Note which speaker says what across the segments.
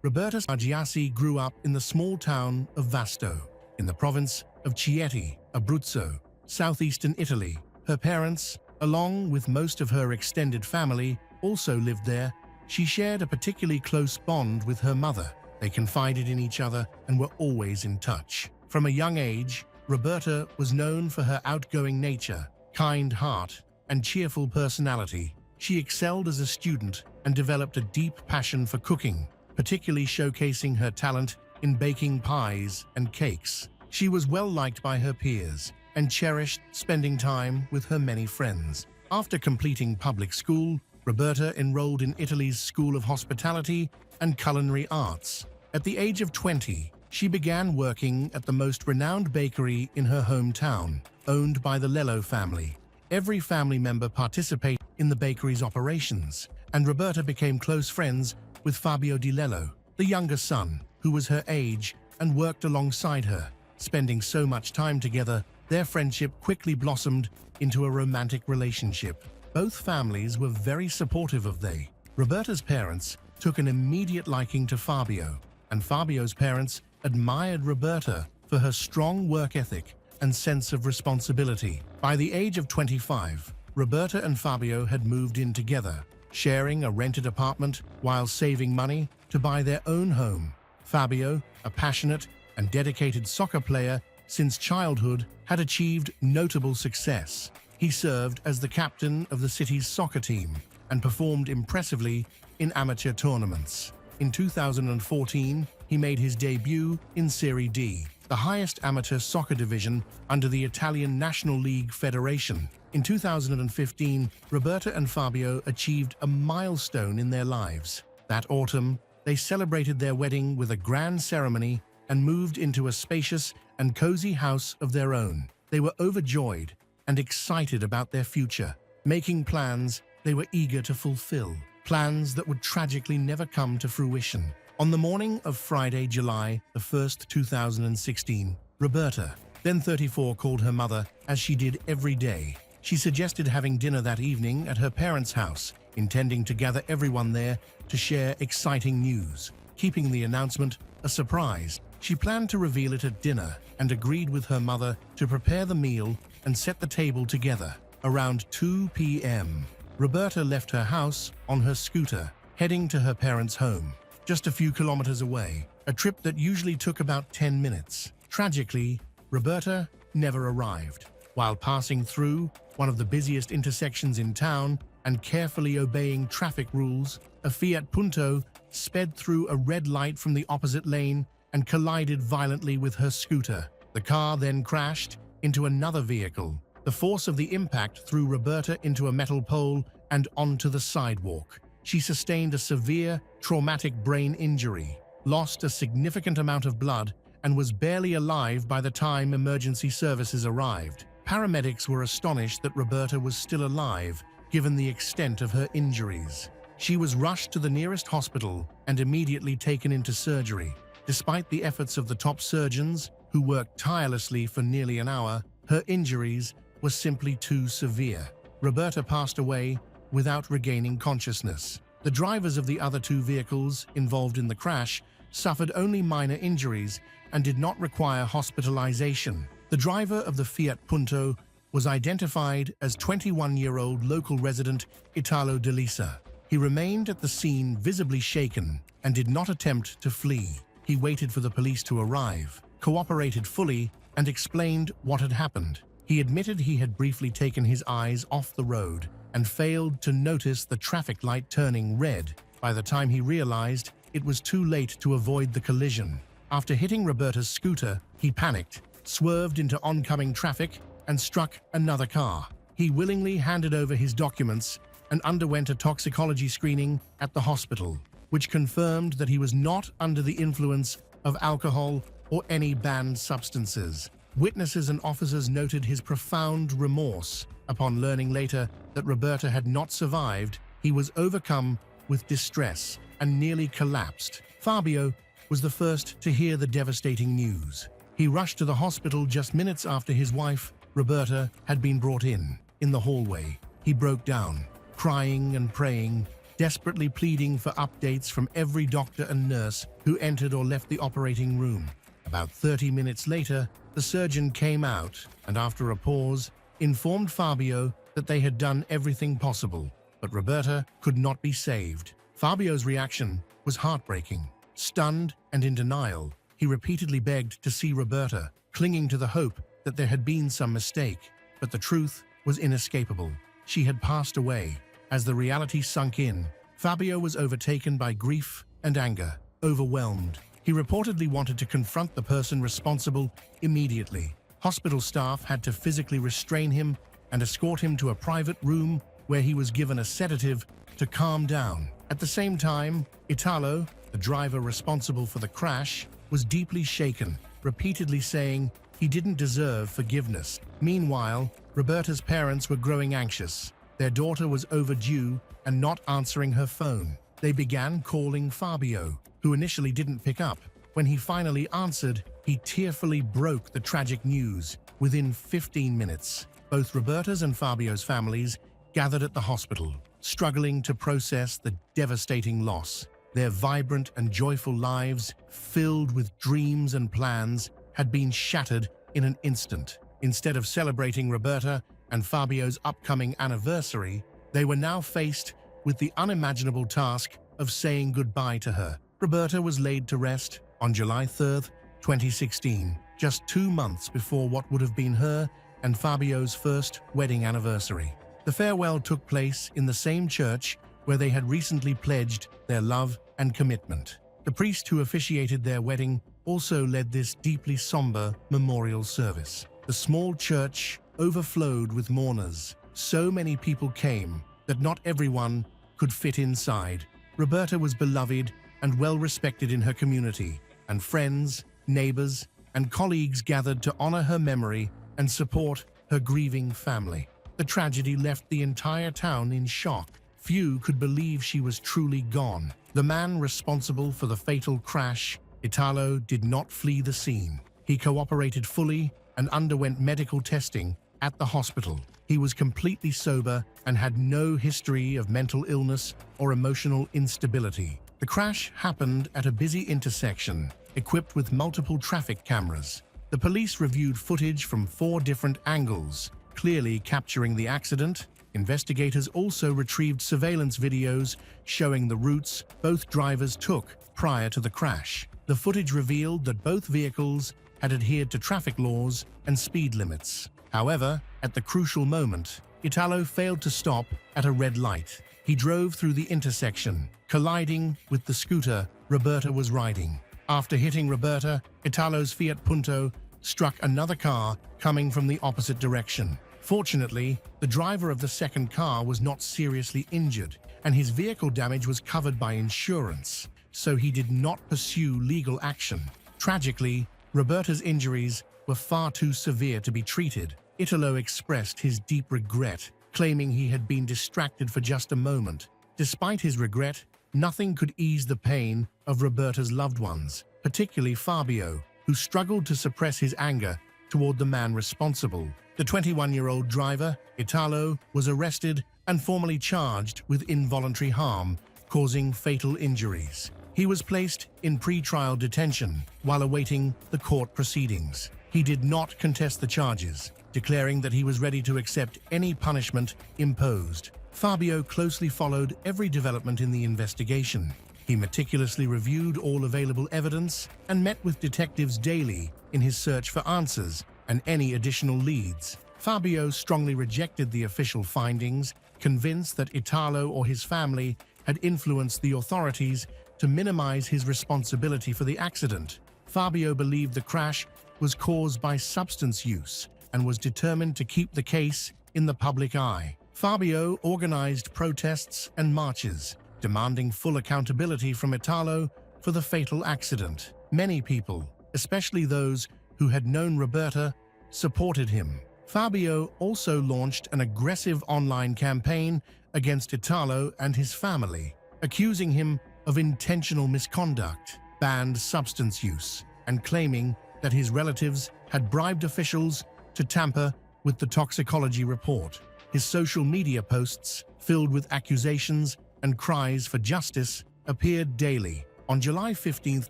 Speaker 1: Roberta Sajiasi grew up in the small town of Vasto, in the province of Chieti, Abruzzo, southeastern Italy. Her parents, along with most of her extended family, also lived there. She shared a particularly close bond with her mother. They confided in each other and were always in touch. From a young age, Roberta was known for her outgoing nature, kind heart, and cheerful personality. She excelled as a student and developed a deep passion for cooking, particularly showcasing her talent in baking pies and cakes. She was well liked by her peers and cherished spending time with her many friends. After completing public school, Roberta enrolled in Italy's School of Hospitality and Culinary Arts. At the age of 20, she began working at the most renowned bakery in her hometown, owned by the Lello family. Every family member participated in the bakery's operations, and Roberta became close friends with Fabio di Lello, the younger son, who was her age and worked alongside her. Spending so much time together, their friendship quickly blossomed into a romantic relationship. Both families were very supportive of they. Roberta's parents took an immediate liking to Fabio, and Fabio's parents admired Roberta for her strong work ethic and sense of responsibility. By the age of 25, Roberta and Fabio had moved in together, sharing a rented apartment while saving money to buy their own home. Fabio, a passionate and dedicated soccer player since childhood, had achieved notable success. He served as the captain of the city's soccer team and performed impressively in amateur tournaments. In 2014, he made his debut in Serie D, the highest amateur soccer division under the Italian National League Federation. In 2015, Roberta and Fabio achieved a milestone in their lives. That autumn, they celebrated their wedding with a grand ceremony and moved into a spacious and cozy house of their own. They were overjoyed and excited about their future, making plans they were eager to fulfill, plans that would tragically never come to fruition. On the morning of Friday, July the 1st, 2016, Roberta, then 34, called her mother, as she did every day. She suggested having dinner that evening at her parents' house, intending to gather everyone there to share exciting news. Keeping the announcement a surprise, she planned to reveal it at dinner and agreed with her mother to prepare the meal and set the table together. Around 2 p.m., Roberta left her house on her scooter, heading to her parents' home, just a few kilometers away, a trip that usually took about 10 minutes. Tragically, Roberta never arrived. While passing through one of the busiest intersections in town and carefully obeying traffic rules, a Fiat Punto sped through a red light from the opposite lane and collided violently with her scooter. The car then crashed into another vehicle. The force of the impact threw Roberta into a metal pole and onto the sidewalk. She sustained a severe, traumatic brain injury, lost a significant amount of blood, and was barely alive by the time emergency services arrived. Paramedics were astonished that Roberta was still alive, given the extent of her injuries. She was rushed to the nearest hospital and immediately taken into surgery. Despite the efforts of the top surgeons, who worked tirelessly for nearly an hour, her injuries were simply too severe. Roberta passed away without regaining consciousness. The drivers of the other two vehicles involved in the crash suffered only minor injuries and did not require hospitalization. The driver of the Fiat Punto was identified as 21-year-old local resident Italo De Lisa. He remained at the scene visibly shaken and did not attempt to flee. He waited for the police to arrive, cooperated fully, and explained what had happened. He admitted he had briefly taken his eyes off the road and failed to notice the traffic light turning red. By the time he realized, it was too late to avoid the collision. After hitting Roberta's scooter, he panicked, swerved into oncoming traffic, and struck another car. He willingly handed over his documents and underwent a toxicology screening at the hospital, which confirmed that he was not under the influence of alcohol or any banned substances. Witnesses and officers noted his profound remorse. Upon learning later that Roberta had not survived, he was overcome with distress and nearly collapsed. Fabio was the first to hear the devastating news. He rushed to the hospital just minutes after his wife, Roberta, had been brought in. In the hallway, he broke down, crying and praying, desperately pleading for updates from every doctor and nurse who entered or left the operating room. About 30 minutes later, the surgeon came out and, after a pause, informed Fabio that they had done everything possible, but Roberta could not be saved. Fabio's reaction was heartbreaking. Stunned and in denial, he repeatedly begged to see Roberta, clinging to the hope that there had been some mistake. But the truth was inescapable. She had passed away. As the reality sunk in, Fabio was overtaken by grief and anger. Overwhelmed, he reportedly wanted to confront the person responsible immediately. Hospital staff had to physically restrain him and escort him to a private room where he was given a sedative to calm down. At the same time, Italo, the driver responsible for the crash, was deeply shaken, repeatedly saying he didn't deserve forgiveness. Meanwhile, Roberta's parents were growing anxious. Their daughter was overdue and not answering her phone. They began calling Fabio, who initially didn't pick up. When he finally answered, he tearfully broke the tragic news. Within 15 minutes, both Roberta's and Fabio's families gathered at the hospital, struggling to process the devastating loss. Their vibrant and joyful lives, filled with dreams and plans, had been shattered in an instant. Instead of celebrating Roberta and Fabio's upcoming anniversary, they were now faced with the unimaginable task of saying goodbye to her. Roberta was laid to rest on July 3, 2016, just 2 months before what would have been her and Fabio's first wedding anniversary. The farewell took place in the same church where they had recently pledged their love and commitment. The priest who officiated their wedding also led this deeply somber memorial service. The small church overflowed with mourners. So many people came that not everyone could fit inside. Roberta was beloved and well respected in her community, and friends, neighbors, and colleagues gathered to honor her memory and support her grieving family. The tragedy left the entire town in shock. Few could believe she was truly gone. The man responsible for the fatal crash, Italo, did not flee the scene. He cooperated fully and underwent medical testing at the hospital. He was completely sober and had no history of mental illness or emotional instability. The crash happened at a busy intersection, equipped with multiple traffic cameras. The police reviewed footage from 4 different angles, clearly capturing the accident. Investigators also retrieved surveillance videos showing the routes both drivers took prior to the crash. The footage revealed that both vehicles had adhered to traffic laws and speed limits. However, at the crucial moment, Italo failed to stop at a red light. He drove through the intersection, colliding with the scooter Roberta was riding. After hitting Roberta, Italo's Fiat Punto struck another car coming from the opposite direction. Fortunately, the driver of the second car was not seriously injured, and his vehicle damage was covered by insurance, so he did not pursue legal action. Tragically, Roberta's injuries were far too severe to be treated. Italo expressed his deep regret, claiming he had been distracted for just a moment. Despite his regret, nothing could ease the pain of Roberta's loved ones, particularly Fabio, who struggled to suppress his anger toward the man responsible. The 21-year-old driver, Italo, was arrested and formally charged with involuntary harm, causing fatal injuries. He was placed in pre-trial detention while awaiting the court proceedings. He did not contest the charges, declaring that he was ready to accept any punishment imposed. Fabio closely followed every development in the investigation. He meticulously reviewed all available evidence and met with detectives daily in his search for answers and any additional leads. Fabio strongly rejected the official findings, convinced that Italo or his family had influenced the authorities to minimize his responsibility for the accident. Fabio believed the crash was caused by substance use and was determined to keep the case in the public eye. Fabio organized protests and marches, demanding full accountability from Italo for the fatal accident. Many people, especially those who had known Roberta, supported him. Fabio also launched an aggressive online campaign against Italo and his family, accusing him of intentional misconduct, banned substance use, and claiming that his relatives had bribed officials to tamper with the toxicology report. His social media posts, filled with accusations and cries for justice appeared daily. On July 15,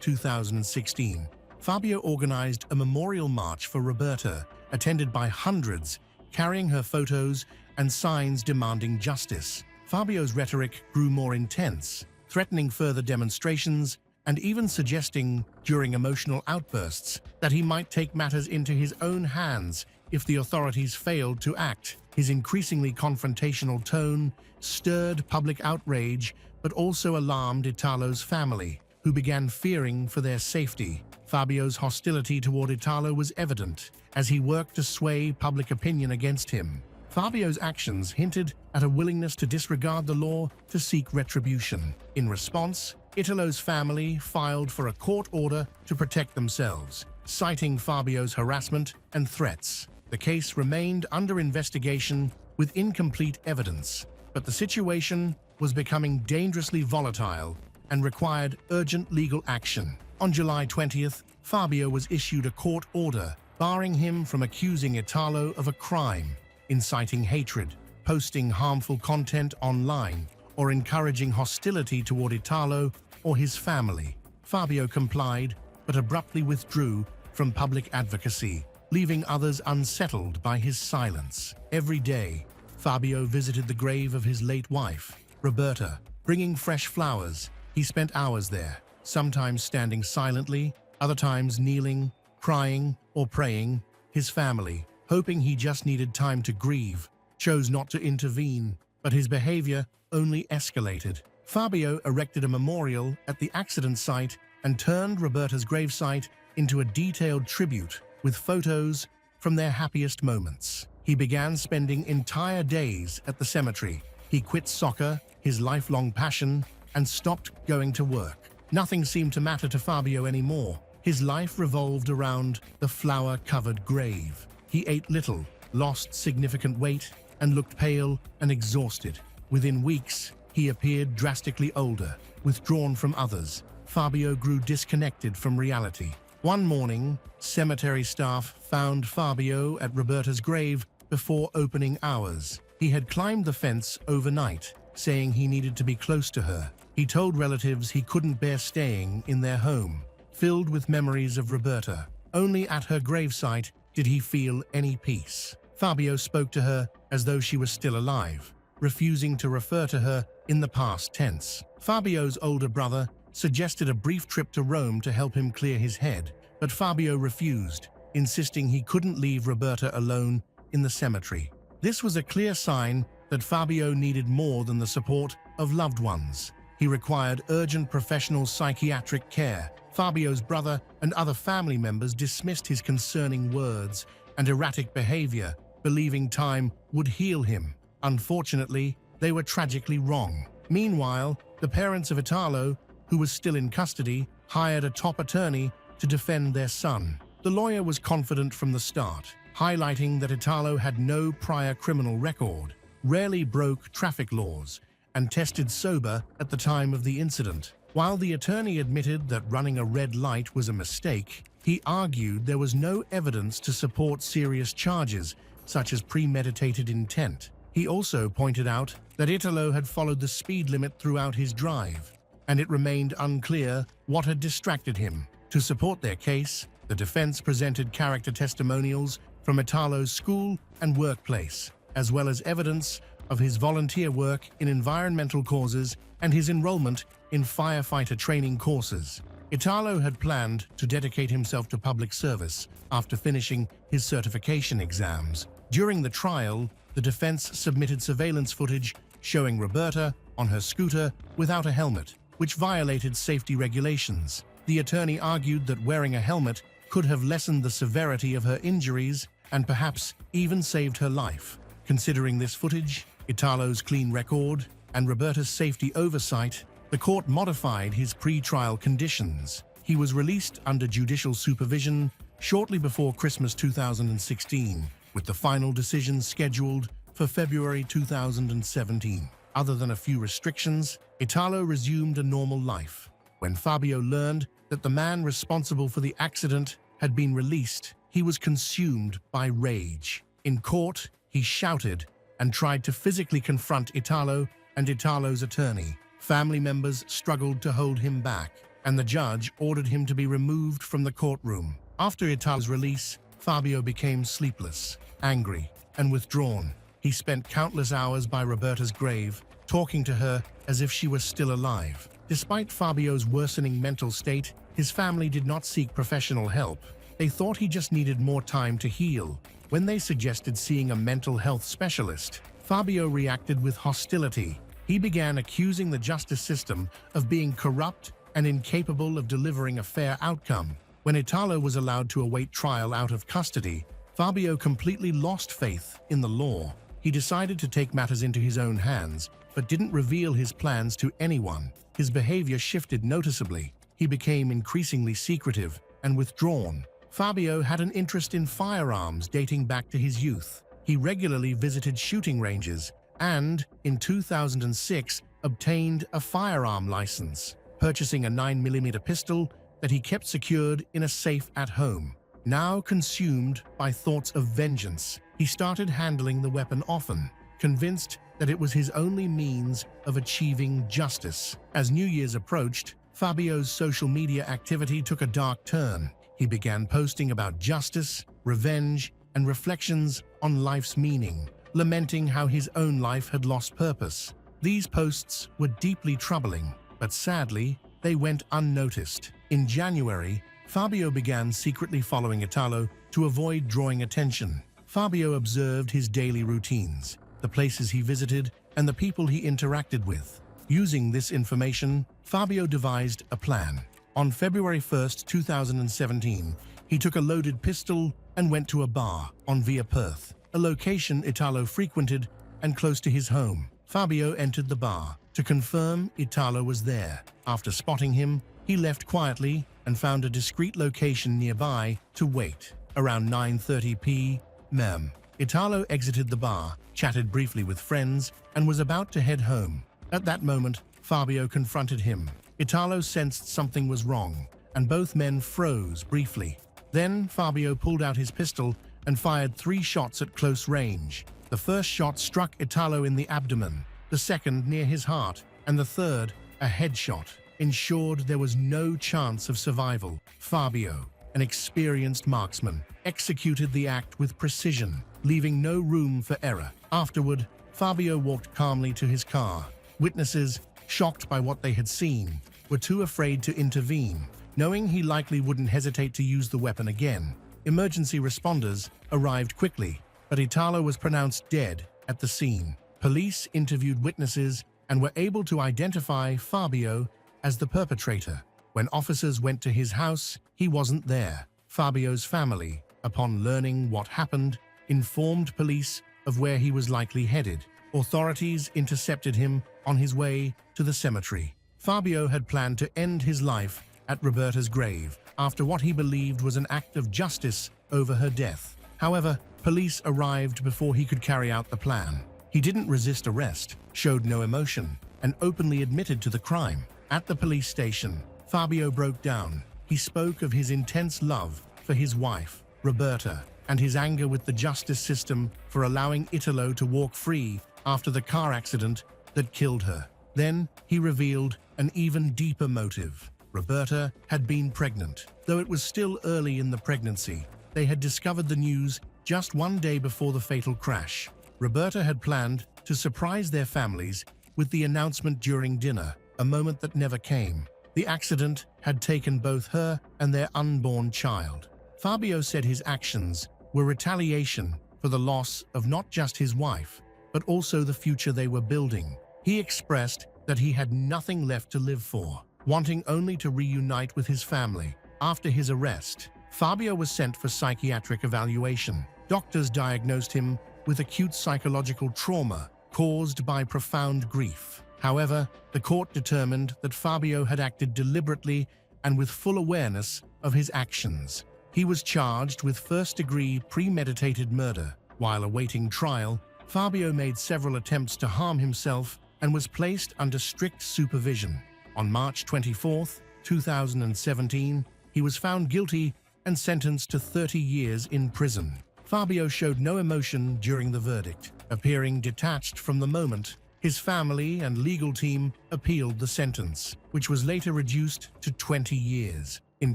Speaker 1: 2016, Fabio organized a memorial march for Roberta, attended by hundreds, carrying her photos and signs demanding justice. Fabio's rhetoric grew more intense, threatening further demonstrations and even suggesting, during emotional outbursts, that he might take matters into his own hands if the authorities failed to act. His increasingly confrontational tone stirred public outrage but also alarmed Italo's family, who began fearing for their safety. Fabio's hostility toward Italo was evident as he worked to sway public opinion against him. Fabio's actions hinted at a willingness to disregard the law to seek retribution. In response, Italo's family filed for a court order to protect themselves, citing Fabio's harassment and threats. The case remained under investigation with incomplete evidence, but the situation was becoming dangerously volatile and required urgent legal action. On July 20th, Fabio was issued a court order barring him from accusing Italo of a crime, inciting hatred, posting harmful content online, or encouraging hostility toward Italo or his family. Fabio complied, but abruptly withdrew from public advocacy, leaving others unsettled by his silence. Every day, Fabio visited the grave of his late wife, Roberta, bringing fresh flowers. He spent hours there, sometimes standing silently, other times kneeling, crying, or praying. His family, hoping he just needed time to grieve, chose not to intervene, but his behavior only escalated. Fabio erected a memorial at the accident site and turned Roberta's gravesite into a detailed tribute with photos from their happiest moments. He began spending entire days at the cemetery. He quit soccer, his lifelong passion, and stopped going to work. Nothing seemed to matter to Fabio anymore. His life revolved around the flower-covered grave. He ate little, lost significant weight, and looked pale and exhausted. Within weeks, he appeared drastically older, withdrawn from others. Fabio grew disconnected from reality. One morning, cemetery staff found Fabio at Roberta's grave before opening hours. He had climbed the fence overnight, saying he needed to be close to her. He told relatives he couldn't bear staying in their home, filled with memories of Roberta. Only at her gravesite did he feel any peace. Fabio spoke to her as though she was still alive, refusing to refer to her in the past tense. Fabio's older brother suggested a brief trip to Rome to help him clear his head, but Fabio refused, insisting he couldn't leave Roberta alone in the cemetery. This was a clear sign that Fabio needed more than the support of loved ones. He required urgent professional psychiatric care. Fabio's brother and other family members dismissed his concerning words and erratic behavior, believing time would heal him. Unfortunately, they were tragically wrong. Meanwhile, the parents of Italo, who was still in custody, hired a top attorney to defend their son. The lawyer was confident from the start, highlighting that Italo had no prior criminal record, rarely broke traffic laws, and tested sober at the time of the incident. While the attorney admitted that running a red light was a mistake, he argued there was no evidence to support serious charges, such as premeditated intent. He also pointed out that Italo had followed the speed limit throughout his drive, and it remained unclear what had distracted him. To support their case, the defense presented character testimonials from Italo's school and workplace, as well as evidence of his volunteer work in environmental causes and his enrollment in firefighter training courses. Italo had planned to dedicate himself to public service after finishing his certification exams. During the trial, the defense submitted surveillance footage showing Roberta on her scooter without a helmet, which violated safety regulations. The attorney argued that wearing a helmet could have lessened the severity of her injuries and perhaps even saved her life. Considering this footage, Italo's clean record, and Roberta's safety oversight, the court modified his pre-trial conditions. He was released under judicial supervision shortly before Christmas 2016, with the final decision scheduled for February 2017. Other than a few restrictions, Italo resumed a normal life. When Fabio learned that the man responsible for the accident had been released, he was consumed by rage. In court, he shouted and tried to physically confront Italo and Italo's attorney. Family members struggled to hold him back, and the judge ordered him to be removed from the courtroom. After Italo's release, Fabio became sleepless, angry, and withdrawn. He spent countless hours by Roberta's grave, talking to her as if she was still alive. Despite Fabio's worsening mental state, his family did not seek professional help. They thought he just needed more time to heal. When they suggested seeing a mental health specialist, Fabio reacted with hostility. He began accusing the justice system of being corrupt and incapable of delivering a fair outcome. When Italo was allowed to await trial out of custody, Fabio completely lost faith in the law. He decided to take matters into his own hands, but didn't reveal his plans to anyone. His behavior shifted noticeably. He became increasingly secretive and withdrawn. Fabio had an interest in firearms dating back to his youth. He regularly visited shooting ranges and, in 2006, obtained a firearm license, purchasing a 9mm pistol that he kept secured in a safe at home. Now consumed by thoughts of vengeance, he started handling the weapon often, convinced that it was his only means of achieving justice. As New Year's approached, Fabio's social media activity took a dark turn. He began posting about justice, revenge, and reflections on life's meaning, lamenting how his own life had lost purpose. These posts were deeply troubling, but sadly, they went unnoticed. In January, Fabio began secretly following Italo to avoid drawing attention. Fabio observed his daily routines, the places he visited, and the people he interacted with. Using this information, Fabio devised a plan. On February 1, 2017, he took a loaded pistol and went to a bar on Via Perth, a location Italo frequented and close to his home. Fabio entered the bar to confirm Italo was there. After spotting him, he left quietly and found a discreet location nearby to wait. Around 9:30 p.m., Italo exited the bar, chatted briefly with friends, and was about to head home. At that moment, Fabio confronted him. Italo sensed something was wrong, and both men froze briefly. Then Fabio pulled out his pistol and fired 3 shots at close range. The first shot struck Italo in the abdomen, the second near his heart, and the third, a headshot, ensured there was no chance of survival. Fabio, an experienced marksman, executed the act with precision, leaving no room for error. Afterward, Fabio walked calmly to his car. Witnesses, shocked by what they had seen, were too afraid to intervene, knowing he likely wouldn't hesitate to use the weapon again. Emergency responders arrived quickly, but Italo was pronounced dead at the scene. Police interviewed witnesses and were able to identify Fabio as the perpetrator. When officers went to his house, he wasn't there. Fabio's family, upon learning what happened, informed police of where he was likely headed. Authorities intercepted him on his way to the cemetery. Fabio had planned to end his life at Roberta's grave after what he believed was an act of justice over her death. However, police arrived before he could carry out the plan. He didn't resist arrest, showed no emotion, and openly admitted to the crime. At the police station, Fabio broke down. He spoke of his intense love for his wife, Roberta, and his anger with the justice system for allowing Italo to walk free after the car accident that killed her. Then he revealed an even deeper motive. Roberta had been pregnant. Though it was still early in the pregnancy, they had discovered the news just one day before the fatal crash. Roberta had planned to surprise their families with the announcement during dinner, a moment that never came. The accident had taken both her and their unborn child. Fabio said his actions were retaliation for the loss of not just his wife, but also the future they were building. He expressed that he had nothing left to live for, wanting only to reunite with his family. After his arrest, Fabio was sent for psychiatric evaluation. Doctors diagnosed him with acute psychological trauma caused by profound grief. However, the court determined that Fabio had acted deliberately and with full awareness of his actions. He was charged with first-degree premeditated murder. While awaiting trial, Fabio made several attempts to harm himself and was placed under strict supervision. On March 24, 2017, he was found guilty and sentenced to 30 years in prison. Fabio showed no emotion during the verdict, appearing detached from the moment. His family and legal team appealed the sentence, which was later reduced to 20 years. In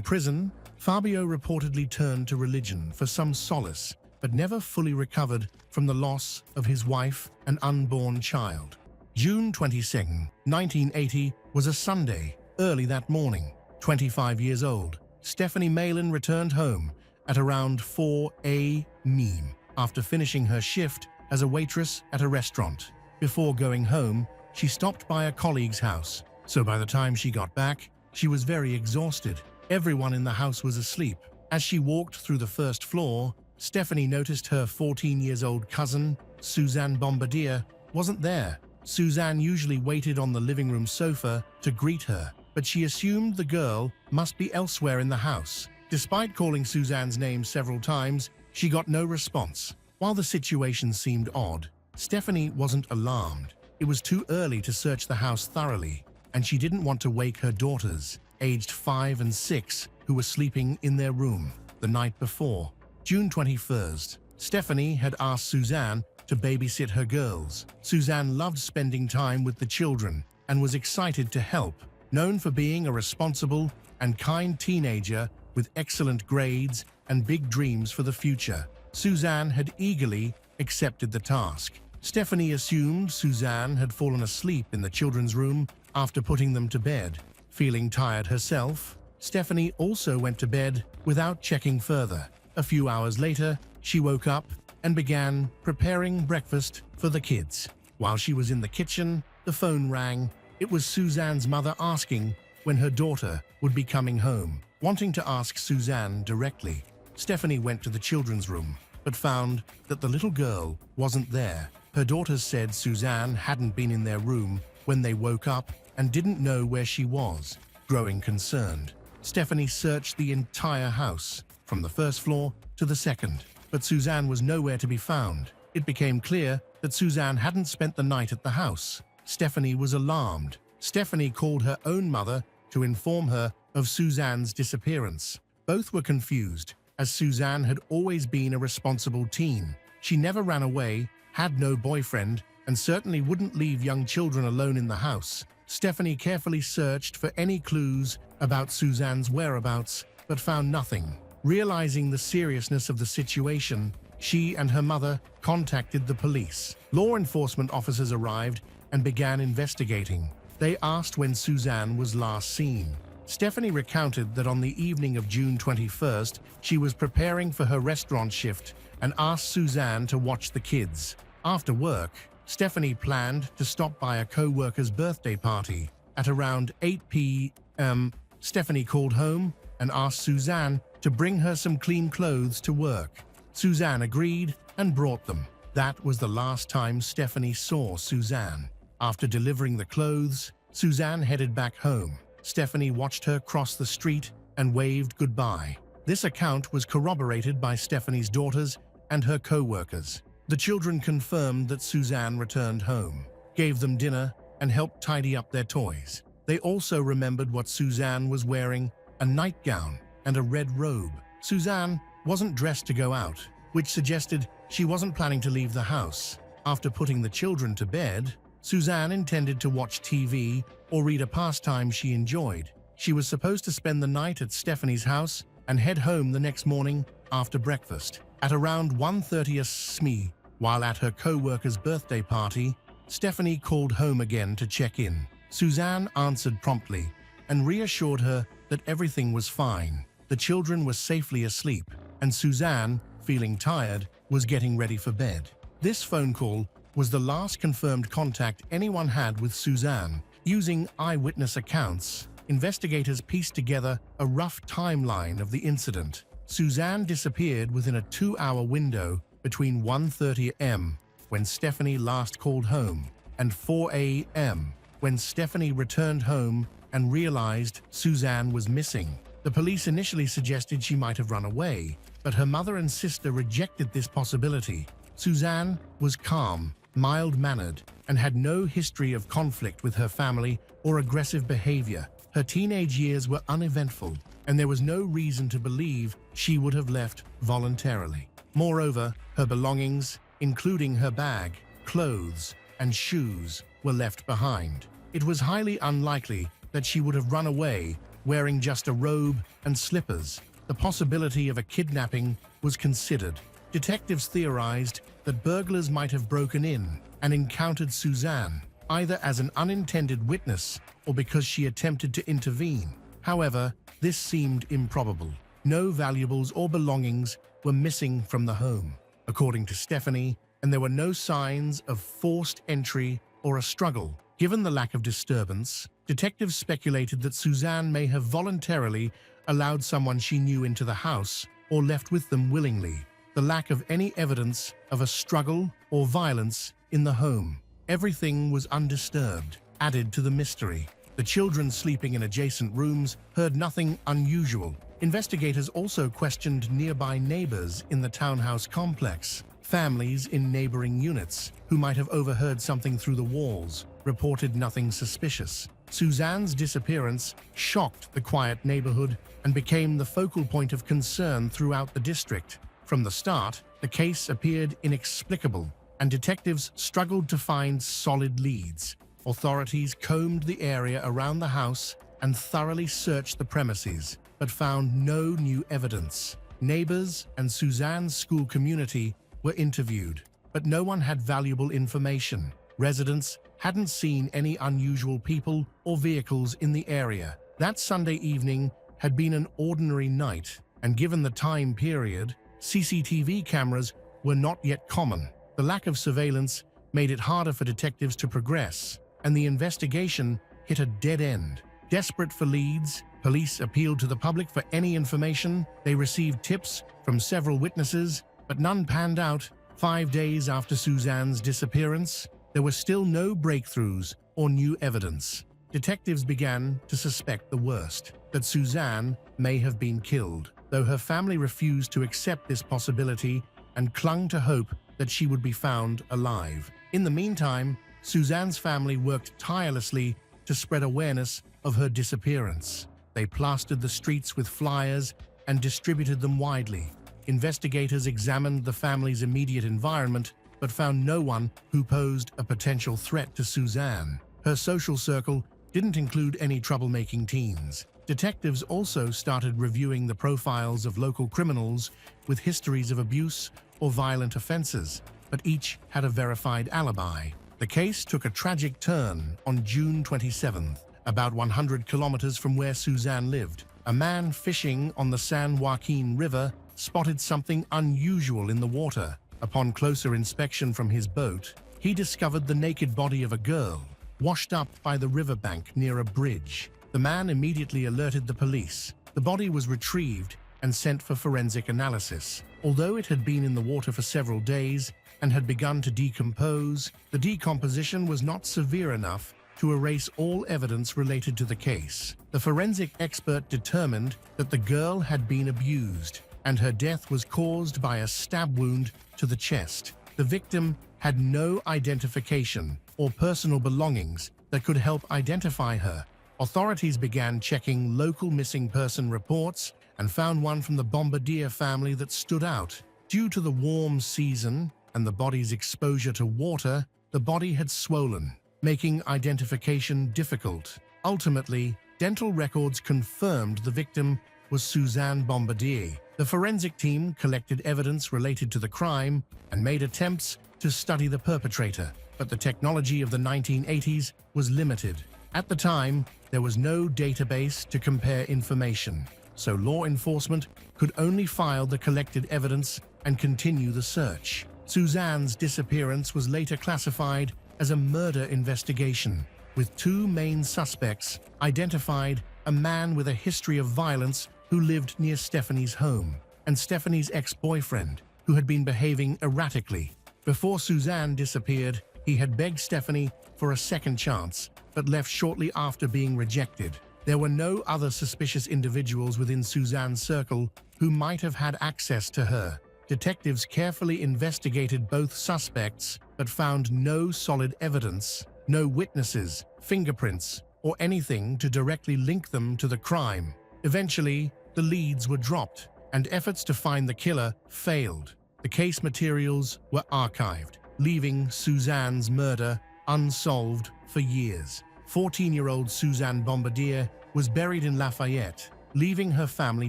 Speaker 1: prison, Fabio reportedly turned to religion for some solace, but never fully recovered from the loss of his wife and unborn child. June 22, 1980 was a Sunday. Early that morning, 25 years old, Stephanie Malin returned home at around 4 a.m. after finishing her shift as a waitress at a restaurant. Before going home, she stopped by a colleague's house, so by the time she got back, she was very exhausted. Everyone in the house was asleep. As she walked through the first floor, Stephanie noticed her 14-year-old cousin, Suzanne Bombardier, wasn't there. Suzanne usually waited on the living room sofa to greet her, but she assumed the girl must be elsewhere in the house. Despite calling Suzanne's name several times, she got no response. While the situation seemed odd, Stephanie wasn't alarmed. It was too early to search the house thoroughly, and she didn't want to wake her daughters, aged 5 and 6, who were sleeping in their room the night before. June 21st, Stephanie had asked Suzanne to babysit her girls. Suzanne loved spending time with the children and was excited to help. Known for being a responsible and kind teenager with excellent grades and big dreams for the future, Suzanne had eagerly accepted the task. Stephanie assumed Suzanne had fallen asleep in the children's room after putting them to bed. Feeling tired herself, Stephanie also went to bed without checking further. A few hours later, she woke up and began preparing breakfast for the kids. While she was in the kitchen, the phone rang. It was Suzanne's mother asking when her daughter would be coming home. Wanting to ask Suzanne directly, Stephanie went to the children's room, but found that the little girl wasn't there. Her daughters said Suzanne hadn't been in their room when they woke up and didn't know where she was. Growing concerned, Stephanie searched the entire house, from the first floor to the second, but Suzanne was nowhere to be found. It became clear that Suzanne hadn't spent the night at the house. Stephanie was alarmed. Stephanie called her own mother to inform her of Suzanne's disappearance. Both were confused, as Suzanne had always been a responsible teen. She never ran away, had no boyfriend, and certainly wouldn't leave young children alone in the house. Stephanie carefully searched for any clues about Suzanne's whereabouts, but found nothing. Realizing the seriousness of the situation, she and her mother contacted the police. Law enforcement officers arrived and began investigating. They asked when Suzanne was last seen. Stephanie recounted that on the evening of June 21st, she was preparing for her restaurant shift and asked Suzanne to watch the kids. After work, Stephanie planned to stop by a co-worker's birthday party. At around 8 p.m., Stephanie called home and asked Suzanne to bring her some clean clothes to work. Suzanne agreed and brought them. That was the last time Stephanie saw Suzanne. After delivering the clothes, Suzanne headed back home. Stephanie watched her cross the street and waved goodbye. This account was corroborated by Stephanie's daughters and her co-workers. The children confirmed that Suzanne returned home, gave them dinner, and helped tidy up their toys. They also remembered what Suzanne was wearing: a nightgown and a red robe. Suzanne wasn't dressed to go out, which suggested she wasn't planning to leave the house. After putting the children to bed, Suzanne intended to watch TV or read a pastime she enjoyed. She was supposed to spend the night at Stephanie's house and head home the next morning after breakfast. At around 1:30 a.m., while at her co-worker's birthday party, Stephanie called home again to check in. Suzanne answered promptly and reassured her that everything was fine. The children were safely asleep, and Suzanne, feeling tired, was getting ready for bed. This phone call was the last confirmed contact anyone had with Suzanne. Using eyewitness accounts, investigators pieced together a rough timeline of the incident. Suzanne disappeared within a 2-hour window between 1:30 a.m., when Stephanie last called home, and 4 a.m., when Stephanie returned home and realized Suzanne was missing. The police initially suggested she might have run away, but her mother and sister rejected this possibility. Suzanne was calm, mild-mannered, and had no history of conflict with her family or aggressive behavior. Her teenage years were uneventful, and there was no reason to believe she would have left voluntarily. Moreover, her belongings, including her bag, clothes, and shoes were left behind. It was highly unlikely that she would have run away wearing just a robe and slippers. The possibility of a kidnapping was considered. Detectives theorized that burglars might have broken in and encountered Suzanne, either as an unintended witness or because she attempted to intervene. However, this seemed improbable. No valuables or belongings were missing from the home, according to Stephanie, and there were no signs of forced entry or a struggle. Given the lack of disturbance, detectives speculated that Suzanne may have voluntarily allowed someone she knew into the house or left with them willingly. The lack of any evidence of a struggle or violence in the home. Everything was undisturbed, added to the mystery. The children sleeping in adjacent rooms heard nothing unusual. Investigators also questioned nearby neighbors in the townhouse complex. Families in neighboring units, who might have overheard something through the walls, reported nothing suspicious. Suzanne's disappearance shocked the quiet neighborhood and became the focal point of concern throughout the district. From the start, the case appeared inexplicable, and detectives struggled to find solid leads. Authorities combed the area around the house and thoroughly searched the premises, but found no new evidence. Neighbors and Suzanne's school community were interviewed, but no one had valuable information. Residents hadn't seen any unusual people or vehicles in the area. That Sunday evening had been an ordinary night, and given the time period, CCTV cameras were not yet common. The lack of surveillance made it harder for detectives to progress, and the investigation hit a dead end. Desperate for leads, police appealed to the public for any information. They received tips from several witnesses, but none panned out. 5 days after Suzanne's disappearance, there were still no breakthroughs or new evidence. Detectives began to suspect the worst, that Suzanne may have been killed, though her family refused to accept this possibility and clung to hope that she would be found alive. In the meantime, Suzanne's family worked tirelessly to spread awareness of her disappearance. They plastered the streets with flyers and distributed them widely. Investigators examined the family's immediate environment, but found no one who posed a potential threat to Suzanne. Her social circle didn't include any troublemaking teens. Detectives also started reviewing the profiles of local criminals with histories of abuse or violent offenses, but each had a verified alibi. The case took a tragic turn on June 27th, about 100 kilometers from where Suzanne lived. A man fishing on the San Joaquin River spotted something unusual in the water. Upon closer inspection from his boat, he discovered the naked body of a girl, washed up by the riverbank near a bridge. The man immediately alerted the police. The body was retrieved and sent for forensic analysis. Although it had been in the water for several days and had begun to decompose, the decomposition was not severe enough to erase all evidence related to the case. The forensic expert determined that the girl had been abused, and her death was caused by a stab wound to the chest. The victim had no identification or personal belongings that could help identify her. Authorities began checking local missing person reports and found one from the Bombardier family that stood out. Due to the warm season and the body's exposure to water, the body had swollen, making identification difficult. Ultimately, dental records confirmed the victim was Suzanne Bombardier. The forensic team collected evidence related to the crime and made attempts to study the perpetrator, but the technology of the 1980s was limited. At the time, there was no database to compare information, so law enforcement could only file the collected evidence and continue the search. Suzanne's disappearance was later classified as a murder investigation, with two main suspects identified: a man with a history of violence who lived near Stephanie's home, and Stephanie's ex-boyfriend, who had been behaving erratically. Before Suzanne disappeared, he had begged Stephanie for a second chance, but left shortly after being rejected. There were no other suspicious individuals within Suzanne's circle who might have had access to her. Detectives carefully investigated both suspects, but found no solid evidence, no witnesses, fingerprints, or anything to directly link them to the crime. Eventually, the leads were dropped, and efforts to find the killer failed. The case materials were archived, leaving Suzanne's murder unsolved for years. 14-year-old Suzanne Bombardier was buried in Lafayette, leaving her family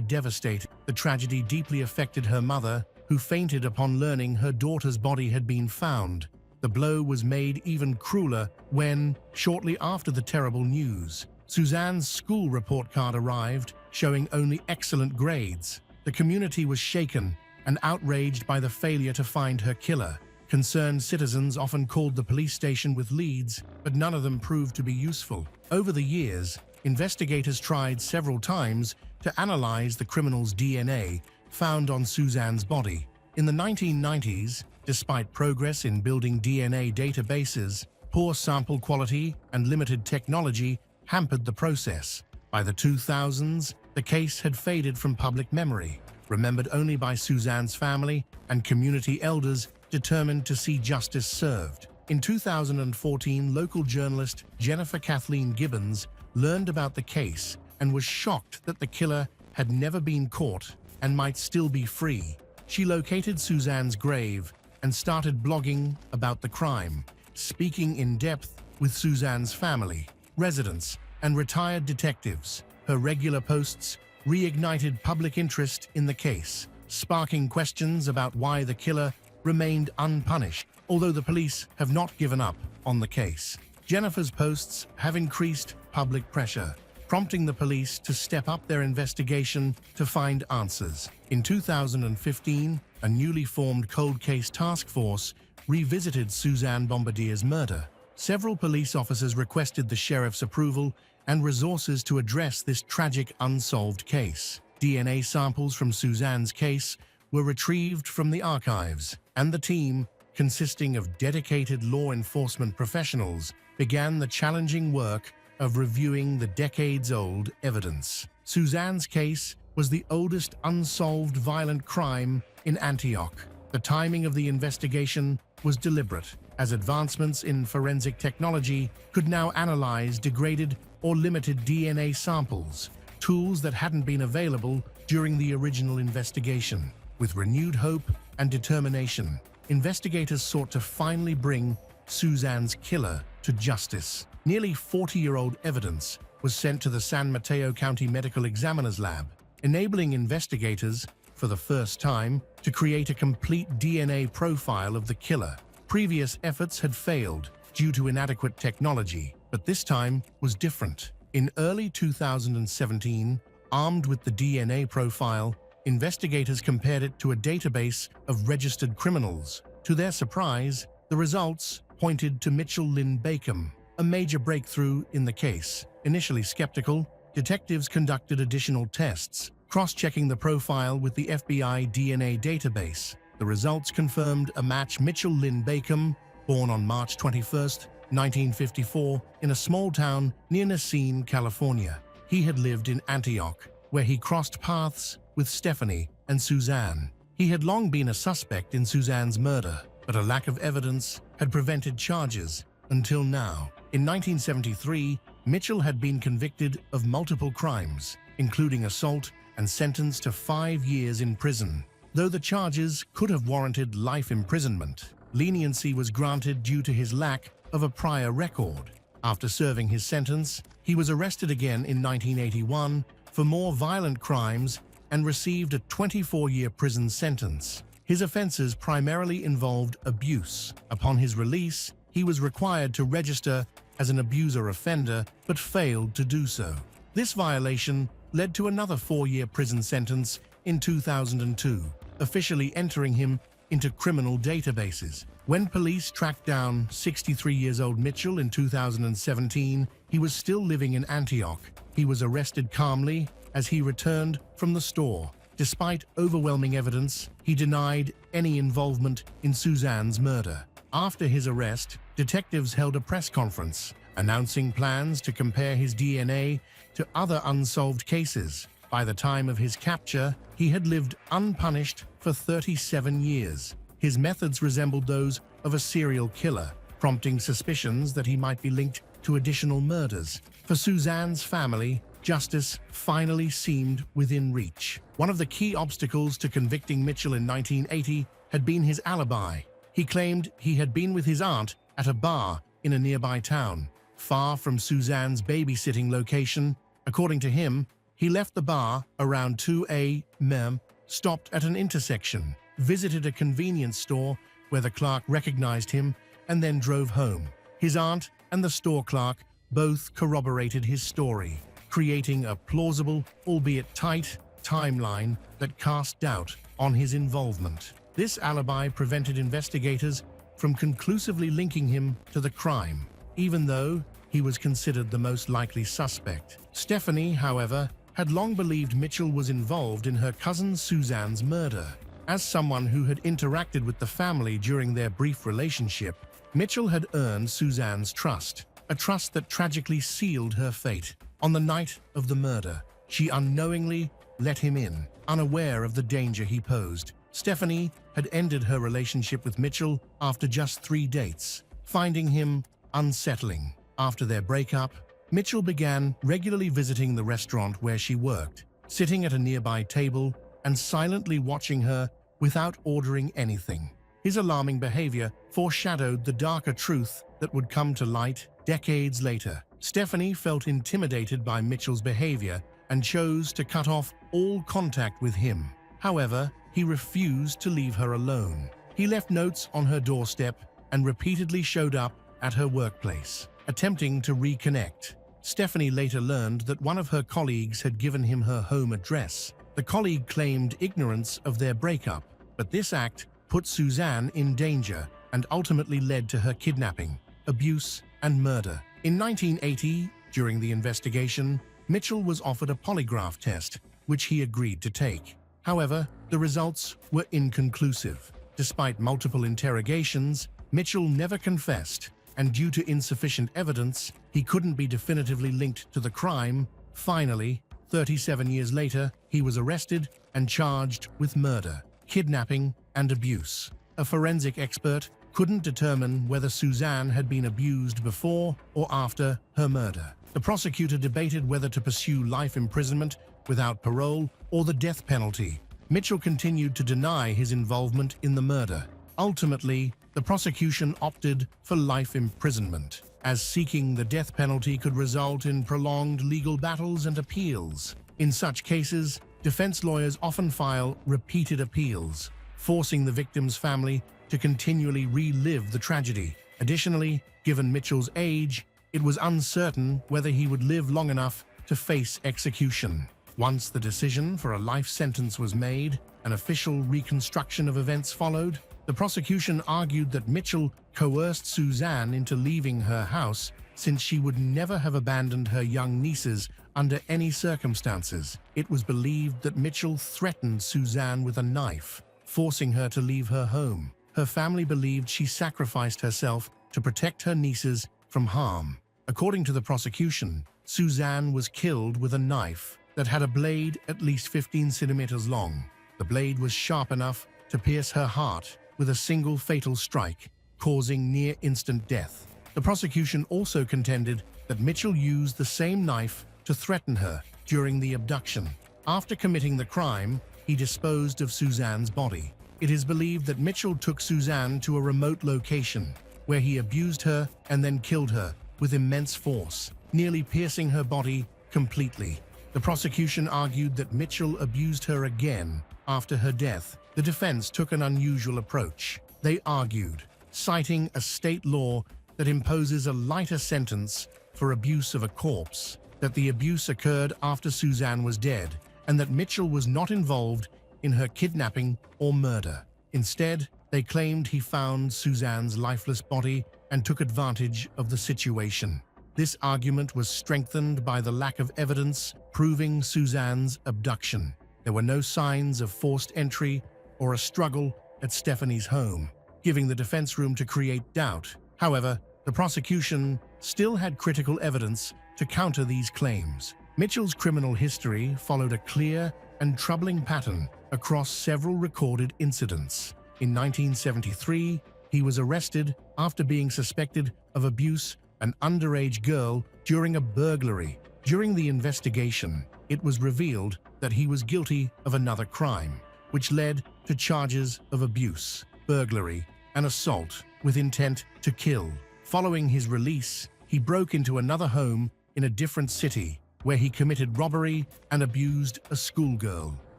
Speaker 1: devastated. The tragedy deeply affected her mother, who fainted upon learning her daughter's body had been found. The blow was made even crueler when, shortly after the terrible news, Suzanne's school report card arrived, showing only excellent grades. The community was shaken and outraged by the failure to find her killer. Concerned citizens often called the police station with leads, but none of them proved to be useful. Over the years, investigators tried several times to analyze the criminal's DNA found on Suzanne's body. In the 1990s, despite progress in building DNA databases, poor sample quality and limited technology hampered the process. By the 2000s, the case had faded from public memory, remembered only by Suzanne's family and community elders determined to see justice served. In 2014, local journalist Jennifer Kathleen Gibbons learned about the case and was shocked that the killer had never been caught and might still be free. She located Suzanne's grave and started blogging about the crime, speaking in depth with Suzanne's family, residents, and retired detectives. Her regular posts reignited public interest in the case, sparking questions about why the killer remained unpunished. Although the police have not given up on the case, Jennifer's posts have increased public pressure, prompting the police to step up their investigation to find answers. In 2015, a newly formed cold case task force revisited Suzanne Bombardier's murder. Several police officers requested the sheriff's approval and resources to address this tragic unsolved case. DNA samples from Suzanne's case were retrieved from the archives, and the team, consisting of dedicated law enforcement professionals, began the challenging work of reviewing the decades-old evidence. Suzanne's case was the oldest unsolved violent crime in Antioch. The timing of the investigation was deliberate, as advancements in forensic technology could now analyze degraded or limited DNA samples, tools that hadn't been available during the original investigation. With renewed hope and determination, investigators sought to finally bring Suzanne's killer to justice. Nearly 40-year-old evidence was sent to the San Mateo County Medical Examiner's Lab, enabling investigators, for the first time, to create a complete DNA profile of the killer. Previous efforts had failed due to inadequate technology, but this time was different. In early 2017, armed with the DNA profile, investigators compared it to a database of registered criminals. To their surprise, the results pointed to Mitchell Lynn Bacon, a major breakthrough in the case. Initially skeptical, detectives conducted additional tests, cross-checking the profile with the FBI DNA database. The results confirmed a match. Mitchell Lynn Bacon, born on March 21, 1954, in a small town near Racine, California. He had lived in Antioch, where he crossed paths with Stephanie and Suzanne. He had long been a suspect in Suzanne's murder, but a lack of evidence had prevented charges until now. In 1973, Mitchell had been convicted of multiple crimes, including assault, and sentenced to 5 years in prison. Though the charges could have warranted life imprisonment, leniency was granted due to his lack of a prior record. After serving his sentence, he was arrested again in 1981 for more violent crimes and received a 24-year prison sentence. His offenses primarily involved abuse. Upon his release, he was required to register as an abuser offender, but failed to do so. This violation led to another 4-year prison sentence in 2002, officially entering him into criminal databases. When police tracked down 63-year-old Mitchell in 2017, he was still living in Antioch. He was arrested calmly as he returned from the store. Despite overwhelming evidence, he denied any involvement in Suzanne's murder. After his arrest, detectives held a press conference, announcing plans to compare his DNA to other unsolved cases. By the time of his capture, he had lived unpunished for 37 years. His methods resembled those of a serial killer, prompting suspicions that he might be linked to additional murders. For Suzanne's family, justice finally seemed within reach. One of the key obstacles to convicting Mitchell in 1980 had been his alibi. He claimed he had been with his aunt at a bar in a nearby town, far from Suzanne's babysitting location. According to him, he left the bar around 2 a.m., stopped at an intersection, visited a convenience store where the clerk recognized him, and then drove home. His aunt and the store clerk both corroborated his story, creating a plausible, albeit tight, timeline that cast doubt on his involvement. This alibi prevented investigators from conclusively linking him to the crime, even though he was considered the most likely suspect. Stephanie, however, had long believed Mitchell was involved in her cousin Suzanne's murder. As someone who had interacted with the family during their brief relationship, Mitchell had earned Suzanne's trust, a trust that tragically sealed her fate. On the night of the murder, she unknowingly let him in, unaware of the danger he posed. Stephanie had ended her relationship with Mitchell after just 3 dates, finding him unsettling. After their breakup, Mitchell began regularly visiting the restaurant where she worked, sitting at a nearby table and silently watching her without ordering anything. His alarming behavior foreshadowed the darker truth that would come to light decades later. Stephanie felt intimidated by Mitchell's behavior and chose to cut off all contact with him. However, he refused to leave her alone. He left notes on her doorstep and repeatedly showed up at her workplace, attempting to reconnect. Stephanie later learned that one of her colleagues had given him her home address. The colleague claimed ignorance of their breakup, but this act put Suzanne in danger and ultimately led to her kidnapping, abuse, and murder. In 1980, during the investigation, Mitchell was offered a polygraph test, which he agreed to take. However, the results were inconclusive. Despite multiple interrogations, Mitchell never confessed, and due to insufficient evidence, he couldn't be definitively linked to the crime. Finally, 37 years later, he was arrested and charged with murder, kidnapping, and abuse. A forensic expert couldn't determine whether Suzanne had been abused before or after her murder. The prosecutor debated whether to pursue life imprisonment without parole or the death penalty. Mitchell continued to deny his involvement in the murder. Ultimately, the prosecution opted for life imprisonment, as seeking the death penalty could result in prolonged legal battles and appeals. In such cases, defense lawyers often file repeated appeals, forcing the victim's family to continually relive the tragedy. Additionally, given Mitchell's age, it was uncertain whether he would live long enough to face execution. Once the decision for a life sentence was made, an official reconstruction of events followed. The prosecution argued that Mitchell coerced Suzanne into leaving her house since she would never have abandoned her young nieces under any circumstances. It was believed that Mitchell threatened Suzanne with a knife, forcing her to leave her home. Her family believed she sacrificed herself to protect her nieces from harm. According to the prosecution, Suzanne was killed with a knife that had a blade at least 15 centimeters long. The blade was sharp enough to pierce her heart with a single fatal strike, causing near-instant death. The prosecution also contended that Mitchell used the same knife to threaten her during the abduction. After committing the crime, he disposed of Suzanne's body. It is believed that Mitchell took Suzanne to a remote location, where he abused her and then killed her with immense force, nearly piercing her body completely. The prosecution argued that Mitchell abused her again after her death. The defense took an unusual approach. They argued, citing a state law that imposes a lighter sentence for abuse of a corpse, that the abuse occurred after Suzanne was dead, and that Mitchell was not involved in her kidnapping or murder. Instead, they claimed he found Suzanne's lifeless body and took advantage of the situation. This argument was strengthened by the lack of evidence proving Suzanne's abduction. There were no signs of forced entry or a struggle at Stephanie's home, giving the defense room to create doubt. However, the prosecution still had critical evidence to counter these claims. Mitchell's criminal history followed a clear and troubling pattern across several recorded incidents. In 1973, he was arrested after being suspected of abuse an underage girl during a burglary. During the investigation, it was revealed that he was guilty of another crime, which led to charges of abuse, burglary, and assault with intent to kill. Following his release, he broke into another home in a different city, where he committed robbery and abused a schoolgirl.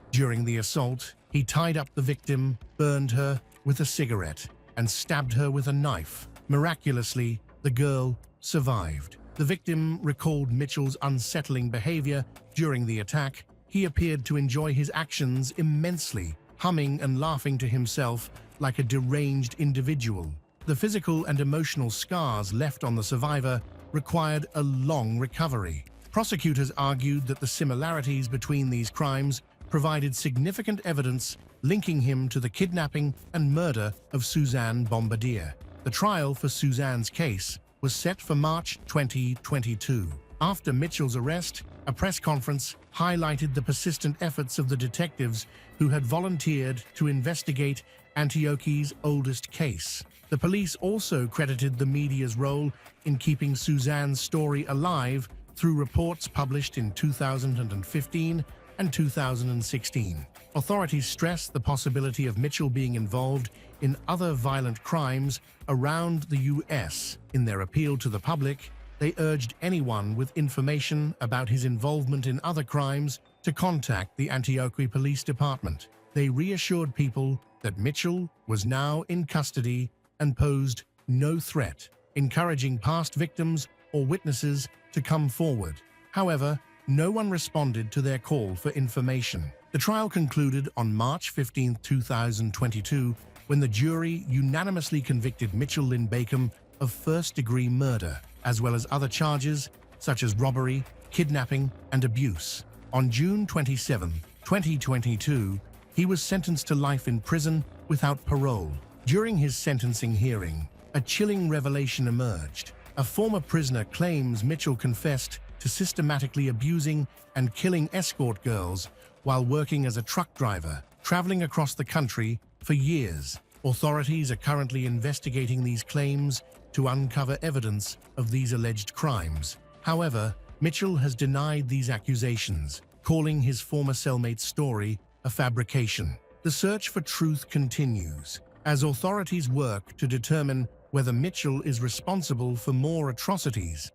Speaker 1: During the assault, he tied up the victim, burned her with a cigarette, and stabbed her with a knife. Miraculously, the girl survived. The victim recalled Mitchell's unsettling behavior during the attack. He appeared to enjoy his actions immensely, humming and laughing to himself like a deranged individual. The physical and emotional scars left on the survivor required a long recovery. Prosecutors argued that the similarities between these crimes provided significant evidence linking him to the kidnapping and murder of Suzanne Bombardier. The trial for Suzanne's case was set for March 2022. After Mitchell's arrest, a press conference highlighted the persistent efforts of the detectives who had volunteered to investigate Antioche's oldest case. The police also credited the media's role in keeping Suzanne's story alive through reports published in 2015 and 2016. Authorities stressed the possibility of Mitchell being involved in other violent crimes around the U.S. In their appeal to the public, they urged anyone with information about his involvement in other crimes to contact the Antioche Police Department. They reassured people that Mitchell was now in custody and posed no threat, encouraging past victims or witnesses to come forward. However, no one responded to their call for information. The trial concluded on March 15, 2022, when the jury unanimously convicted Mitchell Lynn-Bacon of first-degree murder, as well as other charges such as robbery, kidnapping, and abuse. On June 27, 2022, he was sentenced to life in prison without parole. During his sentencing hearing, a chilling revelation emerged. A former prisoner claims Mitchell confessed to systematically abusing and killing escort girls while working as a truck driver, traveling across the country for years. Authorities are currently investigating these claims to uncover evidence of these alleged crimes. However, Mitchell has denied these accusations, calling his former cellmate's story a fabrication. The search for truth continues, as authorities work to determine whether Mitchell is responsible for more atrocities.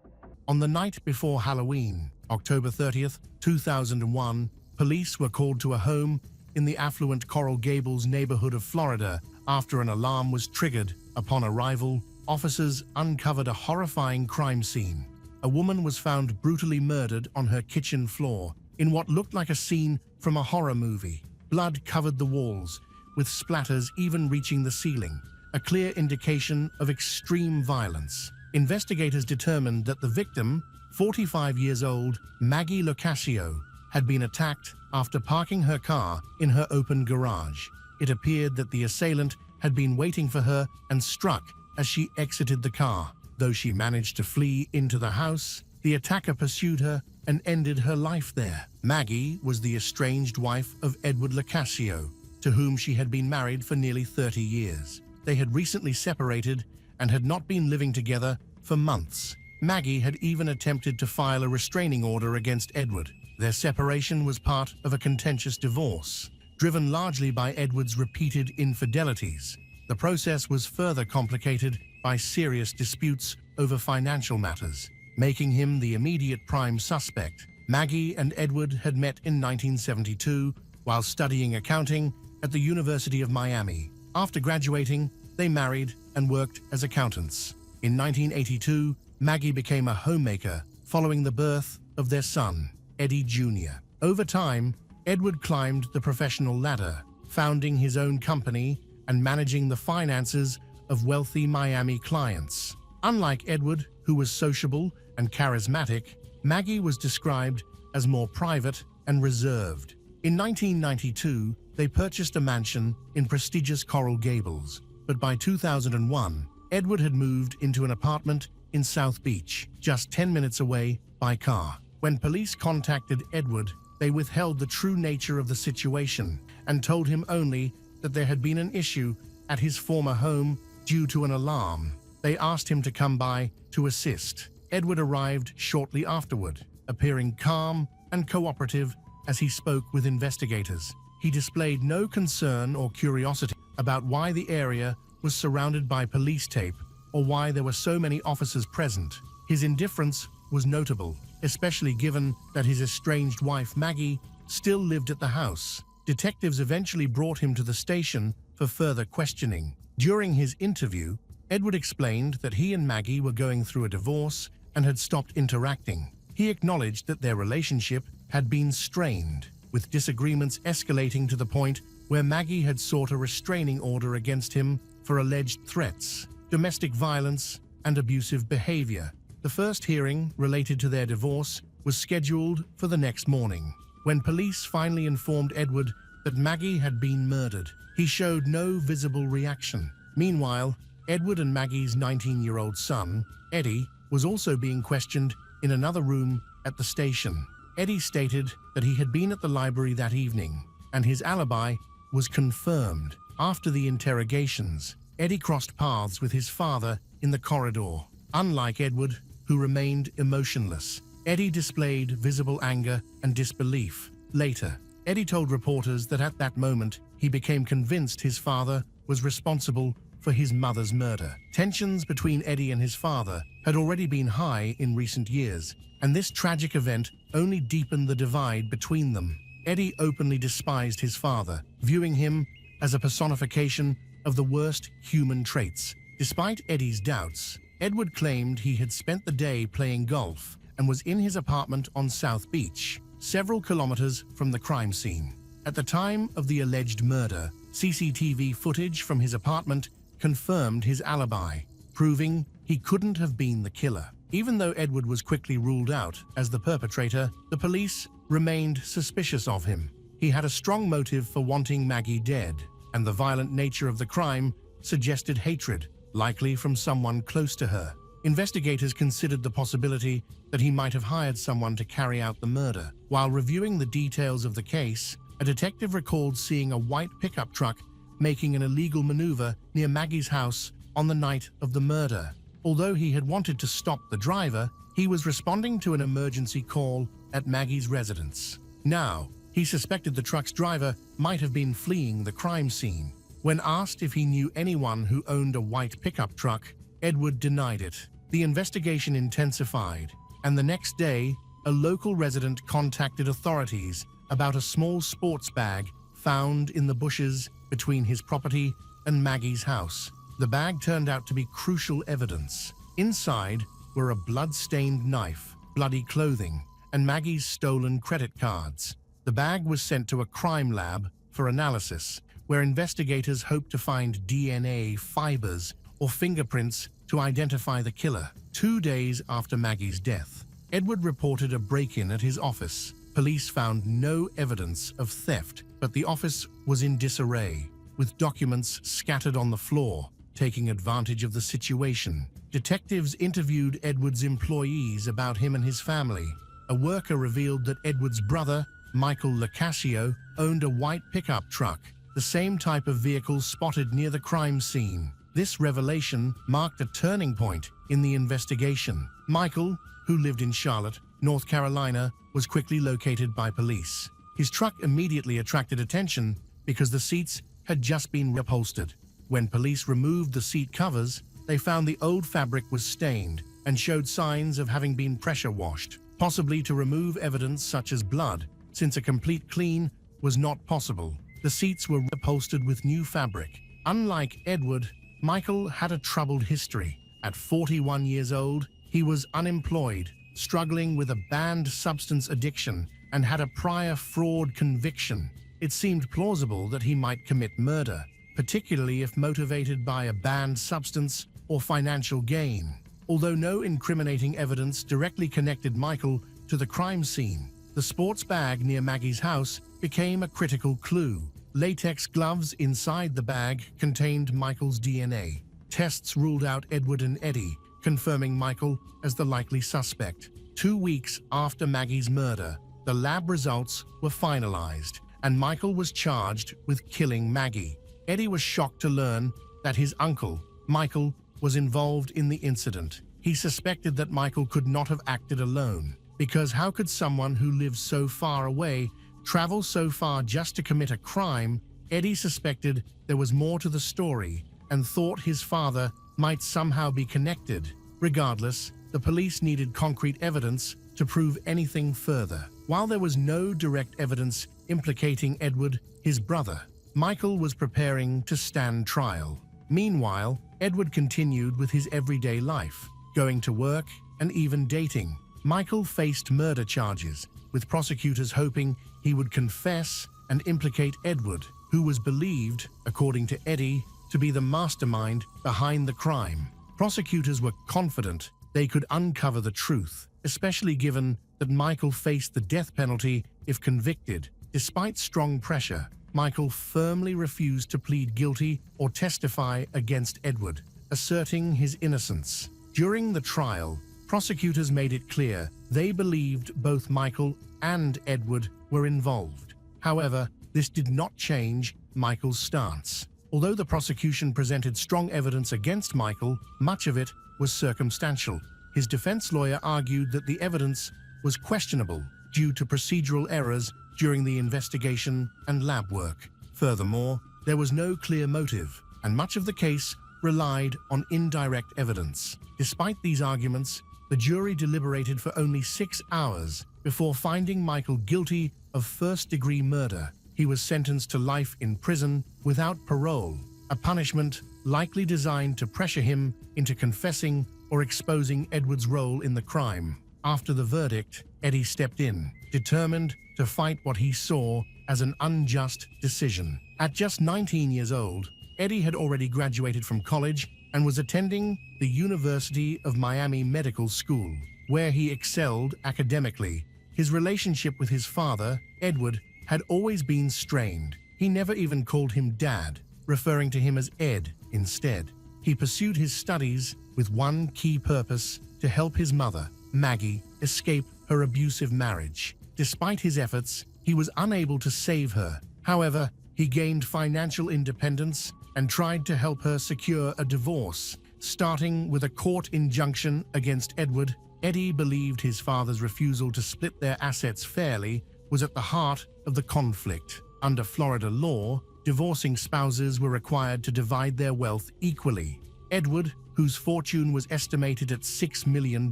Speaker 1: On the night before Halloween, October 30th, 2001, police were called to a home in the affluent Coral Gables neighborhood of Florida after an alarm was triggered. Upon arrival, officers uncovered a horrifying crime scene. A woman was found brutally murdered on her kitchen floor in what looked like a scene from a horror movie. Blood covered the walls, with splatters even reaching the ceiling, a clear indication of extreme violence. Investigators determined that the victim, 45 years old Maggie Locascio, had been attacked after parking her car in her open garage. It appeared that the assailant had been waiting for her and struck as she exited the car. Though she managed to flee into the house, the attacker pursued her and ended her life there. Maggie was the estranged wife of Edward Locascio, to whom she had been married for nearly 30 years. They had recently separated and had not been living together for months. Maggie had even attempted to file a restraining order against Edward. Their separation was part of a contentious divorce, driven largely by Edward's repeated infidelities. The process was further complicated by serious disputes over financial matters, making him the immediate prime suspect. Maggie and Edward had met in 1972 while studying accounting at the University of Miami. After graduating, they married and worked as accountants. In 1982, Maggie became a homemaker following the birth of their son, Eddie Jr. Over time, Edward climbed the professional ladder, founding his own company and managing the finances of wealthy Miami clients. Unlike Edward, who was sociable and charismatic, Maggie was described as more private and reserved. In 1992, they purchased a mansion in prestigious Coral Gables, but by 2001, Edward had moved into an apartment in South Beach, just 10 minutes away by car. When police contacted Edward, they withheld the true nature of the situation and told him only that there had been an issue at his former home due to an alarm. They asked him to come by to assist. Edward arrived shortly afterward, appearing calm and cooperative as he spoke with investigators. He displayed no concern or curiosity about why the area was surrounded by police tape or why there were so many officers present. His indifference was notable, especially given that his estranged wife Maggie still lived at the house. Detectives eventually brought him to the station for further questioning. During his interview, Edward explained that he and Maggie were going through a divorce and had stopped interacting. He acknowledged that their relationship had been strained, with disagreements escalating to the point where Maggie had sought a restraining order against him for alleged threats, domestic violence, and abusive behavior. The first hearing related to their divorce was scheduled for the next morning. When police finally informed Edward that Maggie had been murdered, he showed no visible reaction. Meanwhile, Edward and Maggie's 19-year-old son, Eddie, was also being questioned in another room at the station. Eddie stated that he had been at the library that evening, and his alibi was confirmed. After the interrogations, Eddie crossed paths with his father in the corridor. Unlike Edward, who remained emotionless, Eddie displayed visible anger and disbelief. Later, Eddie told reporters that at that moment, he became convinced his father was responsible for his mother's murder. Tensions between Eddie and his father had already been high in recent years, and this tragic event only deepened the divide between them. Eddie openly despised his father, viewing him as a personification of the worst human traits. Despite Eddie's doubts, Edward claimed he had spent the day playing golf and was in his apartment on South Beach, several kilometers from the crime scene. At the time of the alleged murder, CCTV footage from his apartment confirmed his alibi, proving he couldn't have been the killer. Even though Edward was quickly ruled out as the perpetrator, the police remained suspicious of him. He had a strong motive for wanting Maggie dead, and the violent nature of the crime suggested hatred, likely from someone close to her. Investigators considered the possibility that he might have hired someone to carry out the murder. While reviewing the details of the case, a detective recalled seeing a white pickup truck making an illegal maneuver near Maggie's house on the night of the murder. Although he had wanted to stop the driver, he was responding to an emergency call at Maggie's residence. Now, he suspected the truck's driver might have been fleeing the crime scene. When asked if he knew anyone who owned a white pickup truck, Edward denied it. The investigation intensified, and the next day, a local resident contacted authorities about a small sports bag found in the bushes between his property and Maggie's house. The bag turned out to be crucial evidence. Inside were a blood-stained knife, bloody clothing, and Maggie's stolen credit cards. The bag was sent to a crime lab for analysis, where investigators hoped to find DNA, fibers, or fingerprints to identify the killer. 2 days after Maggie's death, Edward reported a break-in at his office. Police found no evidence of theft, but the office was in disarray, with documents scattered on the floor, taking advantage of the situation. Detectives interviewed Edward's employees about him and his family. A worker revealed that Edward's brother, Michael Lacasio, owned a white pickup truck, the same type of vehicle spotted near the crime scene. This revelation marked a turning point in the investigation. Michael, who lived in Charlotte, North Carolina, was quickly located by police. His truck immediately attracted attention because the seats had just been reupholstered. When police removed the seat covers, they found the old fabric was stained and showed signs of having been pressure washed, possibly to remove evidence such as blood, since a complete clean was not possible. The seats were upholstered with new fabric. Unlike Edward, Michael had a troubled history. At 41 years old, he was unemployed, struggling with a banned substance addiction, and had a prior fraud conviction. It seemed plausible that he might commit murder, particularly if motivated by a banned substance or financial gain. Although no incriminating evidence directly connected Michael to the crime scene, the sports bag near Maggie's house became a critical clue. Latex gloves inside the bag contained Michael's DNA. Tests ruled out Edward and Eddie, confirming Michael as the likely suspect. 2 weeks after Maggie's murder, the lab results were finalized, and Michael was charged with killing Maggie. Eddie was shocked to learn that his uncle, Michael, was involved in the incident. He suspected that Michael could not have acted alone, because how could someone who lives so far away travel so far just to commit a crime? Eddie suspected there was more to the story and thought his father might somehow be connected. Regardless, the police needed concrete evidence to prove anything further. While there was no direct evidence implicating Edward, his brother, Michael was preparing to stand trial. Meanwhile, Edward continued with his everyday life, going to work and even dating. Michael faced murder charges, with prosecutors hoping he would confess and implicate Edward, who was believed, according to Eddie, to be the mastermind behind the crime. Prosecutors were confident they could uncover the truth, especially given that Michael faced the death penalty if convicted. Despite strong pressure, Michael firmly refused to plead guilty or testify against Edward, asserting his innocence. During the trial, prosecutors made it clear they believed both Michael and Edward were involved. However, this did not change Michael's stance. Although the prosecution presented strong evidence against Michael, much of it was circumstantial. His defense lawyer argued that the evidence was questionable due to procedural errors during the investigation and lab work. Furthermore, there was no clear motive, and much of the case relied on indirect evidence. Despite these arguments, the jury deliberated for only 6 hours before finding Michael guilty of first-degree murder. He was sentenced to life in prison without parole, a punishment likely designed to pressure him into confessing or exposing Edward's role in the crime. After the verdict, Eddie stepped in, determined to fight what he saw as an unjust decision. At just 19 years old, Eddie had already graduated from college and was attending the University of Miami Medical School, where he excelled academically. His relationship with his father, Edward, had always been strained. He never even called him Dad, referring to him as Ed instead. He pursued his studies with one key purpose: to help his mother, Maggie, escape her abusive marriage. Despite his efforts, he was unable to save her. However, he gained financial independence and tried to help her secure a divorce. Starting with a court injunction against Edward, Eddie believed his father's refusal to split their assets fairly was at the heart of the conflict. Under Florida law, divorcing spouses were required to divide their wealth equally. Edward, whose fortune was estimated at $6 million,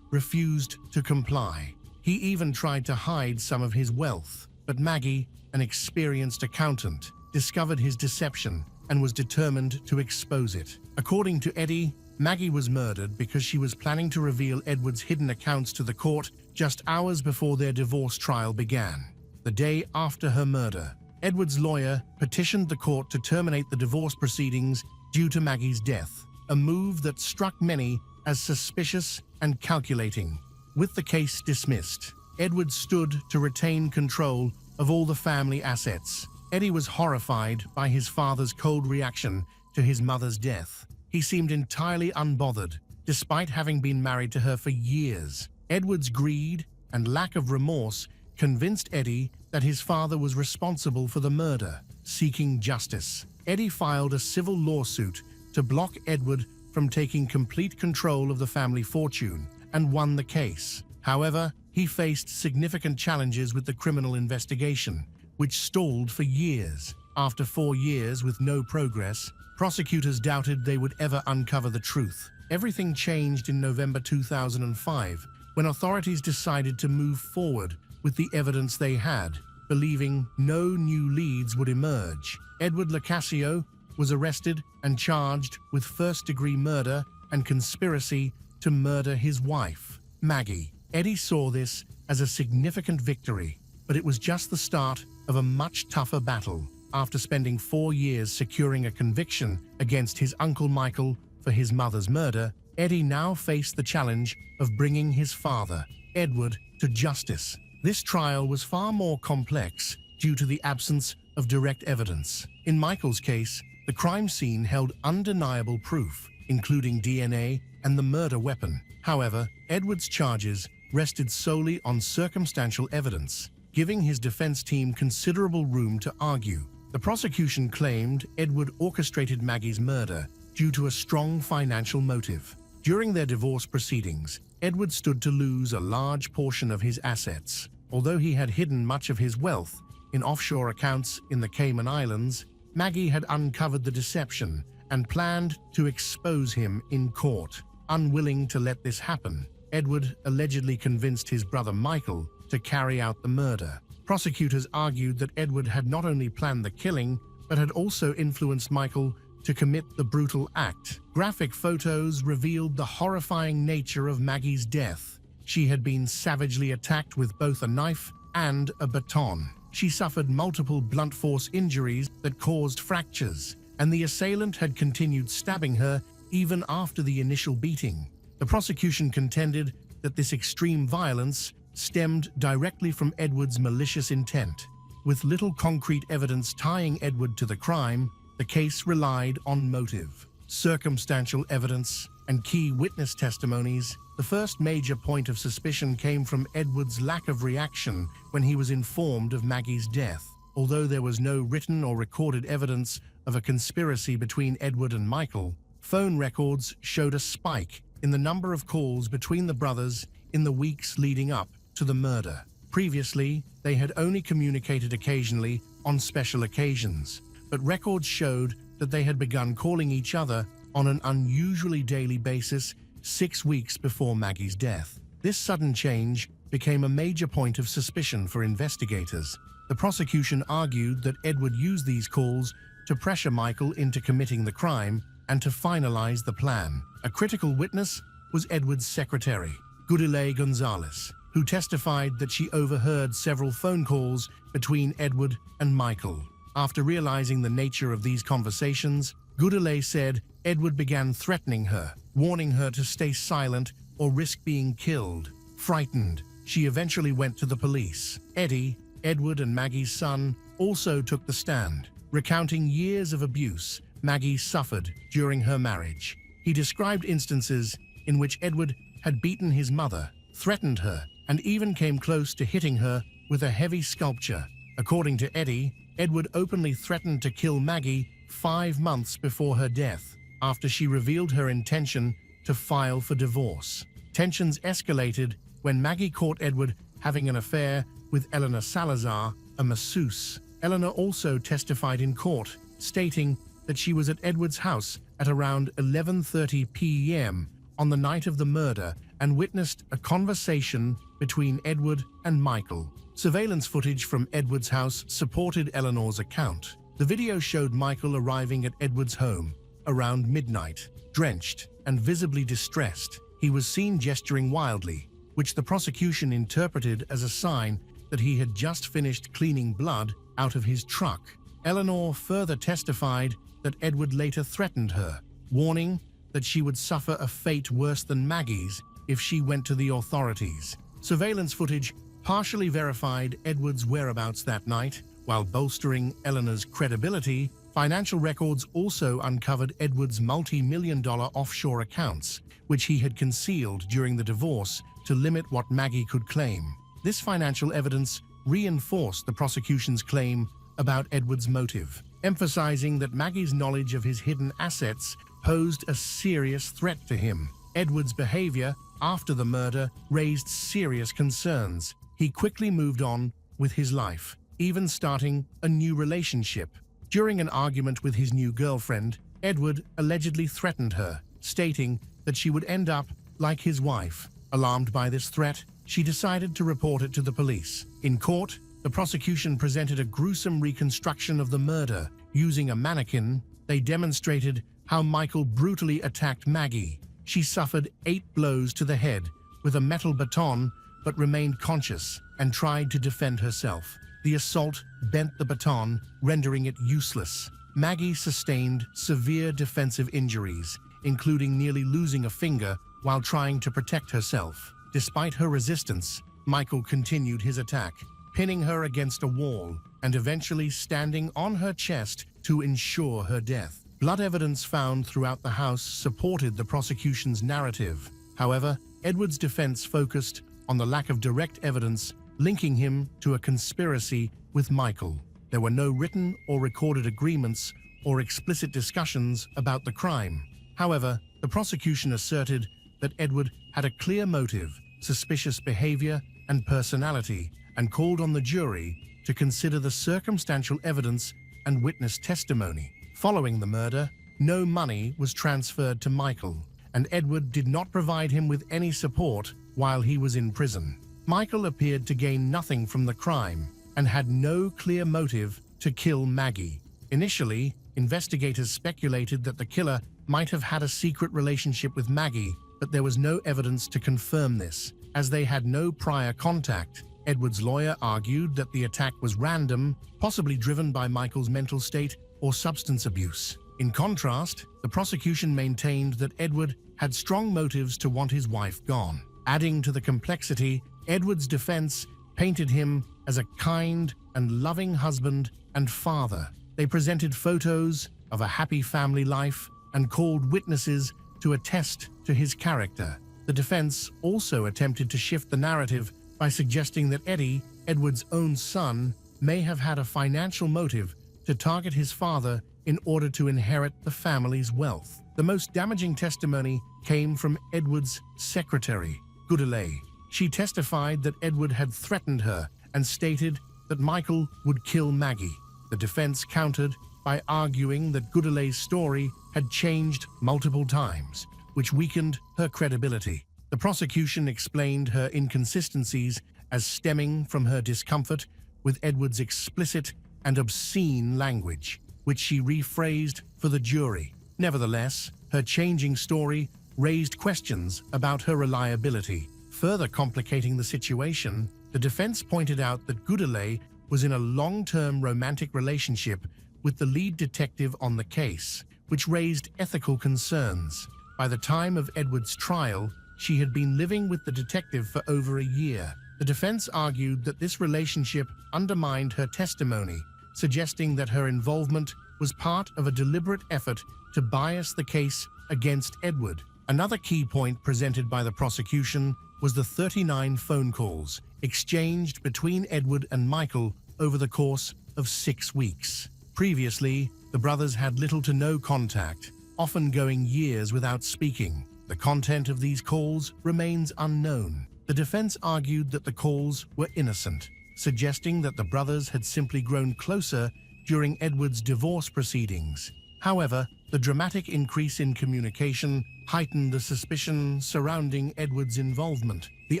Speaker 1: refused to comply. He even tried to hide some of his wealth, but Maggie, an experienced accountant, discovered his deception and was determined to expose it. According to Eddie, Maggie was murdered because she was planning to reveal Edward's hidden accounts to the court just hours before their divorce trial began. The day after her murder, Edward's lawyer petitioned the court to terminate the divorce proceedings due to Maggie's death, a move that struck many as suspicious and calculating. With the case dismissed, Edward stood to retain control of all the family assets. Eddie was horrified by his father's cold reaction to his mother's death. He seemed entirely unbothered, despite having been married to her for years. Edward's greed and lack of remorse convinced Eddie that his father was responsible for the murder. Seeking justice, Eddie filed a civil lawsuit to block Edward from taking complete control of the family fortune and won the case. However, he faced significant challenges with the criminal investigation, which stalled for years. After 4 years with no progress, prosecutors doubted they would ever uncover the truth. Everything changed in November 2005, when authorities decided to move forward with the evidence they had, believing no new leads would emerge. Edward Locascio was arrested and charged with first-degree murder and conspiracy to murder his wife, Maggie. Eddie saw this as a significant victory, but it was just the start of a much tougher battle. After spending 4 years securing a conviction against his uncle Michael for his mother's murder, Eddie now faced the challenge of bringing his father, Edward, to justice. This trial was far more complex due to the absence of direct evidence. In Michael's case, the crime scene held undeniable proof, including DNA and the murder weapon. However, Edward's charges rested solely on circumstantial evidence, giving his defense team considerable room to argue. The prosecution claimed Edward orchestrated Maggie's murder due to a strong financial motive. During their divorce proceedings, Edward stood to lose a large portion of his assets. Although he had hidden much of his wealth in offshore accounts in the Cayman Islands, Maggie had uncovered the deception and planned to expose him in court. Unwilling to let this happen, Edward allegedly convinced his brother Michael to carry out the murder. Prosecutors argued that Edward had not only planned the killing, but had also influenced Michael to commit the brutal act. Graphic photos revealed the horrifying nature of Maggie's death. She had been savagely attacked with both a knife and a baton. She suffered multiple blunt force injuries that caused fractures, and the assailant had continued stabbing her even after the initial beating. The prosecution contended that this extreme violence stemmed directly from Edward's malicious intent. With little concrete evidence tying Edward to the crime, the case relied on motive, circumstantial evidence, and key witness testimonies. The first major point of suspicion came from Edward's lack of reaction when he was informed of Maggie's death. Although there was no written or recorded evidence of a conspiracy between Edward and Michael, phone records showed a spike in the number of calls between the brothers in the weeks leading up to the murder. Previously, they had only communicated occasionally on special occasions, but records showed that they had begun calling each other on an unusually daily basis 6 weeks before Maggie's death. This sudden change became a major point of suspicion for investigators. The prosecution argued that Edward used these calls to pressure Michael into committing the crime and to finalize the plan. A critical witness was Edward's secretary, Gudile Gonzalez, who testified that she overheard several phone calls between Edward and Michael. After realizing the nature of these conversations, Gudile said Edward began threatening her, warning her to stay silent or risk being killed. Frightened, she eventually went to the police. Eddie, Edward and Maggie's son, also took the stand, recounting years of abuse Maggie suffered during her marriage. He described instances in which Edward had beaten his mother, threatened her, and even came close to hitting her with a heavy sculpture. According to Eddie, Edward openly threatened to kill Maggie 5 months before her death, after she revealed her intention to file for divorce. Tensions escalated when Maggie caught Edward having an affair with Eleanor Salazar, a masseuse. Eleanor also testified in court, stating that she was at Edward's house at around 11:30 p.m. on the night of the murder and witnessed a conversation between Edward and Michael. Surveillance footage from Edward's house supported Eleanor's account. The video showed Michael arriving at Edward's home around midnight, drenched and visibly distressed. He was seen gesturing wildly, which the prosecution interpreted as a sign that he had just finished cleaning blood out of his truck. Eleanor further testified that Edward later threatened her, warning that she would suffer a fate worse than Maggie's if she went to the authorities. Surveillance footage partially verified Edward's whereabouts that night. While bolstering Eleanor's credibility, financial records also uncovered Edward's multi-million-dollar offshore accounts, which he had concealed during the divorce to limit what Maggie could claim. This financial evidence reinforced the prosecution's claim about Edward's motive, emphasizing that Maggie's knowledge of his hidden assets posed a serious threat to him. Edward's behavior after the murder raised serious concerns. He quickly moved on with his life, even starting a new relationship. During an argument with his new girlfriend, Edward allegedly threatened her, stating that she would end up like his wife. Alarmed by this threat, she decided to report it to the police. In court, the prosecution presented a gruesome reconstruction of the murder. Using a mannequin, they demonstrated how Michael brutally attacked Maggie. She suffered 8 blows to the head with a metal baton, but remained conscious and tried to defend herself. The assault bent the baton, rendering it useless. Maggie sustained severe defensive injuries, including nearly losing a finger while trying to protect herself. Despite her resistance, Michael continued his attack, pinning her against a wall and eventually standing on her chest to ensure her death. Blood evidence found throughout the house supported the prosecution's narrative. However, Edward's defense focused on the lack of direct evidence linking him to a conspiracy with Michael. There were no written or recorded agreements or explicit discussions about the crime. However, the prosecution asserted that Edward had a clear motive, suspicious behavior, and personality, and called on the jury to consider the circumstantial evidence and witness testimony. Following the murder, no money was transferred to Michael, and Edward did not provide him with any support while he was in prison. Michael appeared to gain nothing from the crime and had no clear motive to kill Maggie. Initially, investigators speculated that the killer might have had a secret relationship with Maggie, but there was no evidence to confirm this, as they had no prior contact. Edward's lawyer argued that the attack was random, possibly driven by Michael's mental state or substance abuse. In contrast, the prosecution maintained that Edward had strong motives to want his wife gone. Adding to the complexity, Edward's defense painted him as a kind and loving husband and father. They presented photos of a happy family life and called witnesses to attest to his character. The defense also attempted to shift the narrative by suggesting that Eddie, Edward's own son, may have had a financial motive to target his father in order to inherit the family's wealth. The most damaging testimony came from Edward's secretary, Goodallay. She testified that Edward had threatened her and stated that Michael would kill Maggie. The defense countered by arguing that Goodallay's story had changed multiple times, which weakened her credibility. The prosecution explained her inconsistencies as stemming from her discomfort with Edward's explicit and obscene language, which she rephrased for the jury. Nevertheless, her changing story raised questions about her reliability. Further complicating the situation, the defense pointed out that Goodallay was in a long-term romantic relationship with the lead detective on the case, which raised ethical concerns. By the time of Edward's trial, she had been living with the detective for over a year. The defense argued that this relationship undermined her testimony, suggesting that her involvement was part of a deliberate effort to bias the case against Edward. Another key point presented by the prosecution was the 39 phone calls exchanged between Edward and Michael over the course of 6 weeks. Previously, the brothers had little to no contact, often going years without speaking. The content of these calls remains unknown. The defense argued that the calls were innocent, suggesting that the brothers had simply grown closer during Edward's divorce proceedings. However, the dramatic increase in communication heightened the suspicion surrounding Edward's involvement. The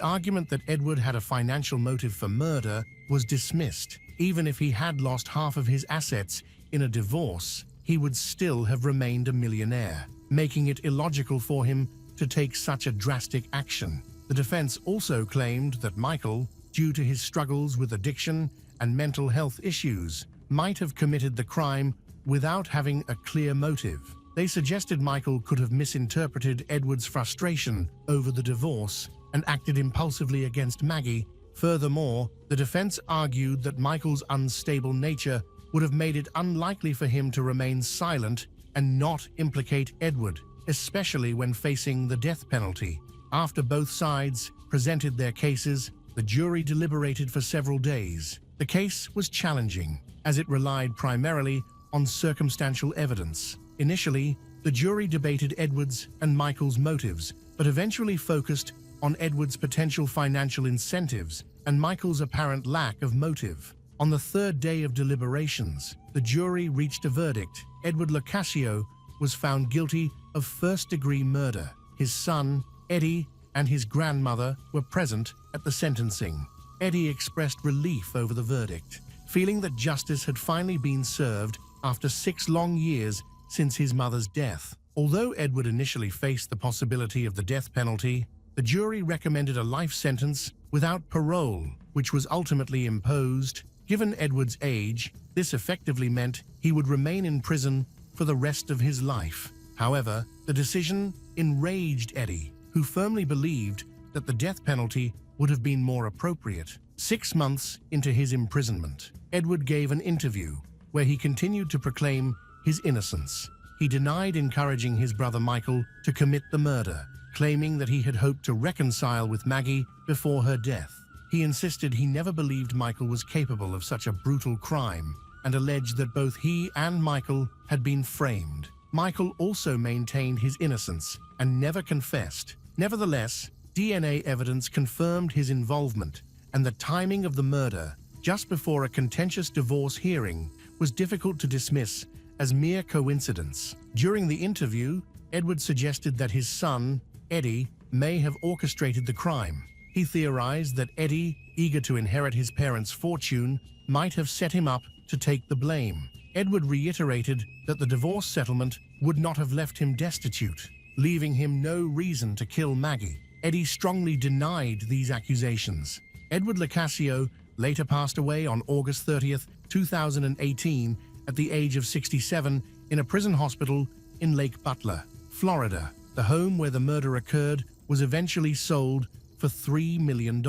Speaker 1: argument that Edward had a financial motive for murder was dismissed. Even if he had lost half of his assets in a divorce, he would still have remained a millionaire, making it illogical for him to take such a drastic action. The defense also claimed that Michael, due to his struggles with addiction and mental health issues, might have committed the crime without having a clear motive. They suggested Michael could have misinterpreted Edward's frustration over the divorce and acted impulsively against Maggie. Furthermore, the defense argued that Michael's unstable nature would have made it unlikely for him to remain silent and not implicate Edward, especially when facing the death penalty. After both sides presented their cases, the jury deliberated for several days. The case was challenging, as it relied primarily on circumstantial evidence. Initially, the jury debated Edward's and Michael's motives, but eventually focused on Edward's potential financial incentives and Michael's apparent lack of motive. On the third day of deliberations, the jury reached a verdict. Edward Locascio was found guilty of first-degree murder. His son, Eddie, and his grandmother were present at the sentencing. Eddie expressed relief over the verdict, feeling that justice had finally been served after 6 long years since his mother's death. Although Edward initially faced the possibility of the death penalty, the jury recommended a life sentence without parole, which was ultimately imposed. Given Edward's age, this effectively meant he would remain in prison for the rest of his life. However, the decision enraged Eddie, who firmly believed that the death penalty would have been more appropriate. 6 months into his imprisonment, Edward gave an interview where he continued to proclaim his innocence. He denied encouraging his brother Michael to commit the murder, claiming that he had hoped to reconcile with Maggie before her death. He insisted he never believed Michael was capable of such a brutal crime and alleged that both he and Michael had been framed. Michael also maintained his innocence and never confessed. Nevertheless, DNA evidence confirmed his involvement, and the timing of the murder, just before a contentious divorce hearing, was difficult to dismiss as mere coincidence. During the interview, Edward suggested that his son, Eddie, may have orchestrated the crime. He theorized that Eddie, eager to inherit his parents' fortune, might have set him up to take the blame. Edward reiterated that the divorce settlement would not have left him destitute, leaving him no reason to kill Maggie. Eddie strongly denied these accusations. Edward Locascio later passed away on August 30th, 2018, at the age of 67 in a prison hospital in Lake Butler, Florida. The home where the murder occurred was eventually sold for $3 million.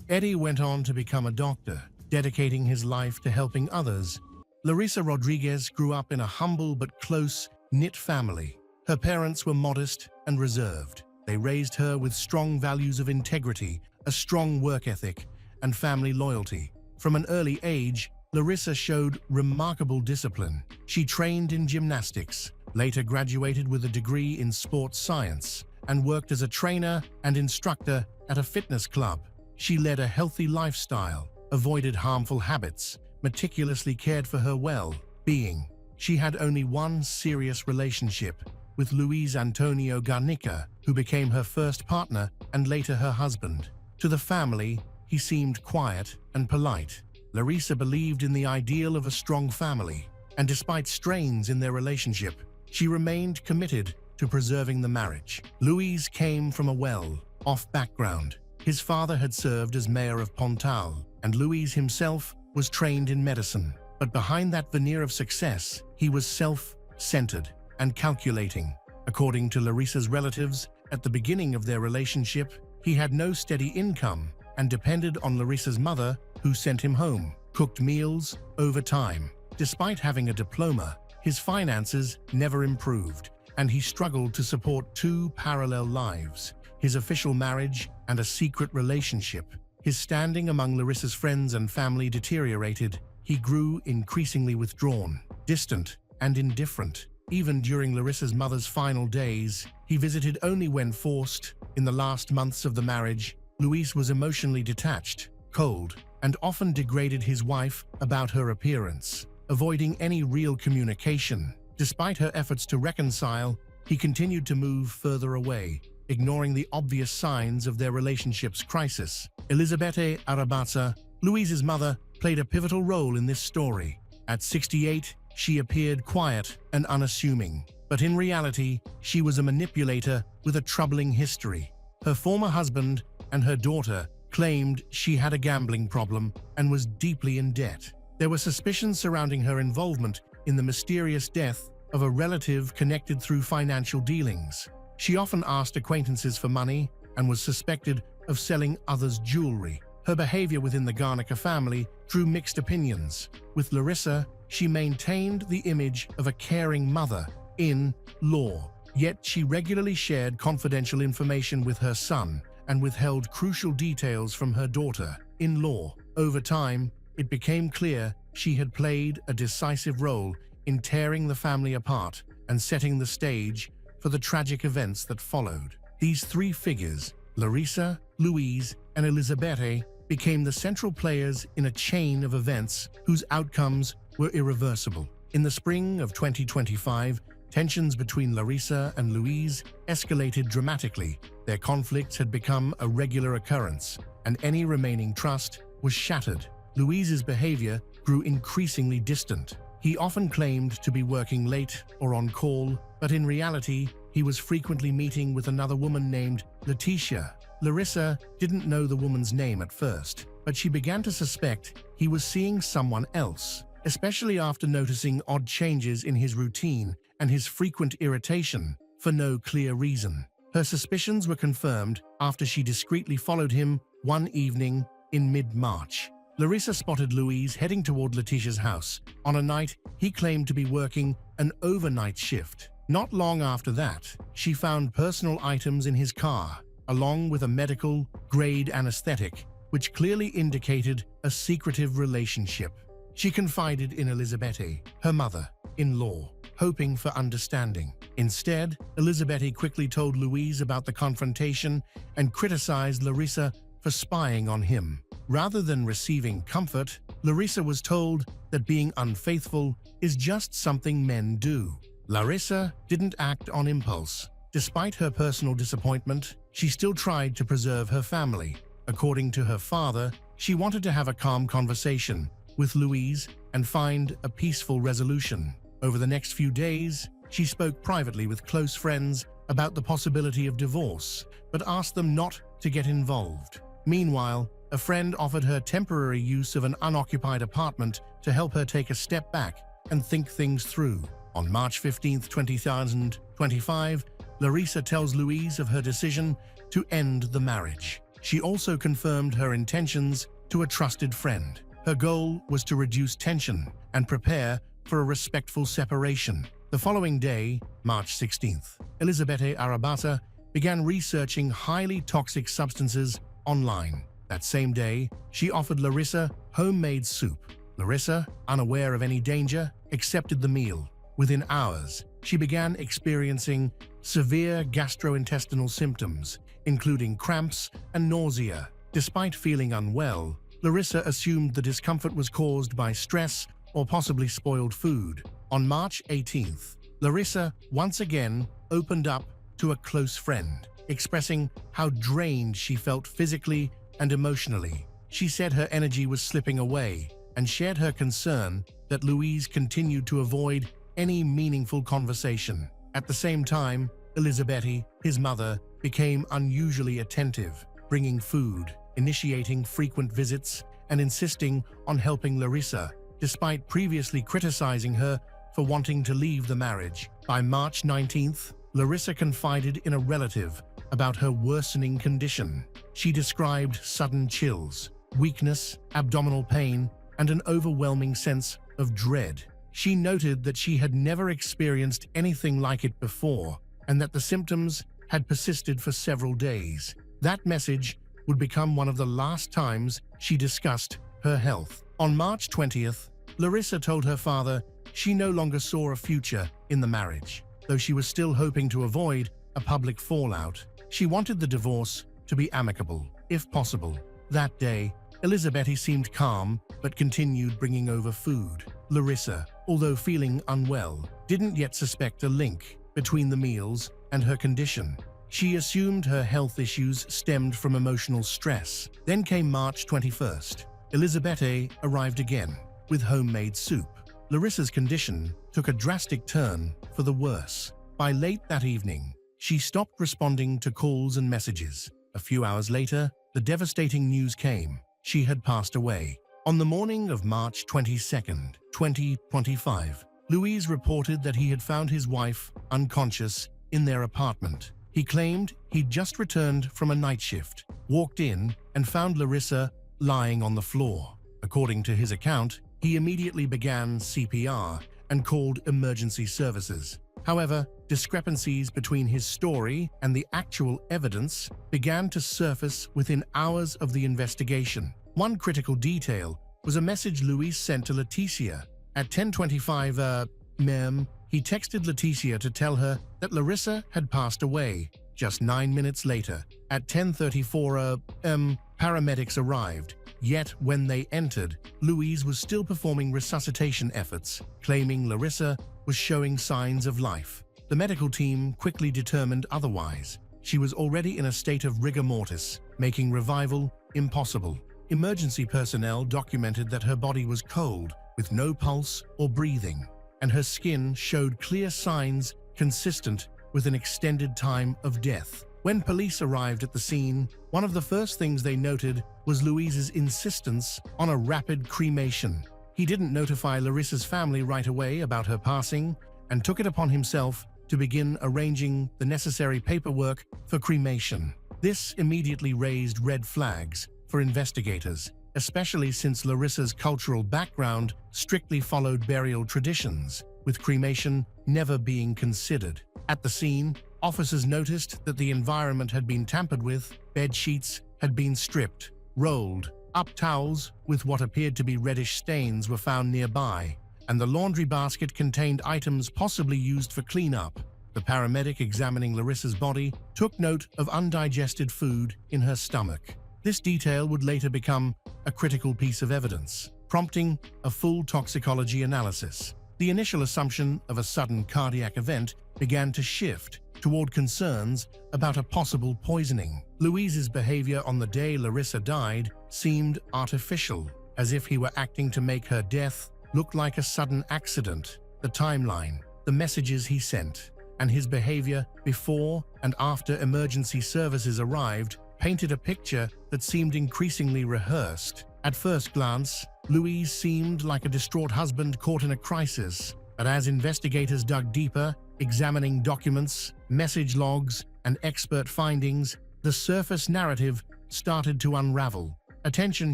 Speaker 1: Eddie went on to become a doctor, dedicating his life to helping others. Larissa Rodriguez grew up in a humble but close-knit family. Her parents were modest and reserved. They raised her with strong values of integrity, a strong work ethic, and family loyalty. From an early age, Larissa showed remarkable discipline. She trained in gymnastics, later graduated with a degree in sports science, and worked as a trainer and instructor at a fitness club. She led a healthy lifestyle, avoided harmful habits, meticulously cared for her well-being. She had only one serious relationship with Luis Antonio Garnica, who became her first partner and later her husband. To the family, he seemed quiet and polite. Larissa believed in the ideal of a strong family, and despite strains in their relationship, she remained committed to preserving the marriage. Luis came from a well-off background. His father had served as mayor of Pontal, and Luis himself was trained in medicine. But behind that veneer of success, he was self-centered and calculating. According to Larissa's relatives, at the beginning of their relationship, he had no steady income and depended on Larissa's mother, who sent him home, cooked meals over time. Despite having a diploma, his finances never improved, and he struggled to support two parallel lives, his official marriage and a secret relationship. His standing among Larissa's friends and family deteriorated. He grew increasingly withdrawn, distant, and indifferent. Even during Larissa's mother's final days, he visited only when forced. In the last months of the marriage, Luis was emotionally detached, cold, and often degraded his wife about her appearance, avoiding any real communication. Despite her efforts to reconcile, he continued to move further away, ignoring the obvious signs of their relationship's crisis. Elizabeth Arabazza, Luis's mother, played a pivotal role in this story. At 68, she appeared quiet and unassuming, but in reality, she was a manipulator with a troubling history. Her former husband and her daughter claimed she had a gambling problem and was deeply in debt. There were suspicions surrounding her involvement in the mysterious death of a relative connected through financial dealings. She often asked acquaintances for money and was suspected of selling others' jewelry. Her behavior within the Garnica family drew mixed opinions. With Larissa, she maintained the image of a caring mother-in-law, yet she regularly shared confidential information with her son and withheld crucial details from her daughter-in-law. Over time, it became clear she had played a decisive role in tearing the family apart and setting the stage for the tragic events that followed. These three figures, Larissa, Luis, and Elizabeth, became the central players in a chain of events whose outcomes were irreversible. In the spring of 2025, tensions between Larissa and Luis escalated dramatically. Their conflicts had become a regular occurrence, and any remaining trust was shattered. Luis's behavior grew increasingly distant. He often claimed to be working late or on call, but in reality, he was frequently meeting with another woman named Leticia. Larissa didn't know the woman's name at first, but she began to suspect he was seeing someone else, especially after noticing odd changes in his routine and his frequent irritation for no clear reason. Her suspicions were confirmed after she discreetly followed him one evening in mid-March. Larissa spotted Luis heading toward Letitia's house on a night he claimed to be working an overnight shift. Not long after that, she found personal items in his car, along with a medical-grade anesthetic, which clearly indicated a secretive relationship. She confided in Elizabeth, her mother-in-law, hoping for understanding. Instead, Elizabeth quickly told Luis about the confrontation and criticized Larissa for spying on him. Rather than receiving comfort, Larissa was told that being unfaithful is just something men do. Larissa didn't act on impulse. Despite her personal disappointment, she still tried to preserve her family. According to her father, she wanted to have a calm conversation with Louise and find a peaceful resolution. Over the next few days, she spoke privately with close friends about the possibility of divorce, but asked them not to get involved. Meanwhile, a friend offered her temporary use of an unoccupied apartment to help her take a step back and think things through. On March 15, 2025, Larissa tells Louise of her decision to end the marriage. She also confirmed her intentions to a trusted friend. Her goal was to reduce tension and prepare for a respectful separation. The following day, March 16th, Elisabetta Arrabata began researching highly toxic substances online. That same day, she offered Larissa homemade soup. Larissa, unaware of any danger, accepted the meal. Within hours, she began experiencing severe gastrointestinal symptoms, including cramps and nausea. Despite feeling unwell, Larissa assumed the discomfort was caused by stress or possibly spoiled food. On March 18th, Larissa once again opened up to a close friend, expressing how drained she felt physically and emotionally. She said her energy was slipping away and shared her concern that Louise continued to avoid any meaningful conversation. At the same time, Elisabetta, his mother, became unusually attentive, bringing food, initiating frequent visits, and insisting on helping Larissa, despite previously criticizing her for wanting to leave the marriage. By March 19th, Larissa confided in a relative about her worsening condition. She described sudden chills, weakness, abdominal pain, and an overwhelming sense of dread. She noted that she had never experienced anything like it before, and that the symptoms had persisted for several days. That message would become one of the last times she discussed her health. On March 20th, Larissa told her father she no longer saw a future in the marriage. Though she was still hoping to avoid a public fallout, she wanted the divorce to be amicable, if possible. That day, Elisabetta seemed calm but continued bringing over food. Larissa, although feeling unwell, didn't yet suspect a link between the meals and her condition. She assumed her health issues stemmed from emotional stress. Then came March 21st. Elisabetta arrived again with homemade soup. Larissa's condition took a drastic turn for the worse. By late that evening, she stopped responding to calls and messages. A few hours later, the devastating news came. She had passed away. On the morning of March 22nd, 2025, Louise reported that he had found his wife unconscious in their apartment. He claimed he'd just returned from a night shift, walked in, and found Larissa lying on the floor. According to his account, he immediately began CPR and called emergency services. However, discrepancies between his story and the actual evidence began to surface within hours of the investigation. One critical detail was a message Louise sent to Leticia. At 10:25 m.m., he texted Leticia to tell her that Larissa had passed away. Just 9 minutes later, at 10:34 m., paramedics arrived. Yet when they entered, Louise was still performing resuscitation efforts, claiming Larissa was showing signs of life. The medical team quickly determined otherwise. She was already in a state of rigor mortis, making revival impossible. Emergency personnel documented that her body was cold, with no pulse or breathing, and her skin showed clear signs consistent with an extended time of death. When police arrived at the scene, one of the first things they noted was Louise's insistence on a rapid cremation. He didn't notify Larissa's family right away about her passing and took it upon himself to begin arranging the necessary paperwork for cremation. This immediately raised red flags for investigators, especially since Larissa's cultural background strictly followed burial traditions, with cremation never being considered. At the scene, officers noticed that the environment had been tampered with. Bed sheets had been stripped, rolled up. Towels with what appeared to be reddish stains were found nearby, and the laundry basket contained items possibly used for cleanup. The paramedic examining Larissa's body took note of undigested food in her stomach. This detail would later become a critical piece of evidence. prompting a full toxicology analysis. The initial assumption of a sudden cardiac event began to shift toward concerns about a possible poisoning. Louise's behavior on the day Larissa died seemed artificial, as if he were acting to make her death look like a sudden accident. The timeline, the messages he sent, and his behavior before and after emergency services arrived painted a picture that seemed increasingly rehearsed. At first glance, Louise seemed like a distraught husband caught in a crisis, but as investigators dug deeper, examining documents, message logs, and expert findings, the surface narrative started to unravel. Attention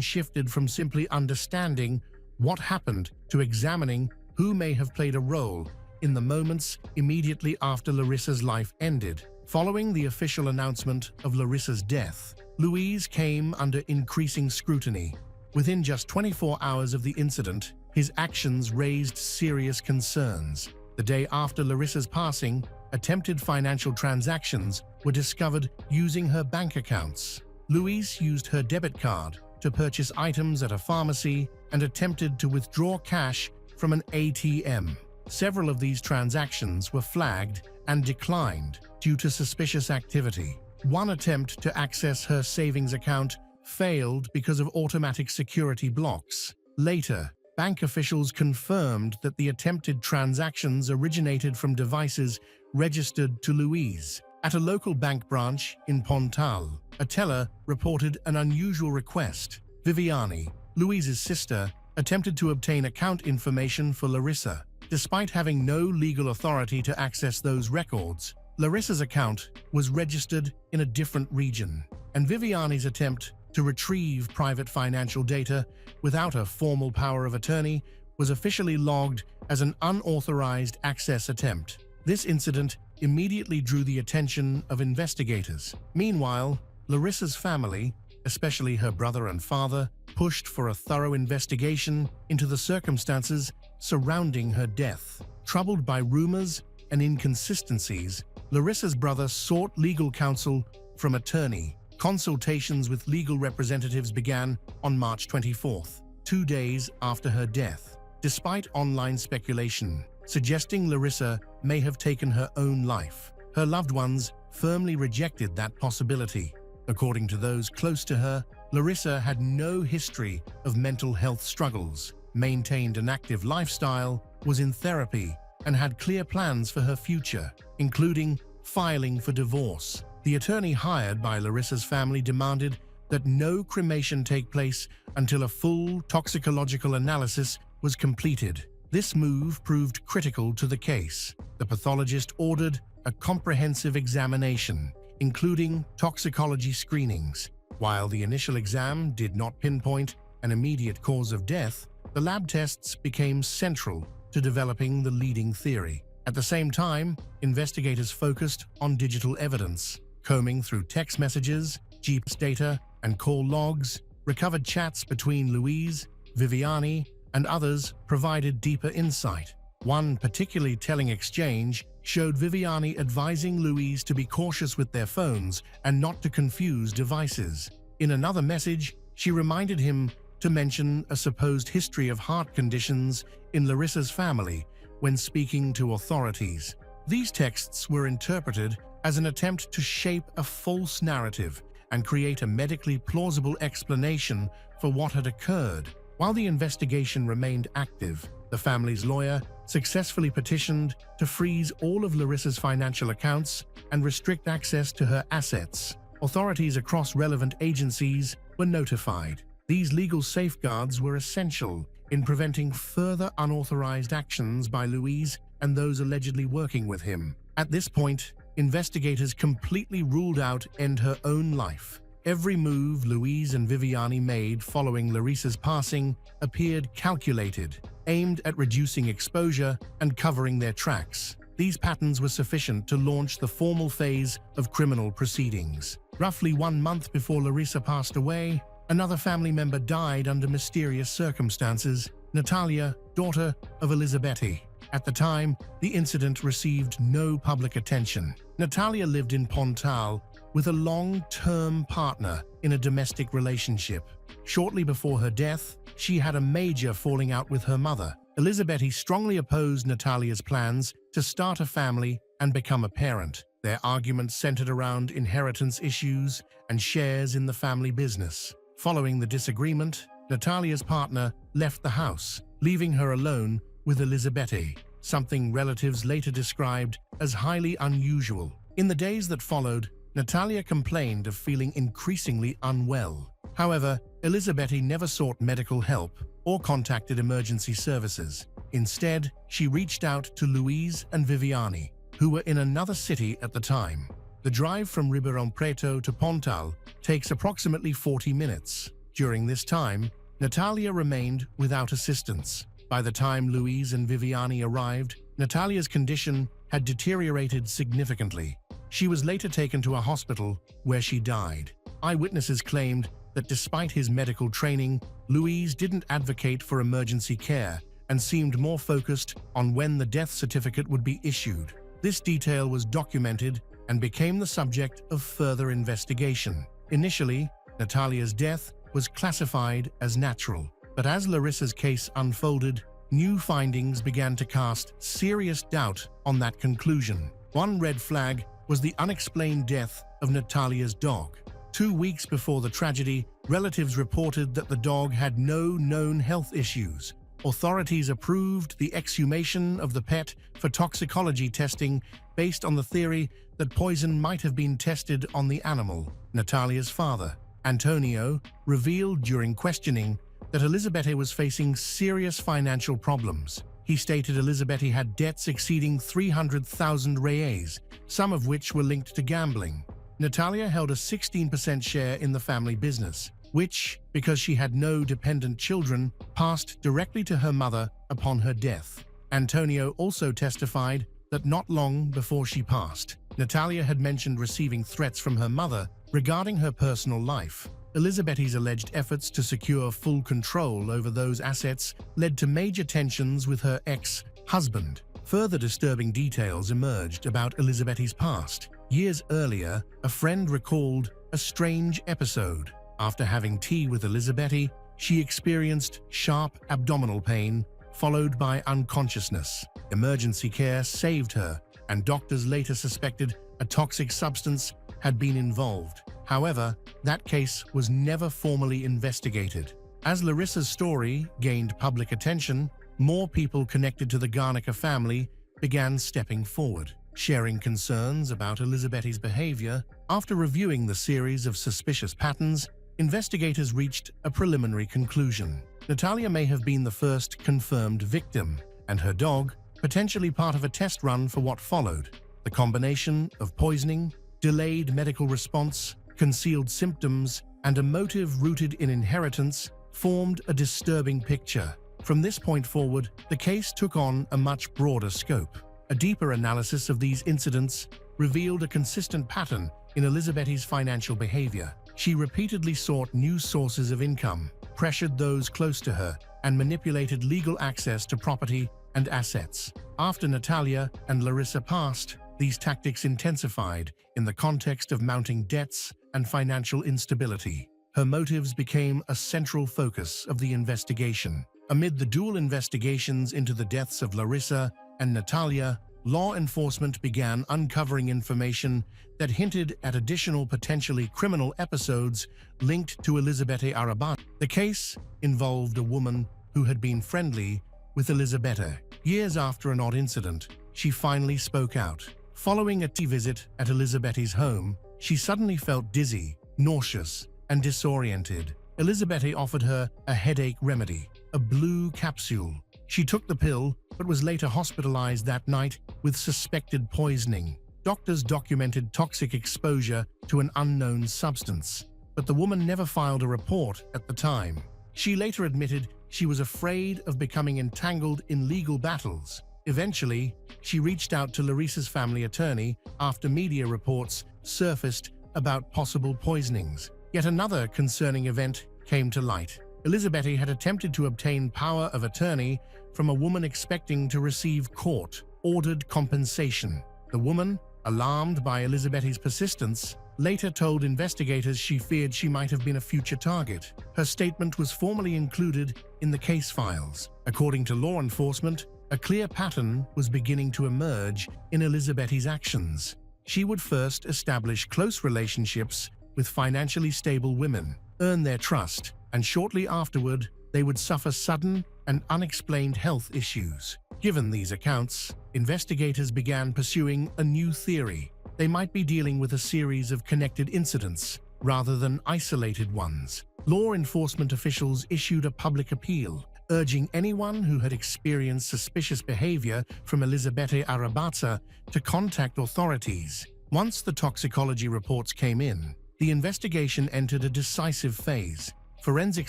Speaker 1: shifted from simply understanding what happened to examining who may have played a role in the moments immediately after Larissa's life ended. Following the official announcement of Larissa's death, Louise came under increasing scrutiny. Within just 24 hours of the incident, his actions raised serious concerns. The day after Larissa's passing, attempted financial transactions were discovered using her bank accounts. Louise used her debit card to purchase items at a pharmacy and attempted to withdraw cash from an ATM. Several of these transactions were flagged and declined due to suspicious activity. One attempt to access her savings account failed because of automatic security blocks. Later, bank officials confirmed that the attempted transactions originated from devices registered to Louise. At a local bank branch in Pontal, a teller reported an unusual request. Viviani, Louise's sister, attempted to obtain account information for Larissa. Despite having no legal authority to access those records, Larissa's account was registered in a different region, and Viviani's attempt to retrieve private financial data without a formal power of attorney was officially logged as an unauthorized access attempt. This incident immediately drew the attention of investigators. Meanwhile, Larissa's family, especially her brother and father, pushed for a thorough investigation into the circumstances surrounding her death. Troubled by rumors and inconsistencies, Larissa's brother sought legal counsel from attorney. Consultations with legal representatives began on March 24th, 2 days after her death. Despite online speculation suggesting Larissa may have taken her own life, her loved ones firmly rejected that possibility. According to those close to her, Larissa had no history of mental health struggles, maintained an active lifestyle, was in therapy, and had clear plans for her future, including filing for divorce. The attorney hired by Larissa's family demanded that no cremation take place until a full toxicological analysis was completed. This move proved critical to the case. The pathologist ordered a comprehensive examination, including toxicology screenings. While the initial exam did not pinpoint an immediate cause of death, the lab tests became central to developing the leading theory. At the same time, investigators focused on digital evidence. Combing through text messages, GPS data, and call logs, recovered chats between Louise, Viviani, and others provided deeper insight. One particularly telling exchange showed Viviani advising Louise to be cautious with their phones and not to confuse devices. In another message, she reminded him to mention a supposed history of heart conditions in Larissa's family when speaking to authorities. These texts were interpreted as an attempt to shape a false narrative and create a medically plausible explanation for what had occurred. While the investigation remained active, the family's lawyer successfully petitioned to freeze all of Larissa's financial accounts and restrict access to her assets. Authorities across relevant agencies were notified. These legal safeguards were essential in preventing further unauthorized actions by Louise and those allegedly working with him. At this point, investigators completely ruled out end her own life. Every move Louise and Viviani made following Larissa's passing appeared calculated, aimed at reducing exposure and covering their tracks. These patterns were sufficient to launch the formal phase of criminal proceedings. Roughly 1 month before Larissa passed away, another family member died under mysterious circumstances, Natalia, daughter of Elisabetti. At the time, the incident received no public attention. Natalia lived in Pontal with a long-term partner in a domestic relationship. Shortly before her death, she had a major falling out with her mother. Elisabetta strongly opposed Natalia's plans to start a family and become a parent. Their arguments centered around inheritance issues and shares in the family business. Following the disagreement, Natalia's partner left the house, leaving her alone with Elisabetta, something relatives later described as highly unusual. In the days that followed, Natalia complained of feeling increasingly unwell. However, Elisabetta never sought medical help or contacted emergency services. Instead, she reached out to Louise and Viviani, who were in another city at the time. The drive from Ribeirão Preto to Pontal takes approximately 40 minutes. During this time, Natalia remained without assistance. By the time Louise and Viviani arrived, Natalia's condition had deteriorated significantly. She was later taken to a hospital where she died. Eyewitnesses claimed that despite his medical training, Louise didn't advocate for emergency care and seemed more focused on when the death certificate would be issued. This detail was documented and became the subject of further investigation. Initially, Natalia's death was classified as natural, but as Larissa's case unfolded, new findings began to cast serious doubt on that conclusion. One red flag was the unexplained death of Natalia's dog. 2 weeks before the tragedy, relatives reported that the dog had no known health issues. Authorities approved the exhumation of the pet for toxicology testing based on the theory that poison might have been tested on the animal. Natalia's father, Antonio, revealed during questioning that Elisabetta was facing serious financial problems. He stated Elisabetta had debts exceeding 300,000 reais, some of which were linked to gambling. Natalia held a 16% share in the family business, which, because she had no dependent children, passed directly to her mother upon her death. Antonio also testified that not long before she passed, Natalia had mentioned receiving threats from her mother regarding her personal life. Elisabetta's alleged efforts to secure full control over those assets led to major tensions with her ex-husband. Further disturbing details emerged about Elisabetta's past. Years earlier, a friend recalled a strange episode. After having tea with Elisabetta, she experienced sharp abdominal pain, followed by unconsciousness. Emergency care saved her, and doctors later suspected a toxic substance had been involved. However, that case was never formally investigated. As Larissa's story gained public attention, more people connected to the Garnica family began stepping forward, sharing concerns about Elisabetta's behavior. After reviewing the series of suspicious patterns, investigators reached a preliminary conclusion. Natalia may have been the first confirmed victim, and her dog potentially part of a test run for what followed. The combination of poisoning, delayed medical response, concealed symptoms, and a motive rooted in inheritance formed a disturbing picture. From this point forward, the case took on a much broader scope. A deeper analysis of these incidents revealed a consistent pattern in Elisabetta's financial behavior. She repeatedly sought new sources of income, pressured those close to her, and manipulated legal access to property and assets. After Natalia and Larissa passed, these tactics intensified in the context of mounting debts and financial instability. Her motives became a central focus of the investigation. Amid the dual investigations into the deaths of Larissa and Natalia, law enforcement began uncovering information that hinted at additional potentially criminal episodes linked to Elisabetta Arabati. The case involved a woman who had been friendly with Elisabetta. Years after an odd incident, she finally spoke out. Following a tea visit at Elisabetta's home, she suddenly felt dizzy, nauseous, and disoriented. Elisabetta offered her a headache remedy, a blue capsule. She took the pill, but was later hospitalized that night with suspected poisoning. Doctors documented toxic exposure to an unknown substance, but the woman never filed a report at the time. She later admitted she was afraid of becoming entangled in legal battles. Eventually, she reached out to Larissa's family attorney after media reports surfaced about possible poisonings. Yet another concerning event came to light. Elisabetta had attempted to obtain power of attorney from a woman expecting to receive court-ordered compensation. The woman, alarmed by Elisabetta's persistence, later told investigators she feared she might have been a future target. Her statement was formally included in the case files. According to law enforcement, a clear pattern was beginning to emerge in Elizabetti's actions. She would first establish close relationships with financially stable women, earn their trust, and shortly afterward, they would suffer sudden and unexplained health issues. Given these accounts, investigators began pursuing a new theory. They might be dealing with a series of connected incidents rather than isolated ones. Law enforcement officials issued a public appeal, urging anyone who had experienced suspicious behavior from Elisabetta Arrabazza to contact authorities. Once the toxicology reports came in, the investigation entered a decisive phase. Forensic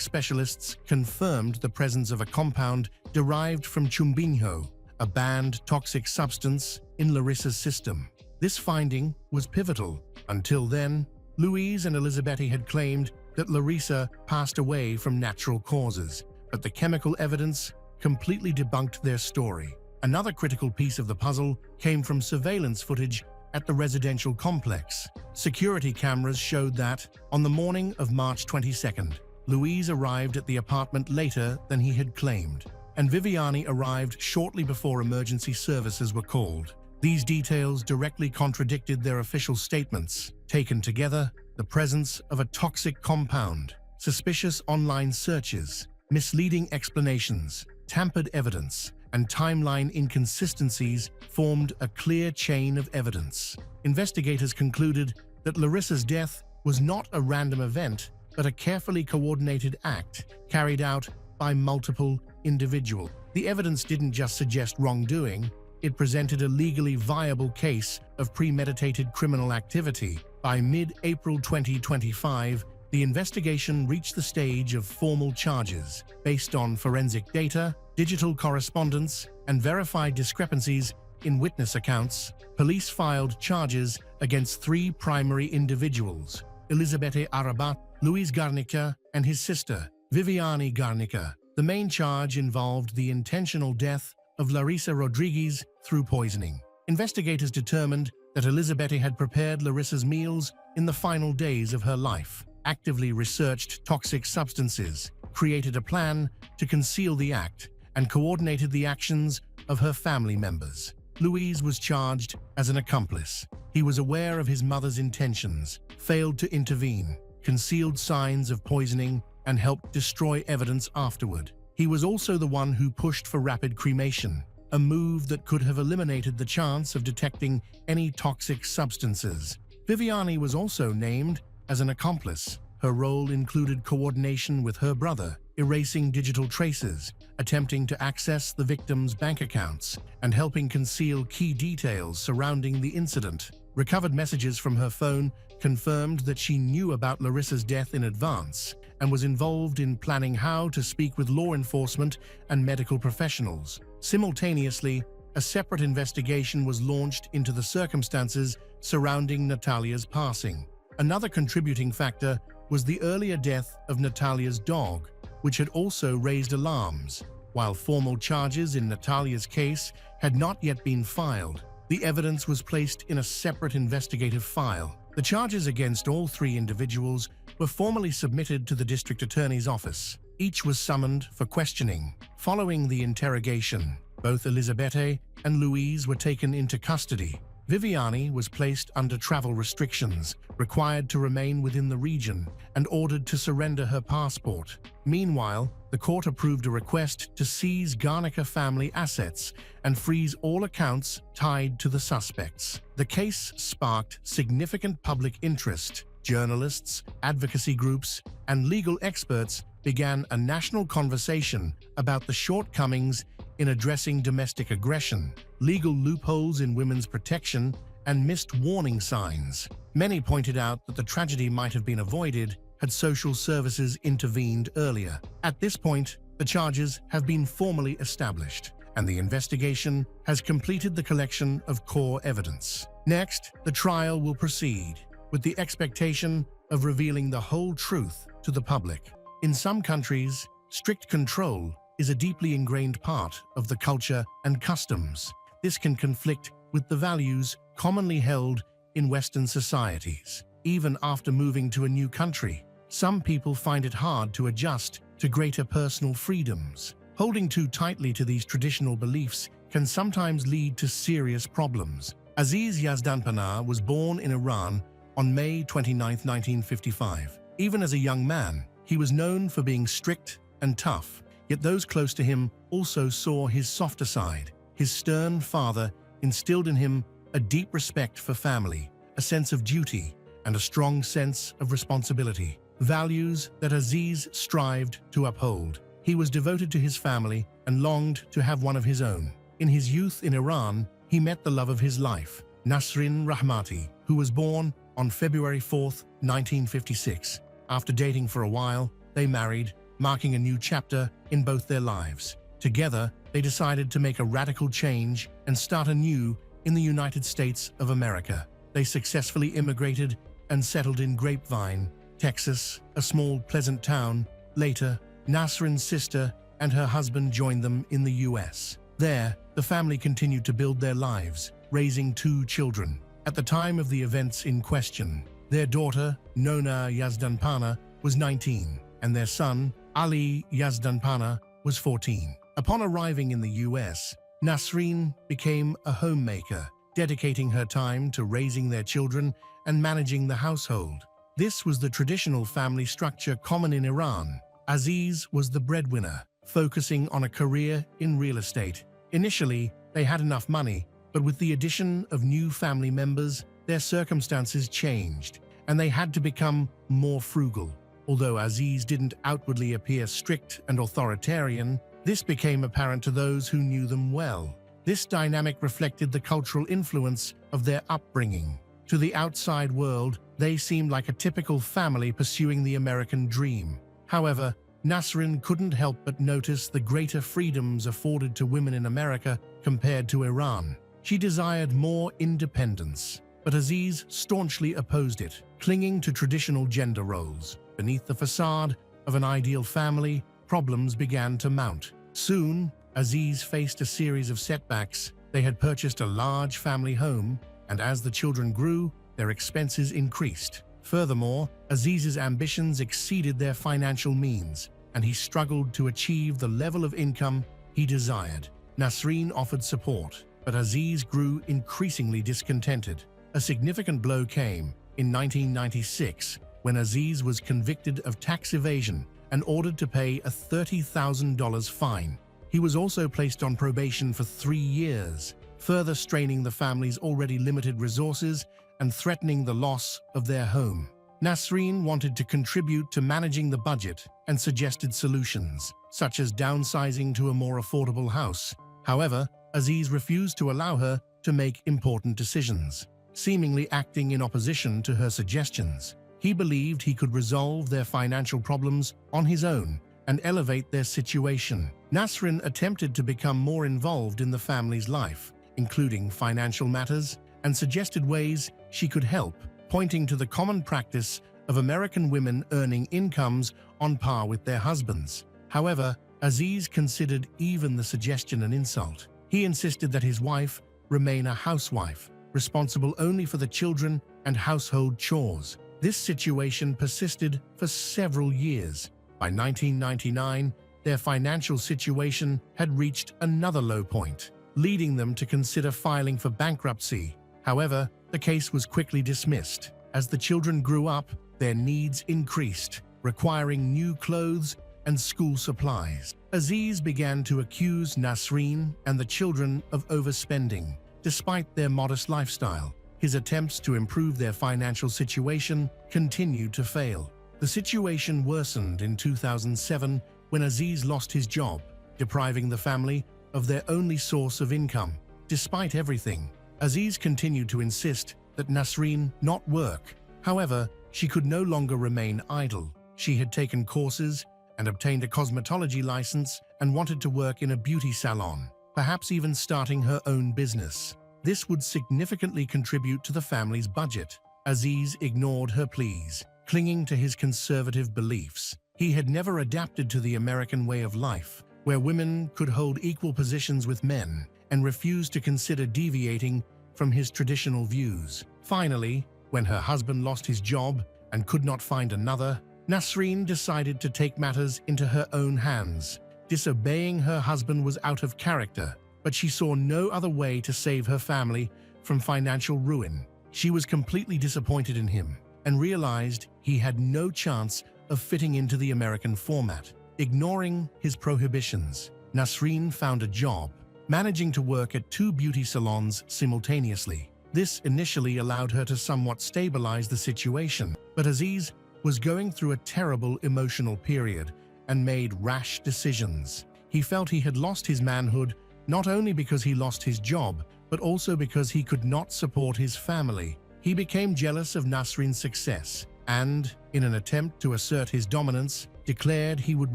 Speaker 1: specialists confirmed the presence of a compound derived from chumbinho, a banned toxic substance in Larissa's system. This finding was pivotal. Until then, Louise and Elisabetti had claimed that Larissa passed away from natural causes, but the chemical evidence completely debunked their story. Another critical piece of the puzzle came from surveillance footage at the residential complex. Security cameras showed that, on the morning of March 22nd, Louise arrived at the apartment later than he had claimed, and Viviani arrived shortly before emergency services were called. These details directly contradicted their official statements. Taken together, the presence of a toxic compound, suspicious online searches, misleading explanations, tampered evidence, and timeline inconsistencies formed a clear chain of evidence. Investigators concluded that Larissa's death was not a random event, but a carefully coordinated act carried out by multiple individuals. The evidence didn't just suggest wrongdoing, it presented a legally viable case of premeditated criminal activity. By mid-April 2025, the investigation reached the stage of formal charges. Based on forensic data, digital correspondence, and verified discrepancies in witness accounts, police filed charges against three primary individuals: Elisabetta Arrabazza, Luis Garnica, and his sister, Viviani Garnica. The main charge involved the intentional death of Larissa Rodriguez through poisoning. Investigators determined that Elisabetta had prepared Larissa's meals in the final days of her life, actively researched toxic substances, created a plan to conceal the act, and coordinated the actions of her family members. Luis was charged as an accomplice. He was aware of his mother's intentions, failed to intervene, concealed signs of poisoning, and helped destroy evidence afterward. He was also the one who pushed for rapid cremation, a move that could have eliminated the chance of detecting any toxic substances. Viviani was also named as an accomplice. Her role included coordination with her brother, erasing digital traces, attempting to access the victim's bank accounts, and helping conceal key details surrounding the incident. Recovered messages from her phone confirmed that she knew about Larissa's death in advance and was involved in planning how to speak with law enforcement and medical professionals. Simultaneously, a separate investigation was launched into the circumstances surrounding Natalia's passing. Another contributing factor was the earlier death of Natalia's dog, which had also raised alarms. While formal charges in Natalia's case had not yet been filed, the evidence was placed in a separate investigative file. The charges against all three individuals were formally submitted to the district attorney's office. Each was summoned for questioning. Following the interrogation, both Elisabetta and Louise were taken into custody. Viviani was placed under travel restrictions, required to remain within the region, and ordered to surrender her passport. Meanwhile, the court approved a request to seize Garnica family assets and freeze all accounts tied to the suspects. The case sparked significant public interest. Journalists, advocacy groups, and legal experts began a national conversation about the shortcomings in addressing domestic aggression, legal loopholes in women's protection, and missed warning signs. Many pointed out that the tragedy might have been avoided had social services intervened earlier. At this point, the charges have been formally established, and the investigation has completed the collection of core evidence. Next, the trial will proceed, with the expectation of revealing the whole truth to the public. In some countries, strict control is a deeply ingrained part of the culture and customs. This can conflict with the values commonly held in Western societies. even after moving to a new country. Some people find it hard to adjust to greater personal freedoms. Holding too tightly to these traditional beliefs can sometimes lead to serious problems. Aziz Yazdanpana was born in Iran on May 29, 1955. Even as a young man, he was known for being strict and tough, yet those close to him also saw his softer side. His stern father instilled in him a deep respect for family, a sense of duty, and a strong sense of responsibility, values that Aziz strived to uphold. He was devoted to his family and longed to have one of his own. In his youth in Iran, he met the love of his life, Nasrin Rahmati, who was born on February 4, 1956. After dating for a while, they married, marking a new chapter in both their lives. Together, they decided to make a radical change and start anew in the United States of America. They successfully immigrated and settled in Grapevine, Texas, a small, pleasant town. Later, Nasrin's sister and her husband joined them in the U.S. There, the family continued to build their lives, raising 2 children. At the time of the events in question, their daughter, Nona Yazdanpana, was 19, and their son, Ali Yazdanpana, was 14. Upon arriving in the U.S., Nasrin became a homemaker, dedicating her time to raising their children and managing the household. This was the traditional family structure common in Iran. Aziz was the breadwinner, focusing on a career in real estate. Initially, they had enough money, but with the addition of new family members, their circumstances changed, and they had to become more frugal. Although Aziz didn't outwardly appear strict and authoritarian, this became apparent to those who knew them well. This dynamic reflected the cultural influence of their upbringing. To the outside world, they seemed like a typical family pursuing the American dream. However, Nasrin couldn't help but notice the greater freedoms afforded to women in America compared to Iran. She desired more independence, but Aziz staunchly opposed it, clinging to traditional gender roles. Beneath the facade of an ideal family, problems began to mount. Soon, Aziz faced a series of setbacks. They had purchased a large family home, and as the children grew, their expenses increased. Furthermore, Aziz's ambitions exceeded their financial means, and he struggled to achieve the level of income he desired. Nasrin offered support, but Aziz grew increasingly discontented. A significant blow came in 1996 when Aziz was convicted of tax evasion and ordered to pay a $30,000 fine. He was also placed on probation for 3 years, further straining the family's already limited resources and threatening the loss of their home. Nasrin wanted to contribute to managing the budget and suggested solutions, such as downsizing to a more affordable house. However, Aziz refused to allow her to make important decisions, seemingly acting in opposition to her suggestions. He believed he could resolve their financial problems on his own and elevate their situation. Nasrin attempted to become more involved in the family's life, including financial matters, and suggested ways she could help, pointing to the common practice of American women earning incomes on par with their husbands. However, Aziz considered even the suggestion an insult. He insisted that his wife remain a housewife, responsible only for the children and household chores. This situation persisted for several years. By 1999, their financial situation had reached another low point, leading them to consider filing for bankruptcy. However, the case was quickly dismissed. As the children grew up, their needs increased, requiring new clothes and school supplies. Aziz began to accuse Nasrin and the children of overspending. Despite their modest lifestyle, his attempts to improve their financial situation continued to fail. The situation worsened in 2007 when Aziz lost his job, depriving the family of their only source of income. Despite everything, Aziz continued to insist that Nasrin not work. However, she could no longer remain idle. She had taken courses and obtained a cosmetology license and wanted to work in a beauty salon, perhaps even starting her own business. This would significantly contribute to the family's budget. Aziz ignored her pleas, clinging to his conservative beliefs. He had never adapted to the American way of life, where women could hold equal positions with men, and refused to consider deviating from his traditional views. Finally, When her husband lost his job and could not find another, Nasreen decided to take matters into her own hands. Disobeying her husband was out of character, but she saw no other way to save her family from financial ruin. She was completely disappointed in him and realized he had no chance of fitting into the American format. Ignoring his prohibitions, Nasreen found a job, managing to work at 2 beauty salons simultaneously. This initially allowed her to somewhat stabilize the situation, but Aziz was going through a terrible emotional period and made rash decisions. He felt he had lost his manhood, not only because he lost his job, but also because he could not support his family. He became jealous of Nasreen's success and, in an attempt to assert his dominance, declared he would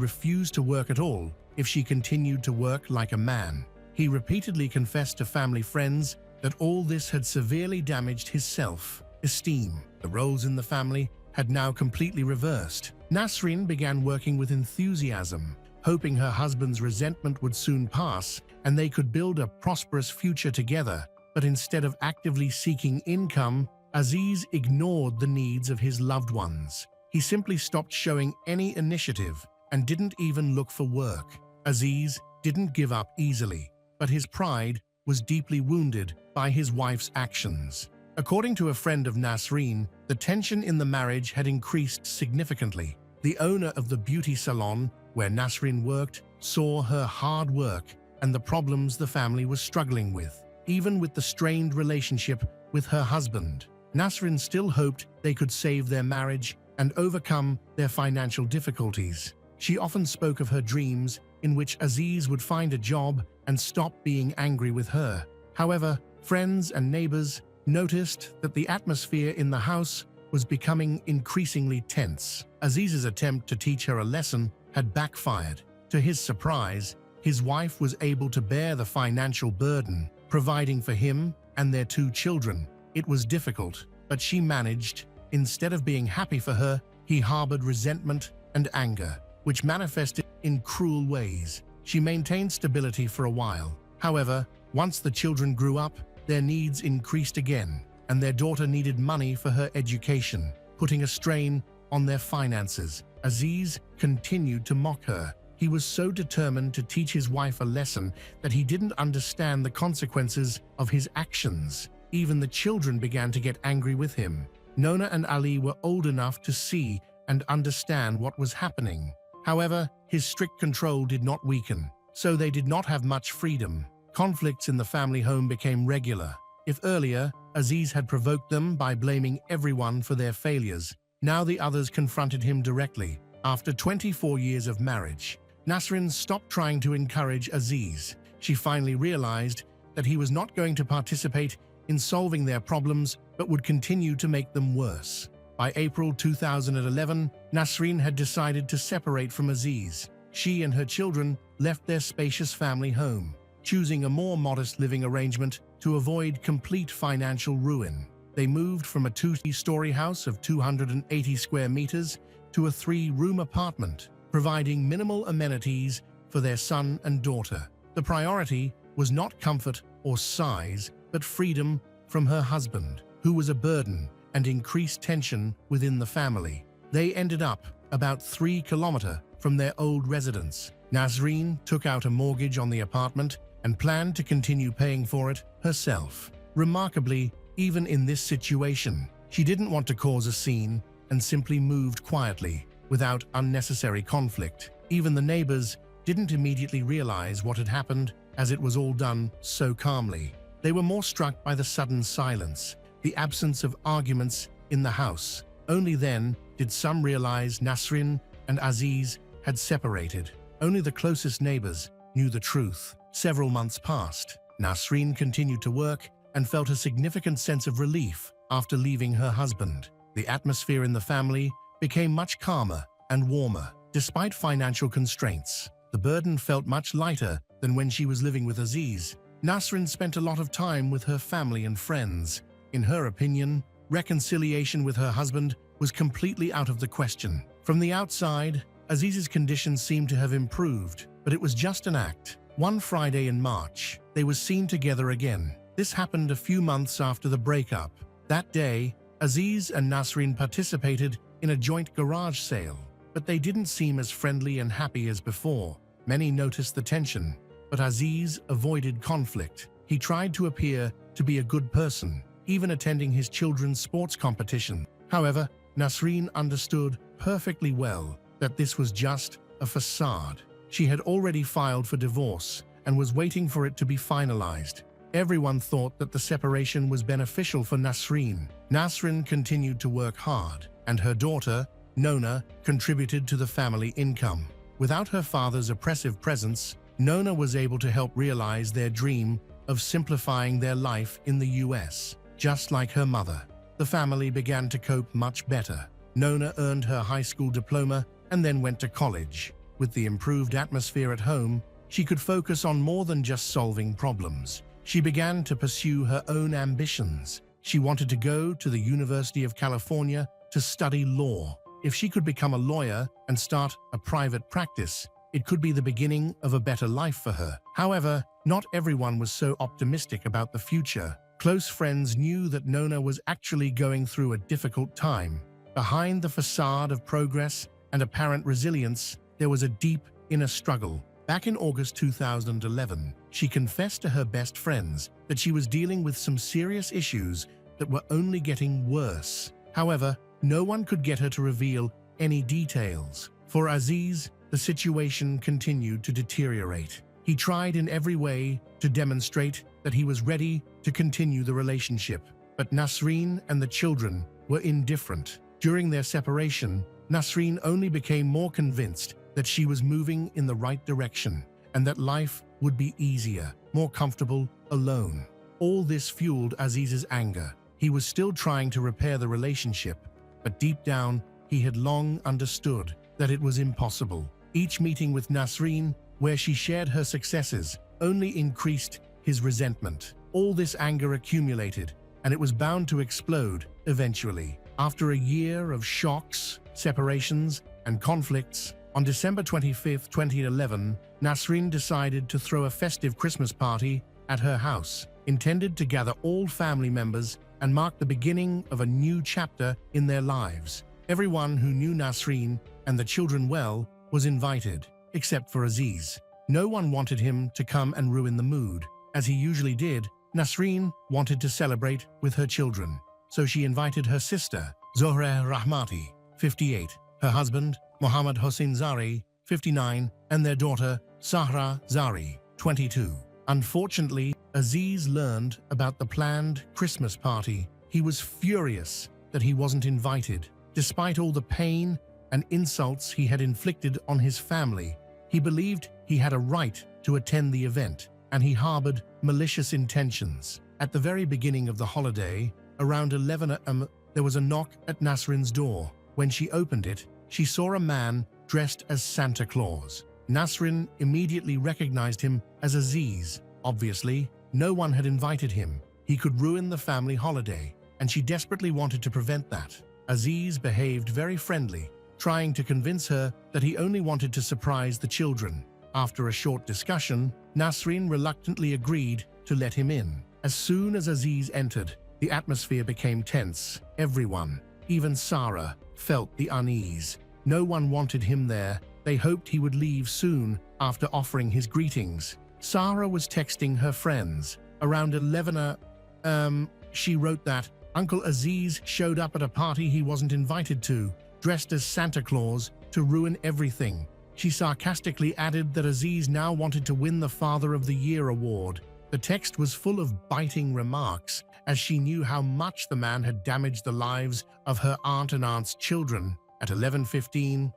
Speaker 1: refuse to work at all if she continued to work like a man. He repeatedly confessed to family friends that all this had severely damaged his self-esteem. The roles in the family had now completely reversed. Nasreen began working with enthusiasm, hoping her husband's resentment would soon pass and they could build a prosperous future together. But instead of actively seeking income, Aziz ignored the needs of his loved ones. He simply stopped showing any initiative and didn't even look for work. Aziz didn't give up easily, but his pride was deeply wounded by his wife's actions. According to a friend of Nasreen, the tension in the marriage had increased significantly. The owner of the beauty salon where Nasreen worked saw her hard work and the problems the family was struggling with. Even with the strained relationship with her husband, Nasreen still hoped they could save their marriage and overcome their financial difficulties. She often spoke of her dreams in which Aziz would find a job and stop being angry with her. However, friends and neighbors noticed that the atmosphere in the house was becoming increasingly tense. Aziz's attempt to teach her a lesson had backfired. To his surprise, his wife was able to bear the financial burden, providing for him and their 2 children. It was difficult, but she managed. Instead of being happy for her, he harbored resentment and anger, which manifested in cruel ways. She maintained stability for a while. However, once the children grew up, their needs increased again, and their daughter needed money for her education, putting a strain on their finances. Aziz continued to mock her. He was so determined to teach his wife a lesson that he didn't understand the consequences of his actions. Even the children began to get angry with him. Nona and Ali were old enough to see and understand what was happening. However, his strict control did not weaken, so they did not have much freedom. Conflicts in the family home became regular. If earlier, Aziz had provoked them by blaming everyone for their failures, now the others confronted him directly. After 24 years of marriage, Nasreen stopped trying to encourage Aziz. She finally realized that he was not going to participate in solving their problems, but would continue to make them worse. By April 2011, Nasreen had decided to separate from Aziz. She and her children left their spacious family home, choosing a more modest living arrangement to avoid complete financial ruin. They moved from a 2-story house of 280 square meters to a 3-room apartment, providing minimal amenities for their son and daughter. The priority was not comfort or size, but freedom from her husband, who was a burden, and increased tension within the family. They ended up about 3 kilometers from their old residence. Nasreen took out a mortgage on the apartment and planned to continue paying for it herself. Remarkably, even in this situation, she didn't want to cause a scene and simply moved quietly, without unnecessary conflict. Even the neighbors didn't immediately realize what had happened, as it was all done so calmly. They were more struck by the sudden silence, the absence of arguments in the house. Only then did some realize Nasreen and Aziz had separated. Only the closest neighbors knew the truth. Several months passed. Nasreen continued to work and felt a significant sense of relief after leaving her husband. The atmosphere in the family became much calmer and warmer. Despite financial constraints, the burden felt much lighter than when she was living with Aziz. Nasreen spent a lot of time with her family and friends. In her opinion, reconciliation with her husband was completely out of the question. From the outside, Aziz's condition seemed to have improved, but it was just an act. One Friday in March, they were seen together again. This happened a few months after the breakup. That day, Aziz and Nasreen participated in a joint garage sale, but they didn't seem as friendly and happy as before. Many noticed the tension, but Aziz avoided conflict. He tried to appear to be a good person, even attending his children's sports competition. However, Nasreen understood perfectly well that this was just a facade. She had already filed for divorce and was waiting for it to be finalized. Everyone thought that the separation was beneficial for Nasreen. Nasreen continued to work hard, and her daughter, Nona, contributed to the family income. Without her father's oppressive presence, Nona was able to help realize their dream of simplifying their life in the US. Just like her mother, the family began to cope much better. Nona earned her high school diploma and then went to college. With the improved atmosphere at home, she could focus on more than just solving problems. She began to pursue her own ambitions. She wanted to go to the University of California to study law. If she could become a lawyer and start a private practice, it could be the beginning of a better life for her. However, not everyone was so optimistic about the future. Close friends knew that Nona was actually going through a difficult time. Behind the facade of progress and apparent resilience, there was a deep inner struggle. Back in August 2011, she confessed to her best friends that she was dealing with some serious issues that were only getting worse. However, no one could get her to reveal any details. For Aziz, the situation continued to deteriorate. He tried in every way to demonstrate that he was ready to continue the relationship, but Nasreen and the children were indifferent. During their separation, Nasreen only became more convinced that she was moving in the right direction and that life would be easier, more comfortable, alone. All this fueled Aziz's anger. He was still trying to repair the relationship, but deep down, he had long understood that it was impossible. Each meeting with Nasreen, where she shared her successes, only increased his resentment. All this anger accumulated, and it was bound to explode eventually. After a year of shocks, separations, and conflicts, on December 25, 2011, Nasreen decided to throw a festive Christmas party at her house, intended to gather all family members and mark the beginning of a new chapter in their lives. Everyone who knew Nasreen and the children well was invited, except for Aziz. No one wanted him to come and ruin the mood. As he usually did, Nasreen wanted to celebrate with her children, so she invited her sister, Zohra Rahmati, 58, her husband, Mohammad Hossein Zari, 59, and their daughter, Sahra Zari, 22. Unfortunately, Aziz learned about the planned Christmas party. He was furious that he wasn't invited. Despite all the pain and insults he had inflicted on his family, he believed he had a right to attend the event, and he harbored malicious intentions. At the very beginning of the holiday, around 11 a.m., there was a knock at Nasreen's door. When she opened it, she saw a man dressed as Santa Claus. Nasreen immediately recognized him as Aziz. Obviously, no one had invited him. He could ruin the family holiday, and she desperately wanted to prevent that. Aziz behaved very friendly, trying to convince her that he only wanted to surprise the children. After a short discussion, Nasreen reluctantly agreed to let him in. As soon as Aziz entered, the atmosphere became tense. Everyone, even Sarah, felt the unease. No one wanted him there. They hoped he would leave soon after offering his greetings. Sarah was texting her friends. Around 11 a.m., she wrote that Uncle Aziz showed up at a party he wasn't invited to, dressed as Santa Claus, to ruin everything. She sarcastically added that Aziz now wanted to win the Father of the Year award. The text was full of biting remarks, as she knew how much the man had damaged the lives of her aunt and aunt's children. At 11:15,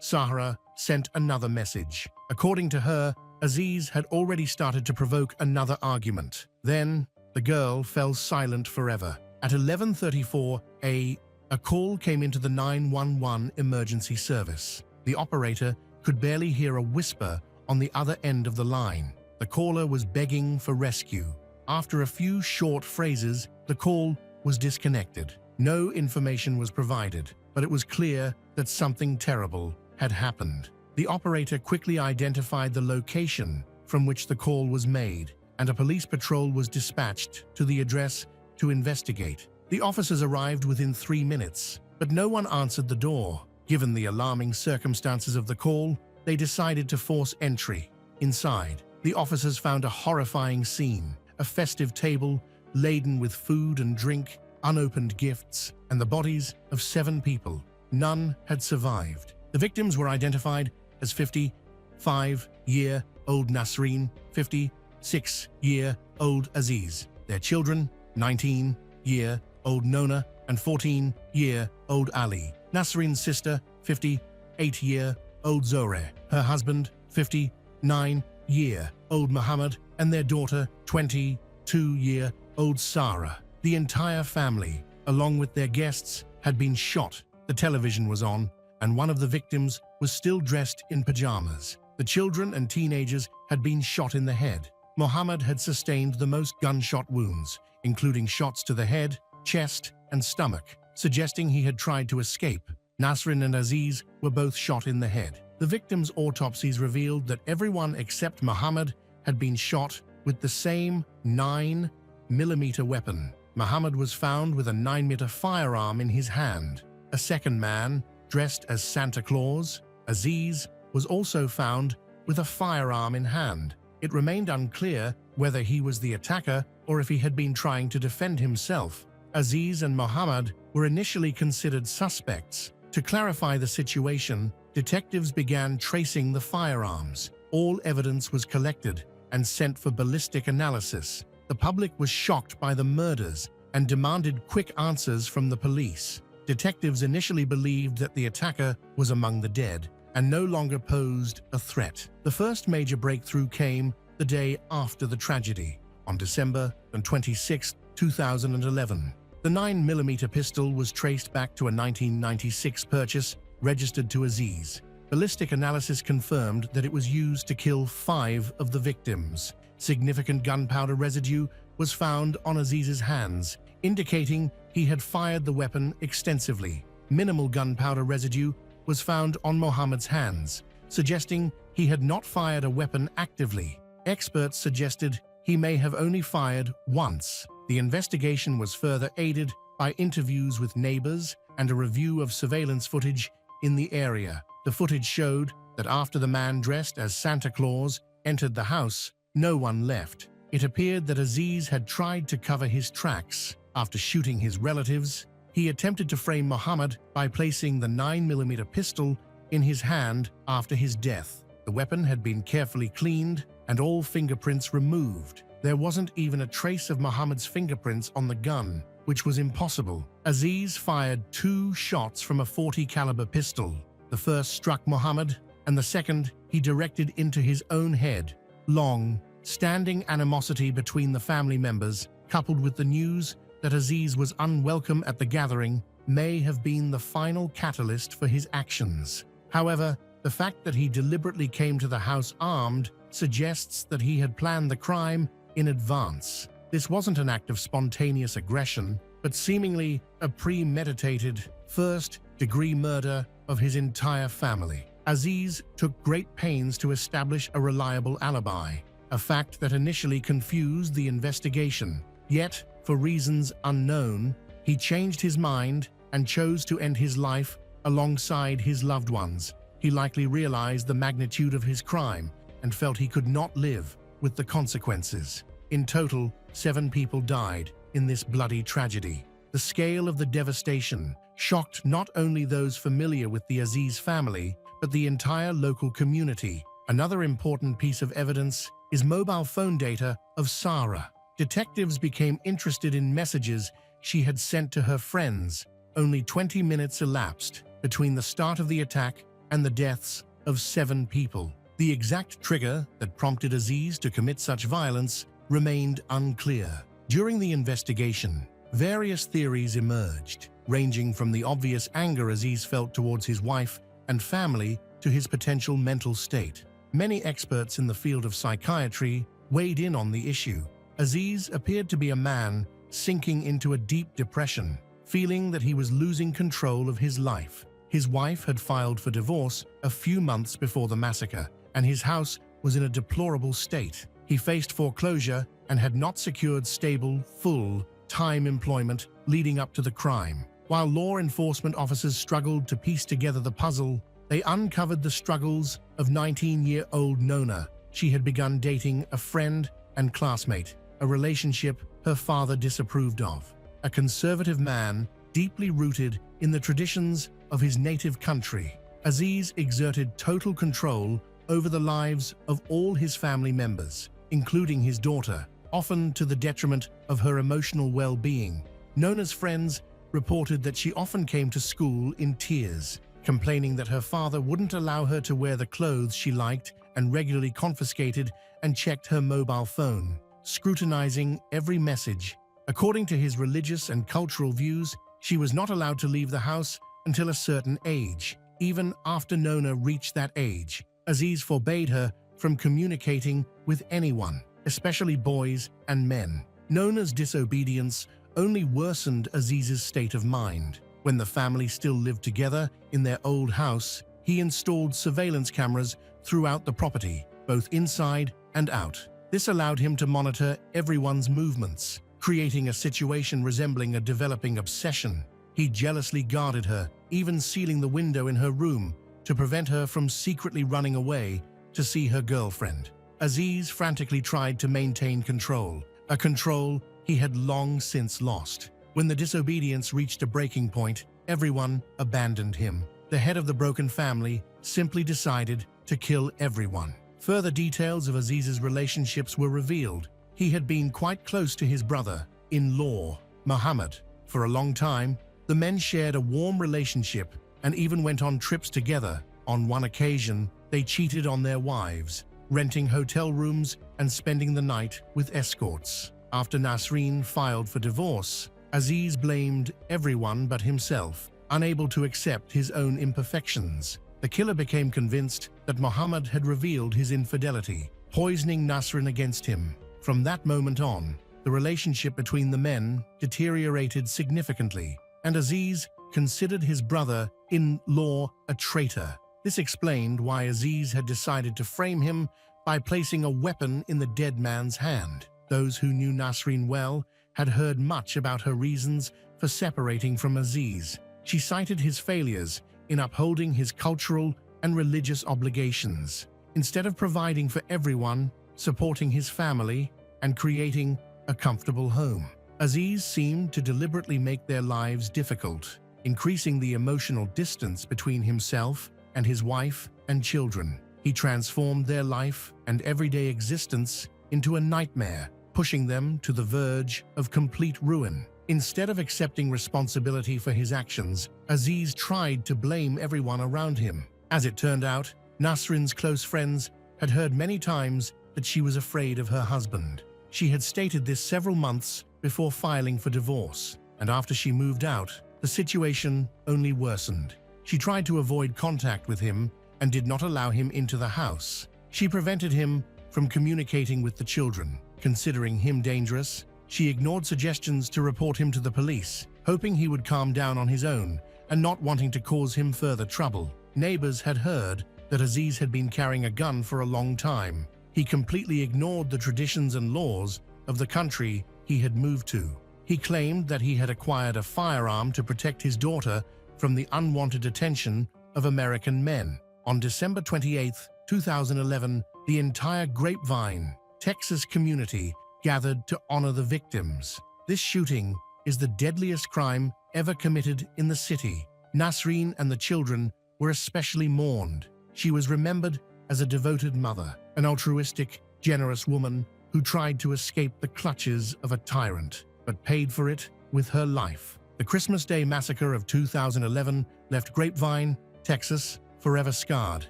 Speaker 1: Sahra sent another message. According to her, Aziz had already started to provoke another argument. Then, the girl fell silent forever. At 11:34, a call came into the 911 emergency service. The operator could barely hear a whisper on the other end of the line. The caller was begging for rescue. After a few short phrases, the call was disconnected. No information was provided, but it was clear that something terrible had happened. The operator quickly identified the location from which the call was made, and a police patrol was dispatched to the address to investigate. The officers arrived within 3 minutes, but no one answered the door. Given the alarming circumstances of the call, they decided to force entry. Inside, the officers found a horrifying scene: a festive table laden with food and drink, unopened gifts, and the bodies of 7 people. None had survived. The victims were identified as 55-year-old Nasreen, 56-year-old Aziz, their children, 19-year-old Nona, and 14-year-old Ali. Nasreen's sister, 58-year-old Zohre, her husband, 59-year-old Muhammad, and their daughter, 22-year-old Sarah. The entire family, along with their guests, had been shot. The television was on, and one of the victims was still dressed in pajamas. The children and teenagers had been shot in the head. Muhammad had sustained the most gunshot wounds, including shots to the head, chest, and stomach, suggesting he had tried to escape. Nasrin and Aziz were both shot in the head. The victims' autopsies revealed that everyone except Muhammad had been shot with the same 9mm weapon. Muhammad was found with a 9mm firearm in his hand. A second man, dressed as Santa Claus, Aziz, was also found with a firearm in hand. It remained unclear whether he was the attacker or if he had been trying to defend himself. Aziz and Muhammad were initially considered suspects. To clarify the situation, detectives began tracing the firearms. All evidence was collected and sent for ballistic analysis. The public was shocked by the murders and demanded quick answers from the police. Detectives initially believed that the attacker was among the dead and no longer posed a threat. The first major breakthrough came the day after the tragedy, on December 26, 2011. The 9mm pistol was traced back to a 1996 purchase registered to Aziz. Ballistic analysis confirmed that it was used to kill 5 of the victims. Significant gunpowder residue was found on Aziz's hands, indicating he had fired the weapon extensively. Minimal gunpowder residue was found on Muhammad's hands, suggesting he had not fired a weapon actively. Experts suggested he may have only fired once. The investigation was further aided by interviews with neighbors and a review of surveillance footage in the area. The footage showed that after the man dressed as Santa Claus entered the house, no one left. It appeared that Aziz had tried to cover his tracks. After shooting his relatives, he attempted to frame Muhammad by placing the 9mm pistol in his hand after his death. The weapon had been carefully cleaned and all fingerprints removed. There wasn't even a trace of Muhammad's fingerprints on the gun, which was impossible. Aziz fired 2 shots from a .40 caliber pistol. The first struck Muhammad, and the second he directed into his own head. Long, standing animosity between the family members, coupled with the news that Aziz was unwelcome at the gathering, may have been the final catalyst for his actions. However, the fact that he deliberately came to the house armed suggests that he had planned the crime in advance. This wasn't an act of spontaneous aggression, but seemingly a premeditated, first-degree murder of his entire family. Aziz took great pains to establish a reliable alibi, a fact that initially confused the investigation. Yet, for reasons unknown, he changed his mind and chose to end his life alongside his loved ones. He likely realized the magnitude of his crime and felt he could not live with the consequences. In total, 7 people died in this bloody tragedy. The scale of the devastation shocked not only those familiar with the Aziz family, but the entire local community. Another important piece of evidence is mobile phone data of Sarah. Detectives became interested in messages she had sent to her friends. Only 20 minutes elapsed between the start of the attack and the deaths of 7 people. The exact trigger that prompted Aziz to commit such violence remained unclear. During the investigation, various theories emerged, ranging from the obvious anger Aziz felt towards his wife and family to his potential mental state. Many experts in the field of psychiatry weighed in on the issue. Aziz appeared to be a man sinking into a deep depression, feeling that he was losing control of his life. His wife had filed for divorce a few months before the massacre, and his house was in a deplorable state. He faced foreclosure and had not secured stable, full time employment leading up to the crime. While law enforcement officers struggled to piece together the puzzle, they uncovered the struggles of 19-year-old Nona. She had begun dating a friend and classmate, a relationship her father disapproved of. A conservative man, deeply rooted in the traditions of his native country, Aziz exerted total control over the lives of all his family members, including his daughter, often to the detriment of her emotional well-being. Nona's friends reported that she often came to school in tears, complaining that her father wouldn't allow her to wear the clothes she liked and regularly confiscated and checked her mobile phone, scrutinizing every message. According to his religious and cultural views, she was not allowed to leave the house until a certain age. Even after Nona reached that age, Aziz forbade her from communicating with anyone, especially boys and men. Nona's disobedience only worsened Aziz's state of mind. When the family still lived together in their old house, he installed surveillance cameras throughout the property, both inside and out. This allowed him to monitor everyone's movements, creating a situation resembling a developing obsession. He jealously guarded her, even sealing the window in her room to prevent her from secretly running away to see her girlfriend. Aziz frantically tried to maintain control, a control he had long since lost. When the disobedience reached a breaking point, everyone abandoned him. The head of the broken family simply decided to kill everyone. Further details of Aziz's relationships were revealed. He had been quite close to his brother-in-law, Muhammad. For a long time, the men shared a warm relationship and even went on trips together. On one occasion, they cheated on their wives, renting hotel rooms and spending the night with escorts. After Nasreen filed for divorce, Aziz blamed everyone but himself, unable to accept his own imperfections. The killer became convinced that Muhammad had revealed his infidelity, poisoning Nasreen against him. From that moment on, the relationship between the men deteriorated significantly, and Aziz considered his brother-in-law a traitor. This explained why Aziz had decided to frame him by placing a weapon in the dead man's hand. Those who knew Nasreen well had heard much about her reasons for separating from Aziz. She cited his failures in upholding his cultural and religious obligations. Instead of providing for everyone, supporting his family, and creating a comfortable home, Aziz seemed to deliberately make their lives difficult, increasing the emotional distance between himself and his wife and children. He transformed their life and everyday existence into a nightmare, pushing them to the verge of complete ruin. Instead of accepting responsibility for his actions, Aziz tried to blame everyone around him. As it turned out, Nasreen's close friends had heard many times that she was afraid of her husband. She had stated this several months before filing for divorce, and after she moved out, the situation only worsened. She tried to avoid contact with him and did not allow him into the house. She prevented him from communicating with the children. Considering him dangerous, she ignored suggestions to report him to the police, hoping he would calm down on his own and not wanting to cause him further trouble. Neighbors had heard that Aziz had been carrying a gun for a long time. He completely ignored the traditions and laws of the country he had moved to. He claimed that he had acquired a firearm to protect his daughter from the unwanted attention of American men. On December 28, 2011, the entire Grapevine, Texas community gathered to honor the victims. This shooting is the deadliest crime ever committed in the city. Nasreen and the children were especially mourned. She was remembered as a devoted mother, an altruistic, generous woman who tried to escape the clutches of a tyrant, but paid for it with her life. The Christmas Day massacre of 2011 left Grapevine, Texas, forever scarred,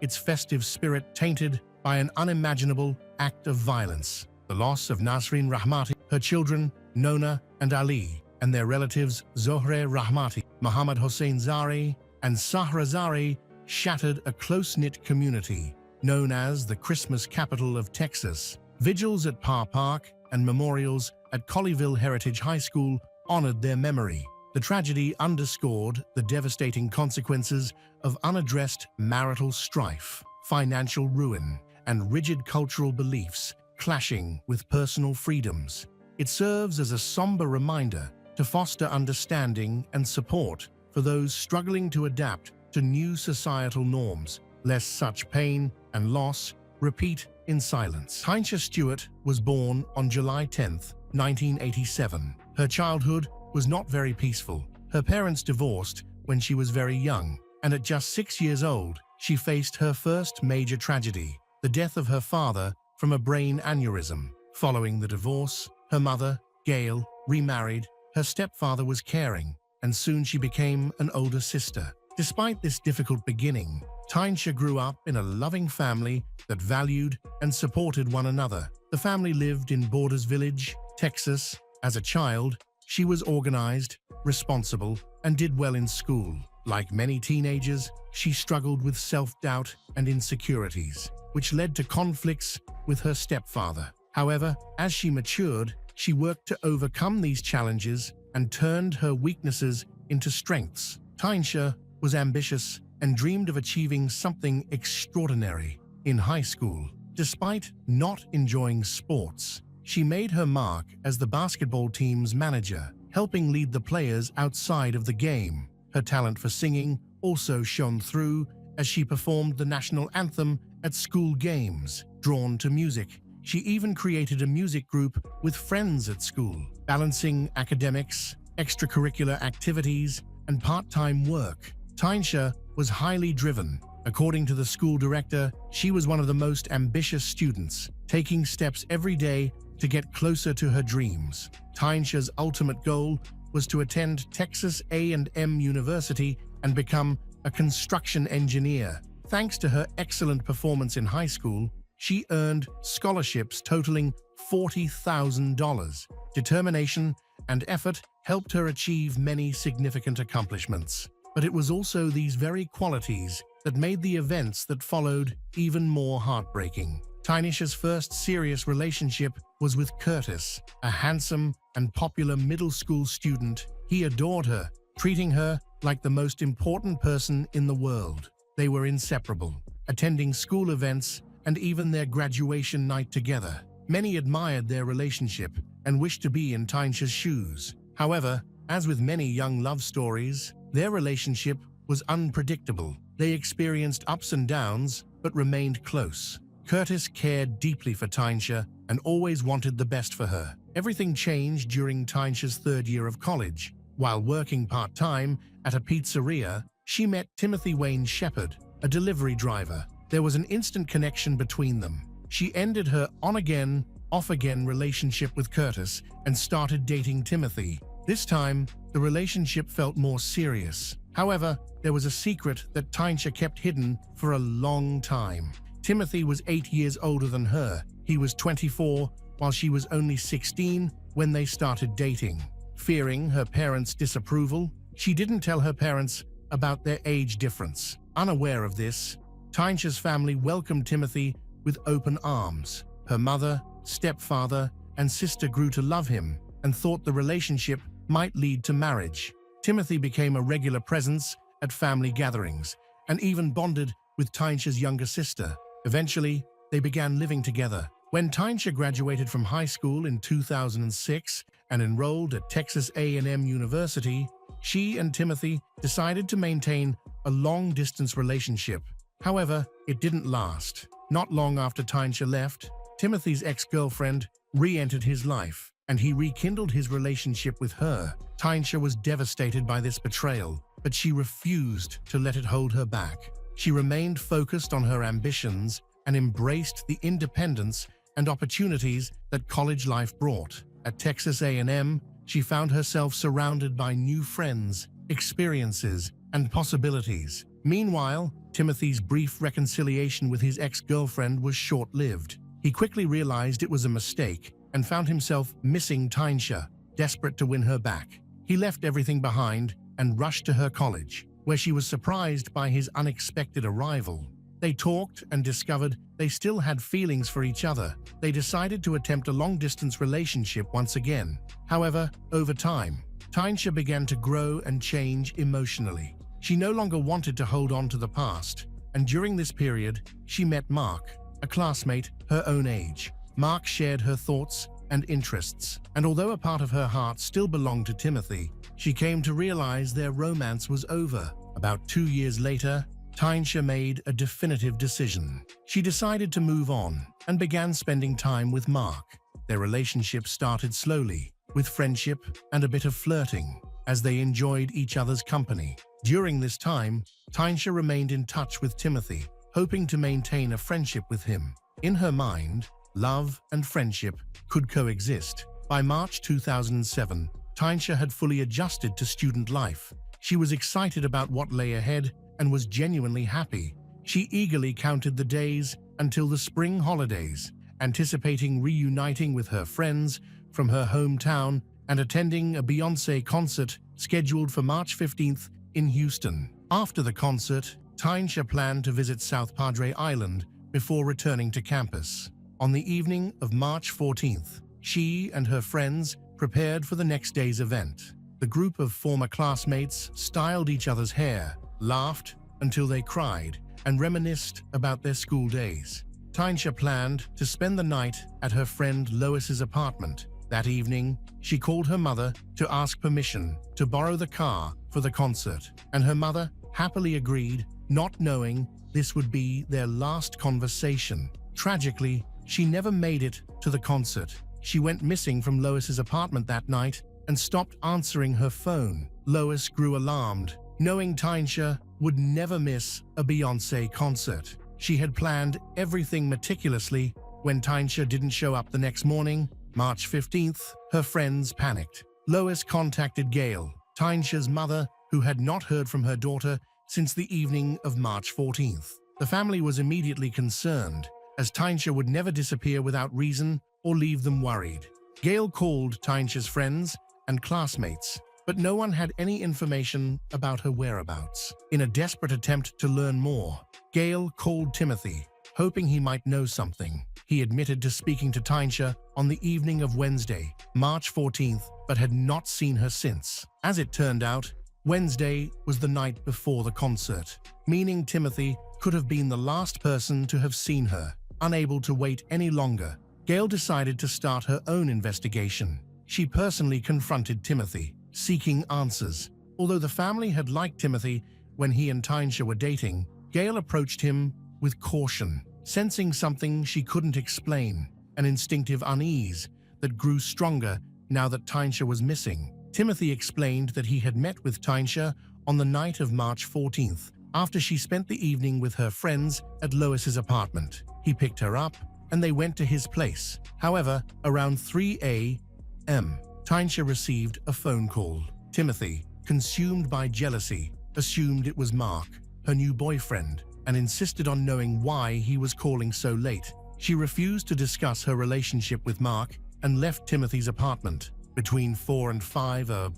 Speaker 1: its festive spirit tainted by an unimaginable act of violence. The loss of Nasreen Rahmati, her children, Nona and Ali, and their relatives Zohre Rahmati, Muhammad Hossein Zari, and Sahra Zari shattered a close-knit community known as the Christmas capital of Texas. Vigils at Parr Park and memorials at Colleyville Heritage High School honored their memory. The tragedy underscored the devastating consequences of unaddressed marital strife, financial ruin, and rigid cultural beliefs clashing with personal freedoms. It serves as a somber reminder to foster understanding and support for those struggling to adapt to new societal norms, lest such pain and loss repeat in silence. Tinia Stewart was born on July 10, 1987. Her childhood was not very peaceful. Her parents divorced when she was very young, and at just 6 years old, she faced her first major tragedy, the death of her father from a brain aneurysm. Following the divorce, her mother, Gail, remarried. Her stepfather was caring, and soon she became an older sister. Despite this difficult beginning, Tinia grew up in a loving family that valued and supported one another. The family lived in Borders Village, Texas. As a child, she was organized, responsible, and did well in school. Like many teenagers, she struggled with self-doubt and insecurities, which led to conflicts with her stepfather. However, as she matured, she worked to overcome these challenges and turned her weaknesses into strengths. Tinia was ambitious and dreamed of achieving something extraordinary. In high school, despite not enjoying sports, she made her mark as the basketball team's manager, helping lead the players outside of the game. Her talent for singing also shone through as she performed the national anthem at school games. Drawn to music, she even created a music group with friends at school. Balancing academics, extracurricular activities, and part-time work, Tinia was highly driven. According to the school director, she was one of the most ambitious students, taking steps every day to get closer to her dreams. Tinia's ultimate goal was to attend Texas A&M University and become a construction engineer. Thanks to her excellent performance in high school, she earned scholarships totaling $40,000. Determination and effort helped her achieve many significant accomplishments. But it was also these very qualities that made the events that followed even more heartbreaking. Tinia's first serious relationship was with Curtis, a handsome and popular middle school student. He adored her, treating her like the most important person in the world. They were inseparable, attending school events and even their graduation night together. Many admired their relationship and wished to be in Tinia's shoes. However, as with many young love stories, their relationship was unpredictable. They experienced ups and downs, but remained close. Curtis cared deeply for Tinia and always wanted the best for her. Everything changed during Tinia's third year of college. While working part-time at a pizzeria, she met Timothy Wayne Shepard, a delivery driver. There was an instant connection between them. She ended her on-again, off-again relationship with Curtis and started dating Timothy. This time, the relationship felt more serious. However, there was a secret that Tinia kept hidden for a long time. Timothy was 8 years older than her. He was 24, while she was only 16 when they started dating. Fearing her parents' disapproval, she didn't tell her parents about their age difference. Unaware of this, Tinia's family welcomed Timothy with open arms. Her mother, stepfather, and sister grew to love him and thought the relationship might lead to marriage. Timothy became a regular presence at family gatherings and even bonded with Tinia's younger sister. Eventually, they began living together. When Tinia graduated from high school in 2006 and enrolled at Texas A&M University, she and Timothy decided to maintain a long-distance relationship. However, it didn't last. Not long after Tinia left, Timothy's ex-girlfriend re-entered his life, and he rekindled his relationship with her. Tinia was devastated by this betrayal, but she refused to let it hold her back. She remained focused on her ambitions and embraced the independence and opportunities that college life brought. At Texas A&M, she found herself surrounded by new friends, experiences, and possibilities. Meanwhile, Timothy's brief reconciliation with his ex-girlfriend was short-lived. He quickly realized it was a mistake and found himself missing Tinia, desperate to win her back. He left everything behind and rushed to her college, where she was surprised by his unexpected arrival. They talked and discovered they still had feelings for each other. They decided to attempt a long-distance relationship once again. However, over time, Tinia began to grow and change emotionally. She no longer wanted to hold on to the past, and during this period, she met Mark, a classmate her own age. Mark shared her thoughts and interests. And although a part of her heart still belonged to Timothy, she came to realize their romance was over. About 2 years later, Tinia made a definitive decision. She decided to move on and began spending time with Mark. Their relationship started slowly, with friendship and a bit of flirting, as they enjoyed each other's company. During this time, Tinia remained in touch with Timothy, hoping to maintain a friendship with him. In her mind, love and friendship could coexist. By March 2007, Tinia had fully adjusted to student life. She was excited about what lay ahead and was genuinely happy. She eagerly counted the days until the spring holidays, anticipating reuniting with her friends from her hometown and attending a Beyoncé concert scheduled for March 15th in Houston. After the concert, Tinia planned to visit South Padre Island before returning to campus. On the evening of March 14th, she and her friends prepared for the next day's event. The group of former classmates styled each other's hair, laughed until they cried, and reminisced about their school days. Tinia planned to spend the night at her friend Lois's apartment. That evening, she called her mother to ask permission to borrow the car for the concert, and her mother happily agreed, not knowing this would be their last conversation. Tragically, she never made it to the concert. She went missing from Lois's apartment that night and stopped answering her phone. Lois grew alarmed, knowing Tinia would never miss a Beyoncé concert. She had planned everything meticulously. When Tinia didn't show up the next morning, March 15th, her friends panicked. Lois contacted Gail, Tinia's mother, who had not heard from her daughter since the evening of March 14th. The family was immediately concerned, as Tinia would never disappear without reason or leave them worried. Gail called Tinia's friends and classmates, but no one had any information about her whereabouts. In a desperate attempt to learn more, Gail called Timothy, hoping he might know something. He admitted to speaking to Tinia on the evening of Wednesday, March 14th, but had not seen her since. As it turned out, Wednesday was the night before the concert, meaning Timothy could have been the last person to have seen her. Unable to wait any longer, Gail decided to start her own investigation. She personally confronted Timothy, seeking answers. Although the family had liked Timothy when he and Tinia were dating, Gail approached him with caution, sensing something she couldn't explain, an instinctive unease that grew stronger now that Tinia was missing. Timothy explained that he had met with Tinia on the night of March 14th, after she spent the evening with her friends at Lois's apartment. He picked her up, and they went to his place. However, around 3 a.m., Tinia received a phone call. Timothy, consumed by jealousy, assumed it was Mark, her new boyfriend, and insisted on knowing why he was calling so late. She refused to discuss her relationship with Mark and left Timothy's apartment. Between 4 and 5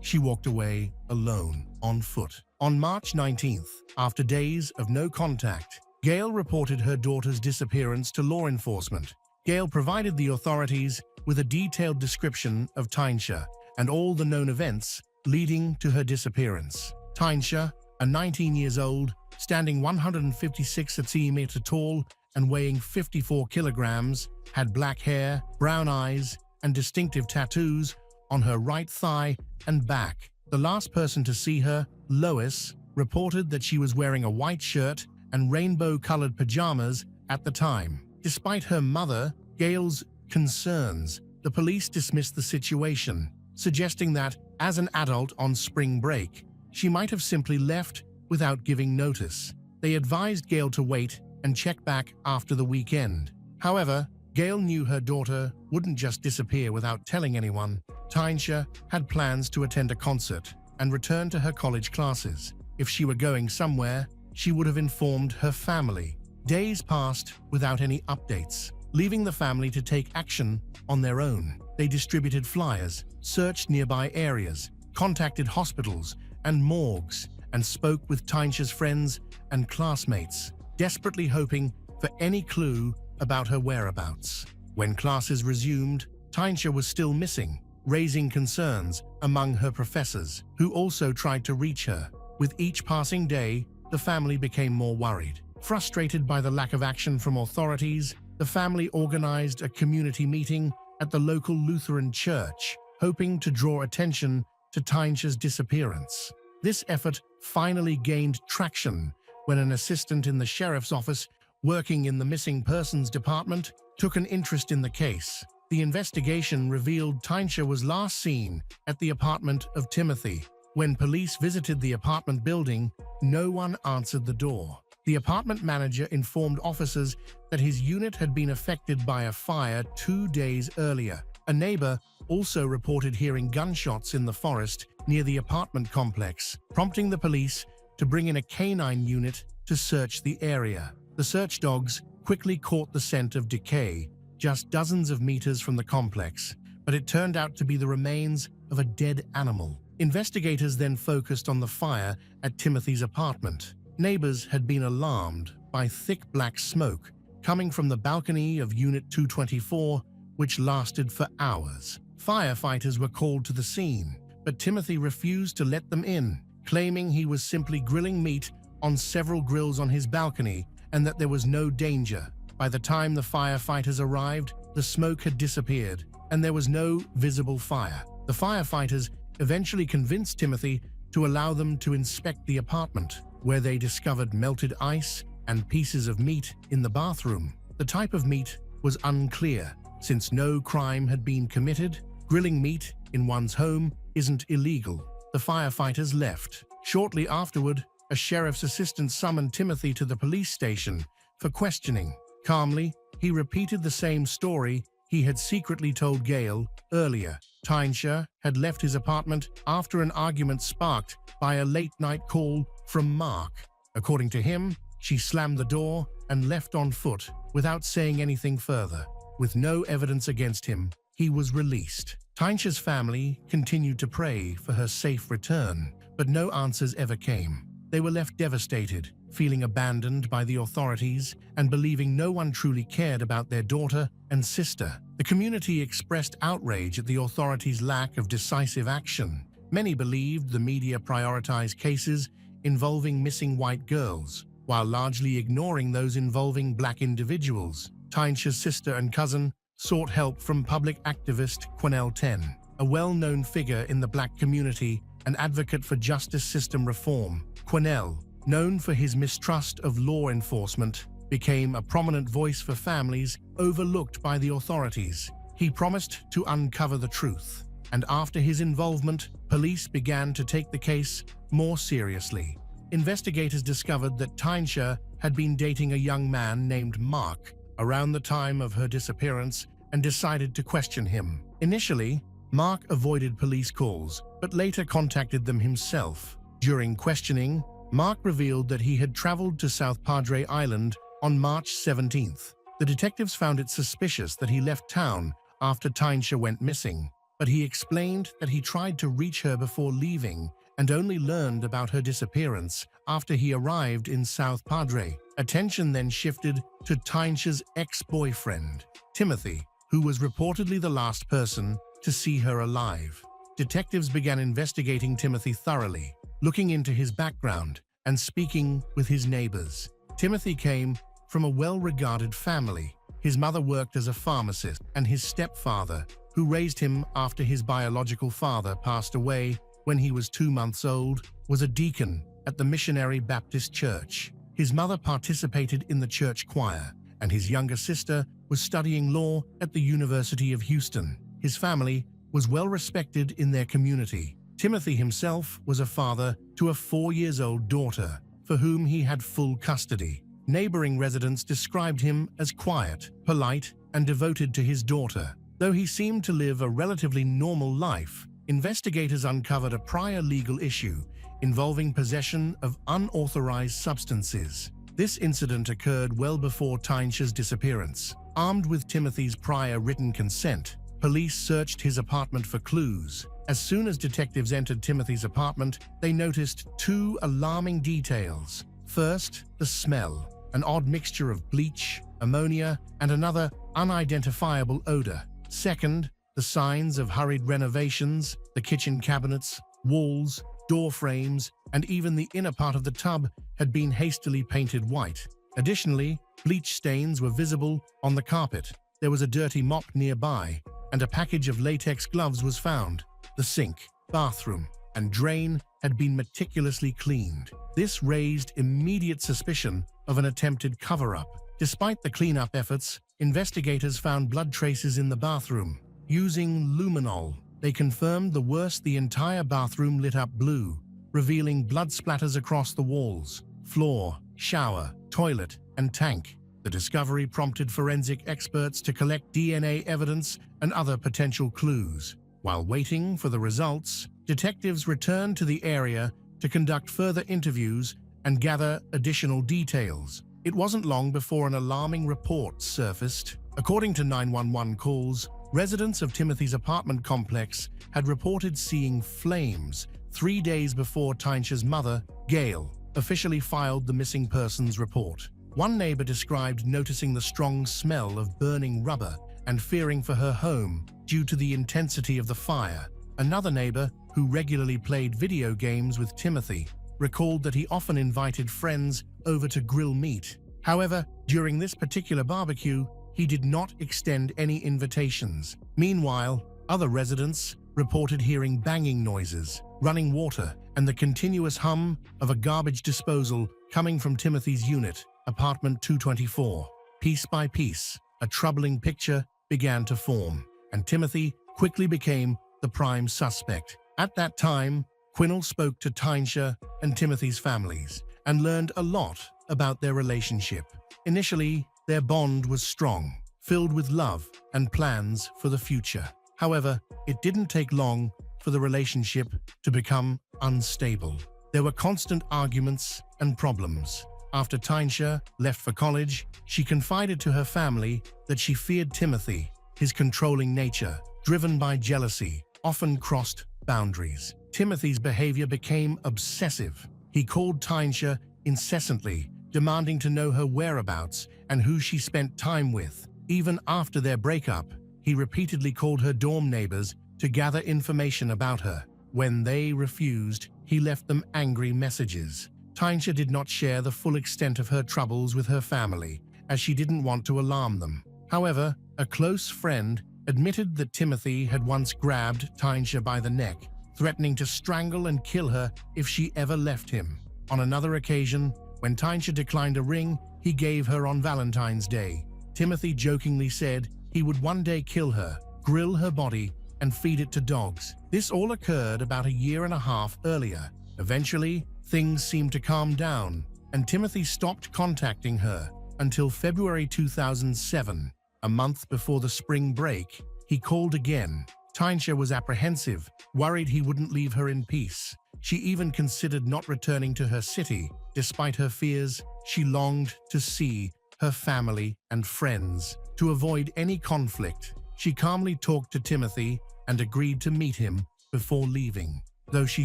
Speaker 1: she walked away alone, on foot. On March 19th, after days of no contact, Gail reported her daughter's disappearance to law enforcement. Gail provided the authorities with a detailed description of Tinia and all the known events leading to her disappearance. Tinia, a 19-year-old, standing 156 cm tall and weighing 54 kilograms, had black hair, brown eyes, and distinctive tattoos on her right thigh and back. The last person to see her, Lois, reported that she was wearing a white shirt and rainbow-colored pajamas at the time. Despite her mother, Gail's concerns, the police dismissed the situation, suggesting that, as an adult on spring break, she might have simply left without giving notice. They advised Gail to wait and check back after the weekend. However, Gail knew her daughter wouldn't just disappear without telling anyone. Tinia had plans to attend a concert and return to her college classes. If she were going somewhere, she would have informed her family. Days passed without any updates, leaving the family to take action on their own. They distributed flyers, searched nearby areas, contacted hospitals and morgues, and spoke with Tinia's friends and classmates, desperately hoping for any clue about her whereabouts. When classes resumed, Tinia was still missing, raising concerns among her professors, who also tried to reach her. With each passing day, the family became more worried. Frustrated by the lack of action from authorities, the family organized a community meeting at the local Lutheran church, hoping to draw attention to Tinia's disappearance. This effort finally gained traction when an assistant in the sheriff's office working in the missing persons department took an interest in the case. The investigation revealed Tinia was last seen at the apartment of Timothy. When police visited the apartment building, no one answered the door. The apartment manager informed officers that his unit had been affected by a fire 2 days earlier. A neighbor also reported hearing gunshots in the forest near the apartment complex, prompting the police to bring in a canine unit to search the area. The search dogs quickly caught the scent of decay just dozens of meters from the complex, but it turned out to be the remains of a dead animal. Investigators then focused on the fire at Timothy's apartment. Neighbors had been alarmed by thick black smoke coming from the balcony of Unit 224, which lasted for hours. Firefighters were called to the scene, but Timothy refused to let them in, claiming he was simply grilling meat on several grills on his balcony and that there was no danger. By the time the firefighters arrived, the smoke had disappeared and there was no visible fire. The firefighters eventually convinced Timothy to allow them to inspect the apartment, where they discovered melted ice and pieces of meat in the bathroom. The type of meat was unclear. Since no crime had been committed, grilling meat in one's home isn't illegal. The firefighters left. Shortly afterward, a sheriff's assistant summoned Timothy to the police station for questioning. Calmly, he repeated the same story he had secretly told Gail earlier. Tinia had left his apartment after an argument sparked by a late-night call from Mark. According to him, she slammed the door and left on foot without saying anything further. With no evidence against him, he was released. Tinia's family continued to pray for her safe return, but no answers ever came. They were left devastated, feeling abandoned by the authorities and believing no one truly cared about their daughter and sister. The community expressed outrage at the authorities' lack of decisive action. Many believed the media prioritized cases involving missing white girls, while largely ignoring those involving black individuals. Tinia's sister and cousin sought help from public activist Quennell Ten, a well-known figure in the black community and advocate for justice system reform. Quennell, known for his mistrust of law enforcement, became a prominent voice for families overlooked by the authorities. He promised to uncover the truth, and after his involvement, police began to take the case more seriously. Investigators discovered that Tinia had been dating a young man named Mark around the time of her disappearance and decided to question him. Initially, Mark avoided police calls, but later contacted them himself. During questioning, Mark revealed that he had traveled to South Padre Island on March 17th. The detectives found it suspicious that he left town after Tinia went missing, but he explained that he tried to reach her before leaving and only learned about her disappearance after he arrived in South Padre. Attention then shifted to Tinia's ex-boyfriend, Timothy, who was reportedly the last person to see her alive. Detectives began investigating Timothy thoroughly, looking into his background and speaking with his neighbors. Timothy came from a well-regarded family. His mother worked as a pharmacist, and his stepfather, who raised him after his biological father passed away when he was 2 months old, was a deacon at the Missionary Baptist Church. His mother participated in the church choir, and his younger sister was studying law at the University of Houston. His family was well respected in their community. Timothy himself was a father to a 4-year-old daughter, for whom he had full custody. Neighboring residents described him as quiet, polite, and devoted to his daughter. Though he seemed to live a relatively normal life, investigators uncovered a prior legal issue involving possession of unauthorized substances. This incident occurred well before Tinia's disappearance. Armed with Timothy's prior written consent, police searched his apartment for clues. As soon as detectives entered Timothy's apartment, they noticed 2 alarming details. First, the smell, an odd mixture of bleach, ammonia, and another unidentifiable odor. Second, the signs of hurried renovations. The kitchen cabinets, walls, door frames, and even the inner part of the tub had been hastily painted white. Additionally, bleach stains were visible on the carpet. There was a dirty mop nearby, and a package of latex gloves was found. The sink, bathroom, and drain had been meticulously cleaned. This raised immediate suspicion of an attempted cover-up. Despite the cleanup efforts, investigators found blood traces in the bathroom. Using luminol, they confirmed the worst: the entire bathroom lit up blue, revealing blood splatters across the walls, floor, shower, toilet, and tank. The discovery prompted forensic experts to collect DNA evidence and other potential clues. While waiting for the results, detectives returned to the area to conduct further interviews and gather additional details. It wasn't long before an alarming report surfaced. According to 911 calls, residents of Timothy's apartment complex had reported seeing flames 3 days before Tinia's mother, Gail, officially filed the missing persons report. One neighbor described noticing the strong smell of burning rubber and fearing for her home due to the intensity of the fire. Another neighbor, who regularly played video games with Timothy, recalled that he often invited friends over to grill meat. However, during this particular barbecue, he did not extend any invitations. Meanwhile, other residents reported hearing banging noises, running water, and the continuous hum of a garbage disposal coming from Timothy's unit, apartment 224. Piece by piece, a troubling picture began to form, and Timothy quickly became the prime suspect. At that time, Quinnell spoke to Tinia and Timothy's families and learned a lot about their relationship. Initially, their bond was strong, filled with love and plans for the future. However, it didn't take long for the relationship to become unstable. There were constant arguments and problems. After Tinia left for college, she confided to her family that she feared Timothy. His controlling nature, driven by jealousy, often crossed boundaries. Timothy's behavior became obsessive. He called Tinia incessantly, demanding to know her whereabouts and who she spent time with. Even after their breakup, he repeatedly called her dorm neighbors to gather information about her. When they refused, he left them angry messages. Tinia did not share the full extent of her troubles with her family, as she didn't want to alarm them. However, a close friend admitted that Timothy had once grabbed Tinia by the neck, threatening to strangle and kill her if she ever left him. On another occasion, when Tinia declined a ring he gave her on Valentine's Day, Timothy jokingly said he would one day kill her, grill her body, and feed it to dogs. This all occurred about a year and a half earlier. Eventually, things seemed to calm down, and Timothy stopped contacting her until February 2007. A month before the spring break, he called again. Tinia was apprehensive, worried he wouldn't leave her in peace. She even considered not returning to her city. Despite her fears, she longed to see her family and friends. To avoid any conflict, she calmly talked to Timothy and agreed to meet him before leaving. Though she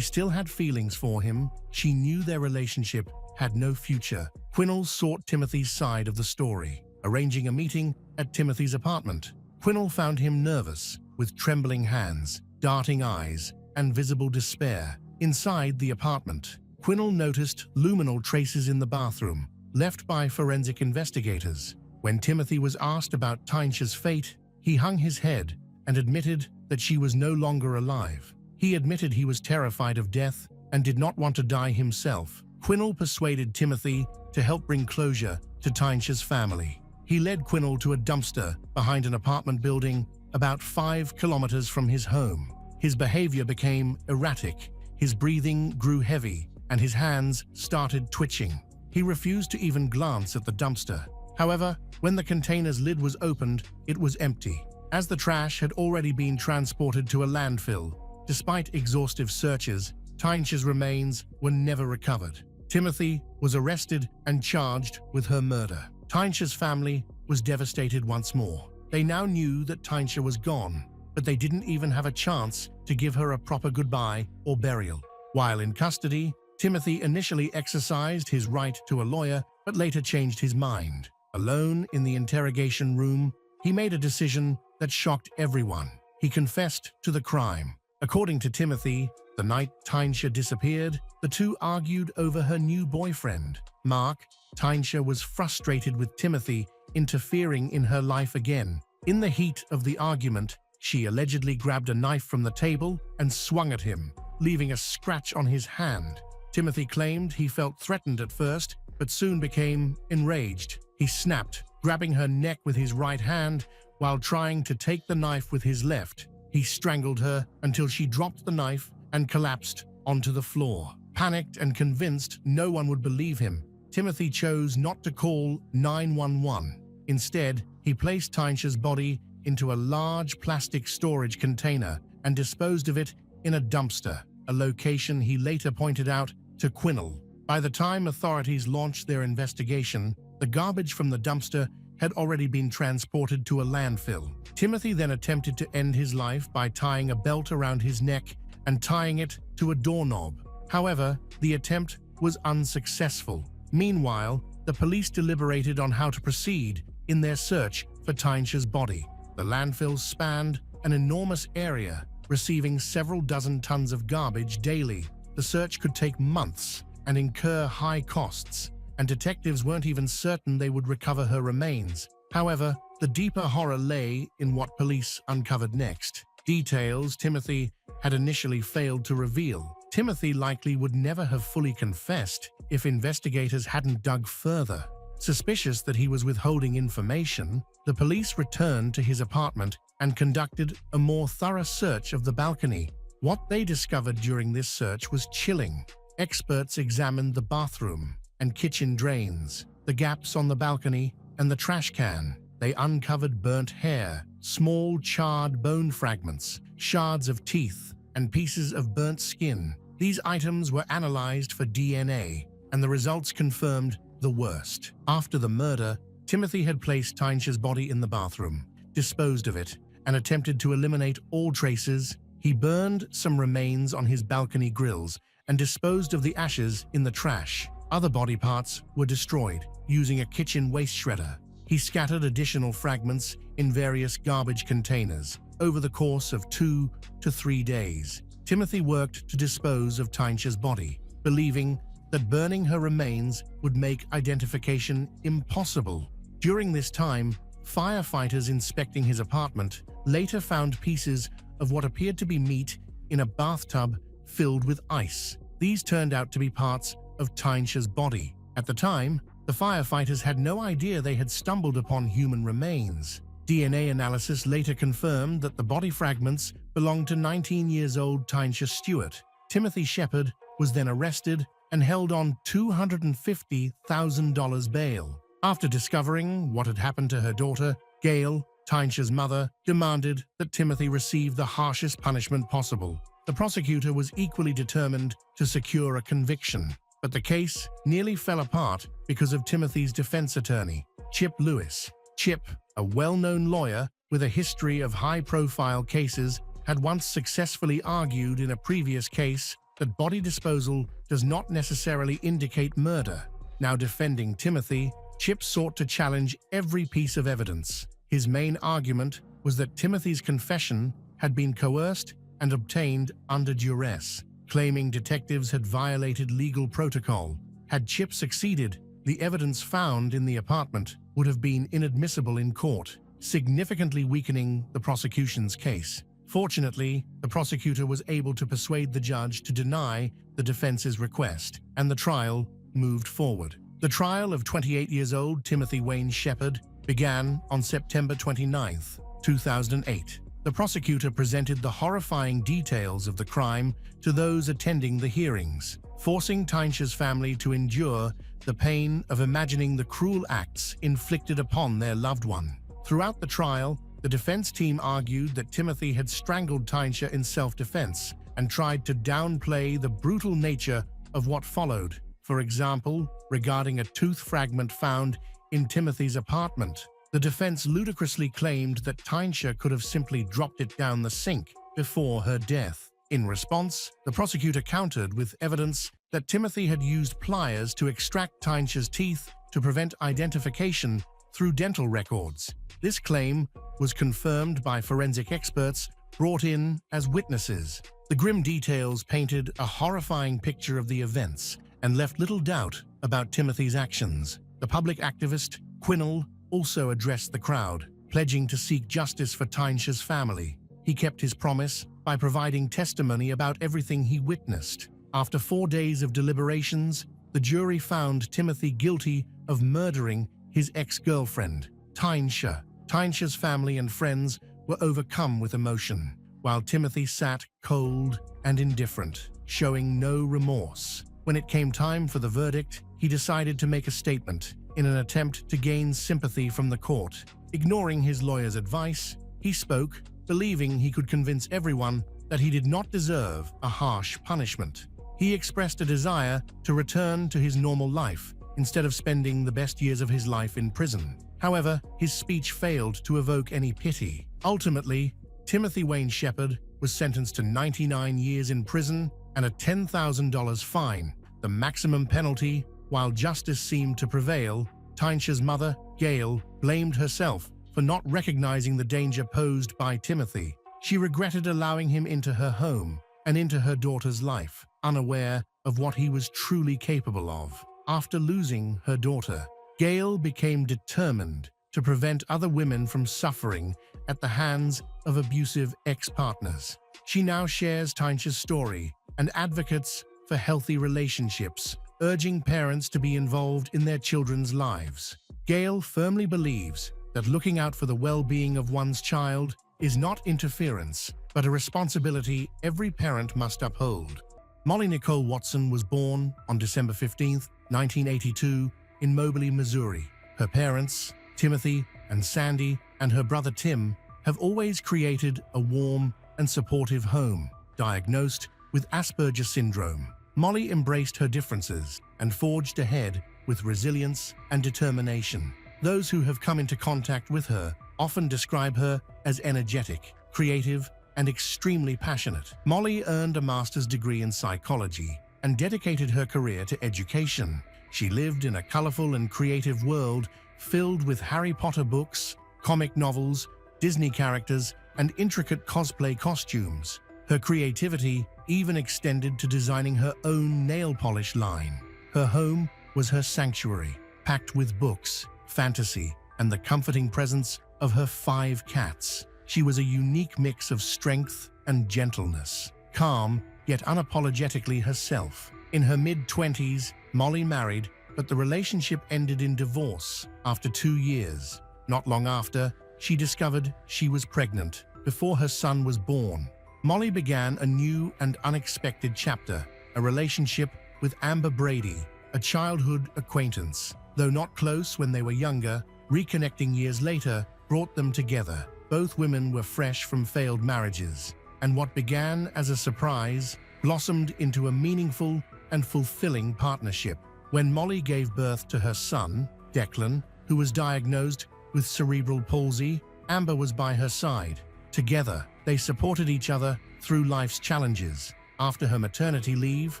Speaker 1: still had feelings for him, she knew their relationship had no future. Quinnell sought Timothy's side of the story, arranging a meeting at Timothy's apartment. Quinnell found him nervous, with trembling hands, darting eyes, and visible despair. Inside the apartment, Quinnell noticed luminol traces in the bathroom, left by forensic investigators. When Timothy was asked about Tinia's fate, he hung his head and admitted that she was no longer alive. He admitted he was terrified of death and did not want to die himself. Quinnell persuaded Timothy to help bring closure to Tinia's family. He led Quinnell to a dumpster behind an apartment building about 5 kilometers from his home. His behavior became erratic, his breathing grew heavy, and his hands started twitching. He refused to even glance at the dumpster. However, when the container's lid was opened, it was empty, as the trash had already been transported to a landfill. Despite exhaustive searches, Tinia's remains were never recovered. Timothy was arrested and charged with her murder. Tinia's family was devastated once more. They now knew that Tinia was gone, but they didn't even have a chance to give her a proper goodbye or burial. While in custody, Timothy initially exercised his right to a lawyer, but later changed his mind. Alone in the interrogation room, he made a decision that shocked everyone. He confessed to the crime. According to Timothy, the night Tinia disappeared, the two argued over her new boyfriend, Mark. Tinia was frustrated with Timothy interfering in her life again. In the heat of the argument, She allegedly grabbed a knife from the table and swung at him, leaving a scratch on his hand. Timothy claimed he felt threatened at first, but soon became enraged. He snapped, grabbing her neck with his right hand while trying to take the knife with his left. He strangled her until she dropped the knife and collapsed onto the floor. Panicked and convinced no one would believe him, Timothy chose not to call 911. Instead, he placed Tinia's body into a large plastic storage container and disposed of it in a dumpster, a location he later pointed out to Quinnell. By the time authorities launched their investigation, the garbage from the dumpster had already been transported to a landfill. Timothy then attempted to end his life by tying a belt around his neck and tying it to a doorknob. However, the attempt was unsuccessful. Meanwhile, the police deliberated on how to proceed in their search for Tinia's body. The landfill spanned an enormous area, receiving several dozen tons of garbage daily. The search could take months and incur high costs, and detectives weren't even certain they would recover her remains. However, the deeper horror lay in what police uncovered next. Details Timothy had initially failed to reveal. Timothy likely would never have fully confessed if investigators hadn't dug further. Suspicious that he was withholding information, the police returned to his apartment and conducted a more thorough search of the balcony. What they discovered during this search was chilling. Experts examined the bathroom and kitchen drains, the gaps on the balcony, and the trash can. They uncovered burnt hair, small charred bone fragments, shards of teeth, and pieces of burnt skin. These items were analyzed for DNA, and the results confirmed the worst. After the murder, Timothy had placed Tinia's body in the bathroom, disposed of it, and attempted to eliminate all traces. He burned some remains on his balcony grills and disposed of the ashes in the trash. Other body parts were destroyed using a kitchen waste shredder. He scattered additional fragments in various garbage containers. Over the course of 2 to 3 days, Timothy worked to dispose of Tinia's body, believing that burning her remains would make identification impossible. During this time, firefighters inspecting his apartment later found pieces of what appeared to be meat in a bathtub filled with ice. These turned out to be parts of Tinia's body. At the time, the firefighters had no idea they had stumbled upon human remains. DNA analysis later confirmed that the body fragments belonged to 19-year-old Tinia Stewart. Timothy Shepard was then arrested and held on $250,000 bail. After discovering what had happened to her daughter, Gail, Tinia's mother, demanded that Timothy receive the harshest punishment possible. The prosecutor was equally determined to secure a conviction, but the case nearly fell apart because of Timothy's defense attorney, Chip Lewis. Chip, a well-known lawyer with a history of high-profile cases, had once successfully argued in a previous case that body disposal does not necessarily indicate murder. Now defending Timothy, Chip sought to challenge every piece of evidence. His main argument was that Timothy's confession had been coerced and obtained under duress, claiming detectives had violated legal protocol. Had Chip succeeded, the evidence found in the apartment would have been inadmissible in court, significantly weakening the prosecution's case. Fortunately, the prosecutor was able to persuade the judge to deny the defense's request, and the trial moved forward. The trial of 28-year-old Timothy Wayne Shepard began on September 29, 2008. The prosecutor presented the horrifying details of the crime to those attending the hearings, forcing Tinia's family to endure the pain of imagining the cruel acts inflicted upon their loved one. Throughout the trial, the defense team argued that Timothy had strangled Tinia in self-defense and tried to downplay the brutal nature of what followed. For example, regarding a tooth fragment found in Timothy's apartment, the defense ludicrously claimed that Tinia could have simply dropped it down the sink before her death. In response, the prosecutor countered with evidence that Timothy had used pliers to extract Tinia's teeth to prevent identification through dental records. This claim was confirmed by forensic experts brought in as witnesses. The grim details painted a horrifying picture of the events and left little doubt about Timothy's actions. The public activist, Quinnell, also addressed the crowd, pledging to seek justice for Tinia's family. he kept his promise by providing testimony about everything he witnessed. After 4 days of deliberations, the jury found Timothy guilty of murdering his ex-girlfriend, Tinia. Tinia's family and friends were overcome with emotion, while Timothy sat cold and indifferent, showing no remorse. When it came time for the verdict, he decided to make a statement in an attempt to gain sympathy from the court. Ignoring his lawyer's advice, he spoke, believing he could convince everyone that he did not deserve a harsh punishment. He expressed a desire to return to his normal life instead of spending the best years of his life in prison. However, his speech failed to evoke any pity. Ultimately, Timothy Wayne Shepard was sentenced to 99 years in prison and a $10,000 fine, the maximum penalty. While justice seemed to prevail, Tinia's mother, Gail, blamed herself for not recognizing the danger posed by Timothy. She regretted allowing him into her home and into her daughter's life, unaware of what he was truly capable of. After losing her daughter, Gail became determined to prevent other women from suffering at the hands of abusive ex-partners. She now shares Tinia's story and advocates for healthy relationships, urging parents to be involved in their children's lives. Gail firmly believes that looking out for the well-being of one's child is not interference, but a responsibility every parent must uphold. Molly Nicole Watson was born on December 15, 1982, in Moberly, Missouri. Her parents, Timothy and Sandy, and her brother Tim, have always created a warm and supportive home. Diagnosed with Asperger's syndrome, Molly embraced her differences and forged ahead with resilience and determination. Those who have come into contact with her often describe her as energetic, creative, and extremely passionate. Molly earned a master's degree in psychology and dedicated her career to education. She lived in a colorful and creative world filled with Harry Potter books, comic novels, Disney characters, and intricate cosplay costumes. Her creativity even extended to designing her own nail polish line. Her home was her sanctuary, packed with books, fantasy, and the comforting presence of her 5 cats. She was a unique mix of strength and gentleness, calm yet unapologetically herself. In her mid-20s, Molly married, but the relationship ended in divorce after 2 years. Not long after, she discovered she was pregnant before her son was born. Molly began a new and unexpected chapter, a relationship with Amber Brady, a childhood acquaintance. Though not close when they were younger, reconnecting years later brought them together. Both women were fresh from failed marriages, and what began as a surprise blossomed into a meaningful and fulfilling partnership. When Molly gave birth to her son, Declan, who was diagnosed with cerebral palsy, Amber was by her side. Together, they supported each other through life's challenges. After her maternity leave,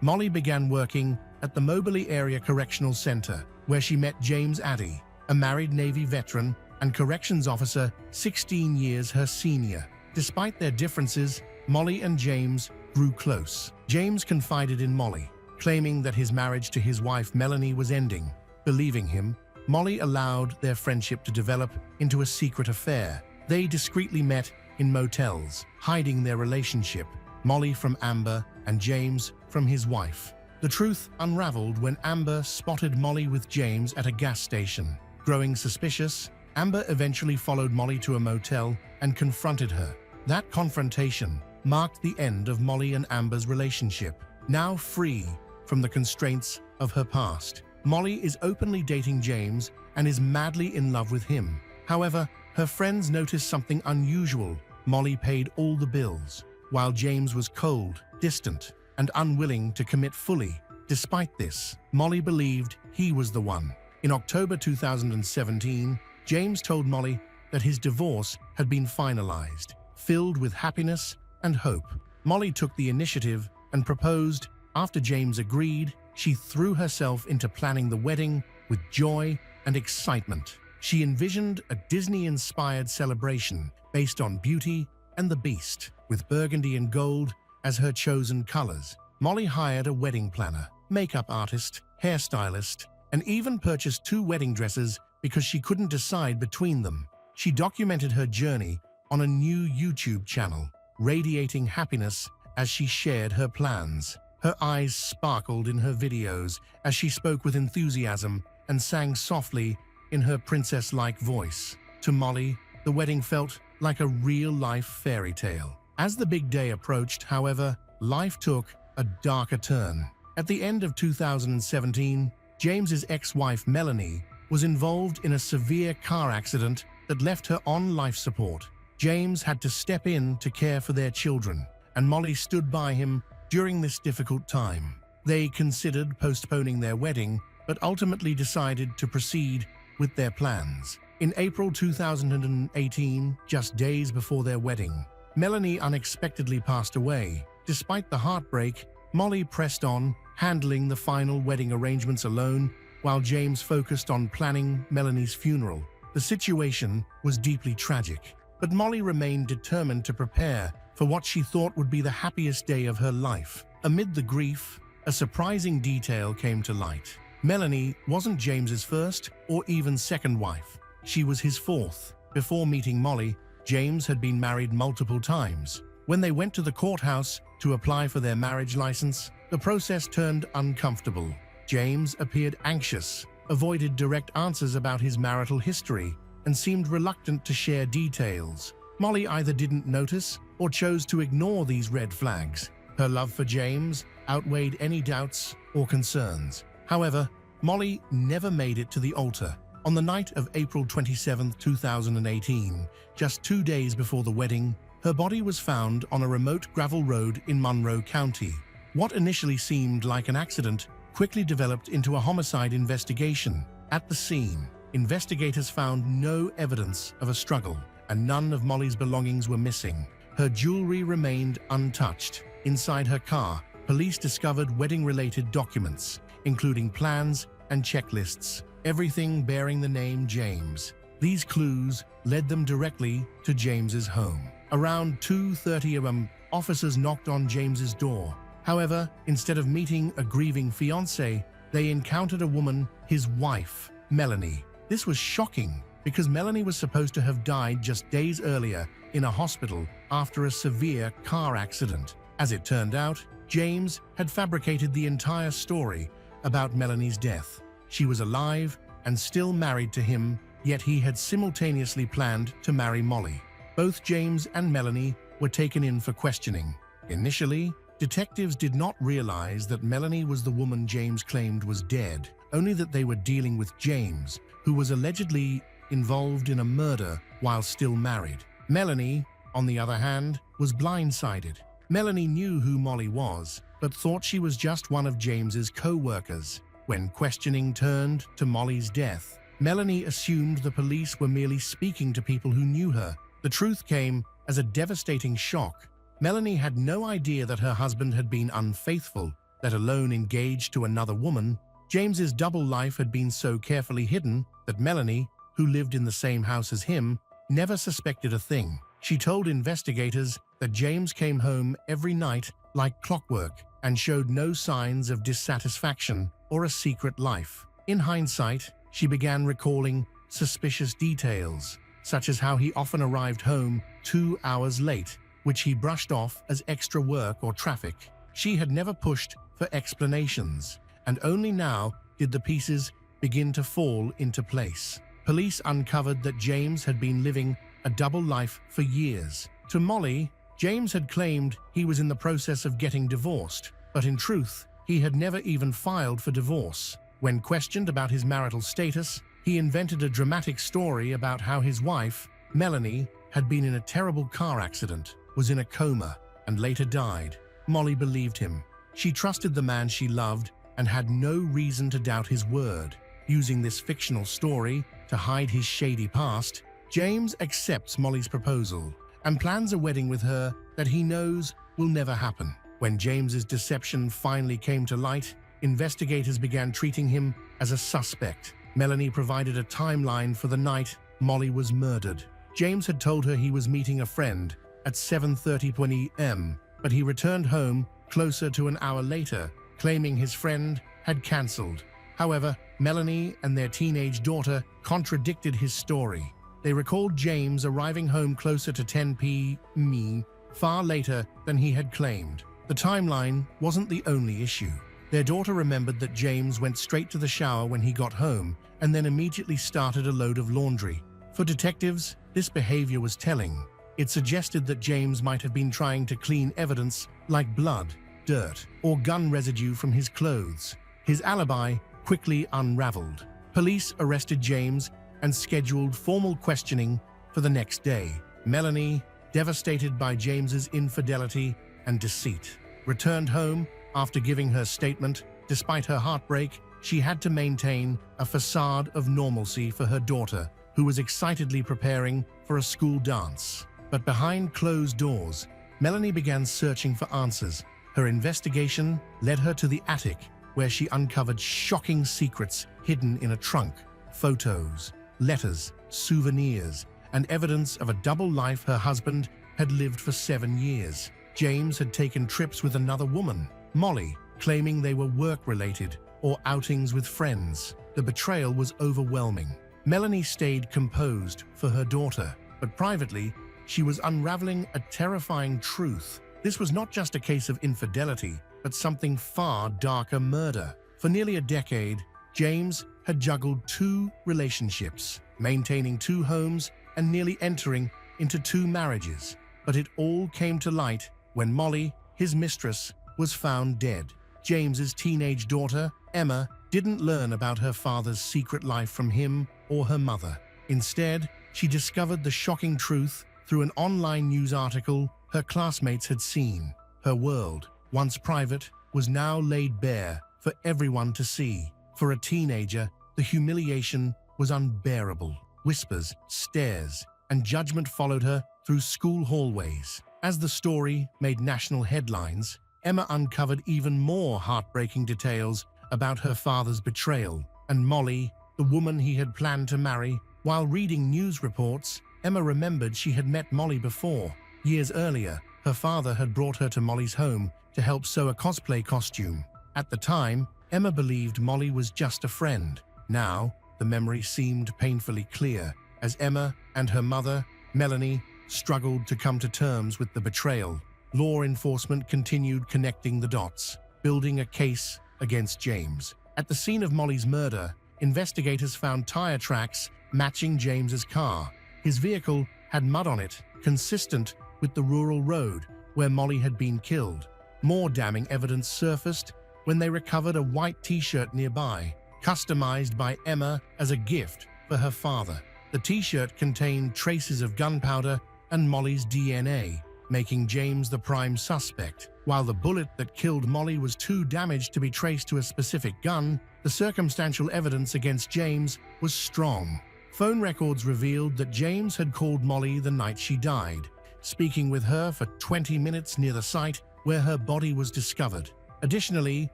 Speaker 1: Molly began working at the Moberly Area Correctional Center, where she met James Addy, a married Navy veteran and corrections officer 16 years her senior. Despite their differences, Molly and James grew close. James confided in Molly, claiming that his marriage to his wife Melanie was ending. Believing him, Molly allowed their friendship to develop into a secret affair. They discreetly met in motels, hiding their relationship, Molly from Amber and James from his wife. The truth unraveled when Amber spotted Molly with James at a gas station. Growing suspicious, Amber eventually followed Molly to a motel and confronted her. That confrontation marked the end of Molly and Amber's relationship. Now free from the constraints of her past, Molly is openly dating James and is madly in love with him. However, her friends noticed something unusual. Molly paid all the bills, while James was cold, distant, and unwilling to commit fully. Despite this, Molly believed he was the one. In October 2017, James told Molly that his divorce had been finalized, filled with happiness and hope. Molly took the initiative and proposed. After James agreed, she threw herself into planning the wedding with joy and excitement. She envisioned a Disney-inspired celebration based on Beauty and the Beast, with burgundy and gold as her chosen colors. Molly hired a wedding planner, makeup artist, hairstylist, and even purchased 2 wedding dresses because she couldn't decide between them. She documented her journey on a new YouTube channel, radiating happiness as she shared her plans. Her eyes sparkled in her videos as she spoke with enthusiasm and sang softly in her princess-like voice. To Molly, the wedding felt like a real-life fairy tale. As the big day approached, however, life took a darker turn. At the end of 2017, James's ex-wife Melanie was involved in a severe car accident that left her on life support. James had to step in to care for their children, and Molly stood by him during this difficult time. They considered postponing their wedding, but ultimately decided to proceed with their plans. In April 2018, just days before their wedding, Melanie unexpectedly passed away. Despite the heartbreak, Molly pressed on, handling the final wedding arrangements alone, while James focused on planning Melanie's funeral. The situation was deeply tragic, but Molly remained determined to prepare for what she thought would be the happiest day of her life. Amid the grief, a surprising detail came to light. Melanie wasn't James's first or even second wife. She was his fourth. Before meeting Molly, James had been married multiple times. When they went to the courthouse to apply for their marriage license, the process turned uncomfortable. James appeared anxious, avoided direct answers about his marital history, and seemed reluctant to share details. Molly either didn't notice or chose to ignore these red flags. Her love for James outweighed any doubts or concerns. However, Molly never made it to the altar. On the night of April 27, 2018, just 2 days before the wedding, her body was found on a remote gravel road in Monroe County. What initially seemed like an accident quickly developed into a homicide investigation. At the scene, investigators found no evidence of a struggle, and none of Molly's belongings were missing. Her jewelry remained untouched. Inside her car, police discovered wedding-related documents, including plans and checklists, everything bearing the name James. These clues led them directly to James's home. Around 2:30 a.m., officers knocked on James's door. However, instead of meeting a grieving fiancé, they encountered a woman, his wife, Melanie. This was shocking because Melanie was supposed to have died just days earlier in a hospital after a severe car accident. As it turned out, James had fabricated the entire story about Melanie's death. She was alive and still married to him, yet he had simultaneously planned to marry Molly. Both James and Melanie were taken in for questioning. Initially, detectives did not realize that Melanie was the woman James claimed was dead, only that they were dealing with James, who was allegedly involved in a murder while still married. Melanie, on the other hand, was blindsided. Melanie knew who Molly was, but thought she was just one of James's co-workers. When questioning turned to Molly's death, Melanie assumed the police were merely speaking to people who knew her. The truth came as a devastating shock. Melanie had no idea that her husband had been unfaithful, let alone engaged to another woman. James's double life had been so carefully hidden that Melanie, who lived in the same house as him, never suspected a thing. She told investigators that James came home every night like clockwork and showed no signs of dissatisfaction or a secret life. In hindsight, she began recalling suspicious details, such as how he often arrived home 2 hours late, which he brushed off as extra work or traffic. She had never pushed for explanations, and only now did the pieces begin to fall into place. Police uncovered that James had been living a double life for years. To Molly, James had claimed he was in the process of getting divorced, but in truth, he had never even filed for divorce. When questioned about his marital status, he invented a dramatic story about how his wife, Melanie, had been in a terrible car accident, was in a coma, and later died. Molly believed him. She trusted the man she loved and had no reason to doubt his word. Using this fictional story to hide his shady past, James accepts Molly's proposal and plans a wedding with her that he knows will never happen. When James's deception finally came to light, investigators began treating him as a suspect. Melanie provided a timeline for the night Molly was murdered. James had told her he was meeting a friend at 7:30 p.m., but he returned home closer to an hour later, claiming his friend had cancelled. However, Melanie and their teenage daughter contradicted his story. They recalled James arriving home closer to 10 p.m., far later than he had claimed. The timeline wasn't the only issue. Their daughter remembered that James went straight to the shower when he got home and then immediately started a load of laundry. For detectives, this behavior was telling. It suggested that James might have been trying to clean evidence like blood, dirt, or gun residue from his clothes. His alibi quickly unraveled. Police arrested James and scheduled formal questioning for the next day. Melanie, devastated by James's infidelity and deceit, returned home after giving her statement. Despite her heartbreak, she had to maintain a facade of normalcy for her daughter, who was excitedly preparing for a school dance. But behind closed doors, Melanie began searching for answers. Her investigation led her to the attic, where she uncovered shocking secrets hidden in a trunk: photos, letters, souvenirs, and evidence of a double life her husband had lived for 7 years. James had taken trips with another woman, Molly, claiming they were work-related or outings with friends. The betrayal was overwhelming. Melanie stayed composed for her daughter, but privately, she was unraveling a terrifying truth. This was not just a case of infidelity, but something far darker: murder. For nearly a decade, James had juggled 2 relationships, maintaining 2 homes and nearly entering into 2 marriages. But it all came to light when Molly, his mistress, was found dead. James's teenage daughter, Emma, didn't learn about her father's secret life from him or her mother. Instead, she discovered the shocking truth through an online news article her classmates had seen. Her world, once private, was now laid bare for everyone to see. For a teenager, the humiliation was unbearable. Whispers, stares, and judgment followed her through school hallways. As the story made national headlines, Emma uncovered even more heartbreaking details about her father's betrayal and Molly, the woman he had planned to marry. While reading news reports, Emma remembered she had met Molly before. Years earlier, her father had brought her to Molly's home to help sew a cosplay costume. At the time, Emma believed Molly was just a friend. Now, the memory seemed painfully clear as Emma and her mother, Melanie, struggled to come to terms with the betrayal. Law enforcement continued connecting the dots, building a case against James. At the scene of Molly's murder, investigators found tire tracks matching James's car. His vehicle had mud on it, consistent with the rural road where Molly had been killed. More damning evidence surfaced when they recovered a white t-shirt nearby, customized by Emma as a gift for her father. The t-shirt contained traces of gunpowder and Molly's DNA, making James the prime suspect. While the bullet that killed Molly was too damaged to be traced to a specific gun, the circumstantial evidence against James was strong. Phone records revealed that James had called Molly the night she died, speaking with her for 20 minutes near the site where her body was discovered. Additionally,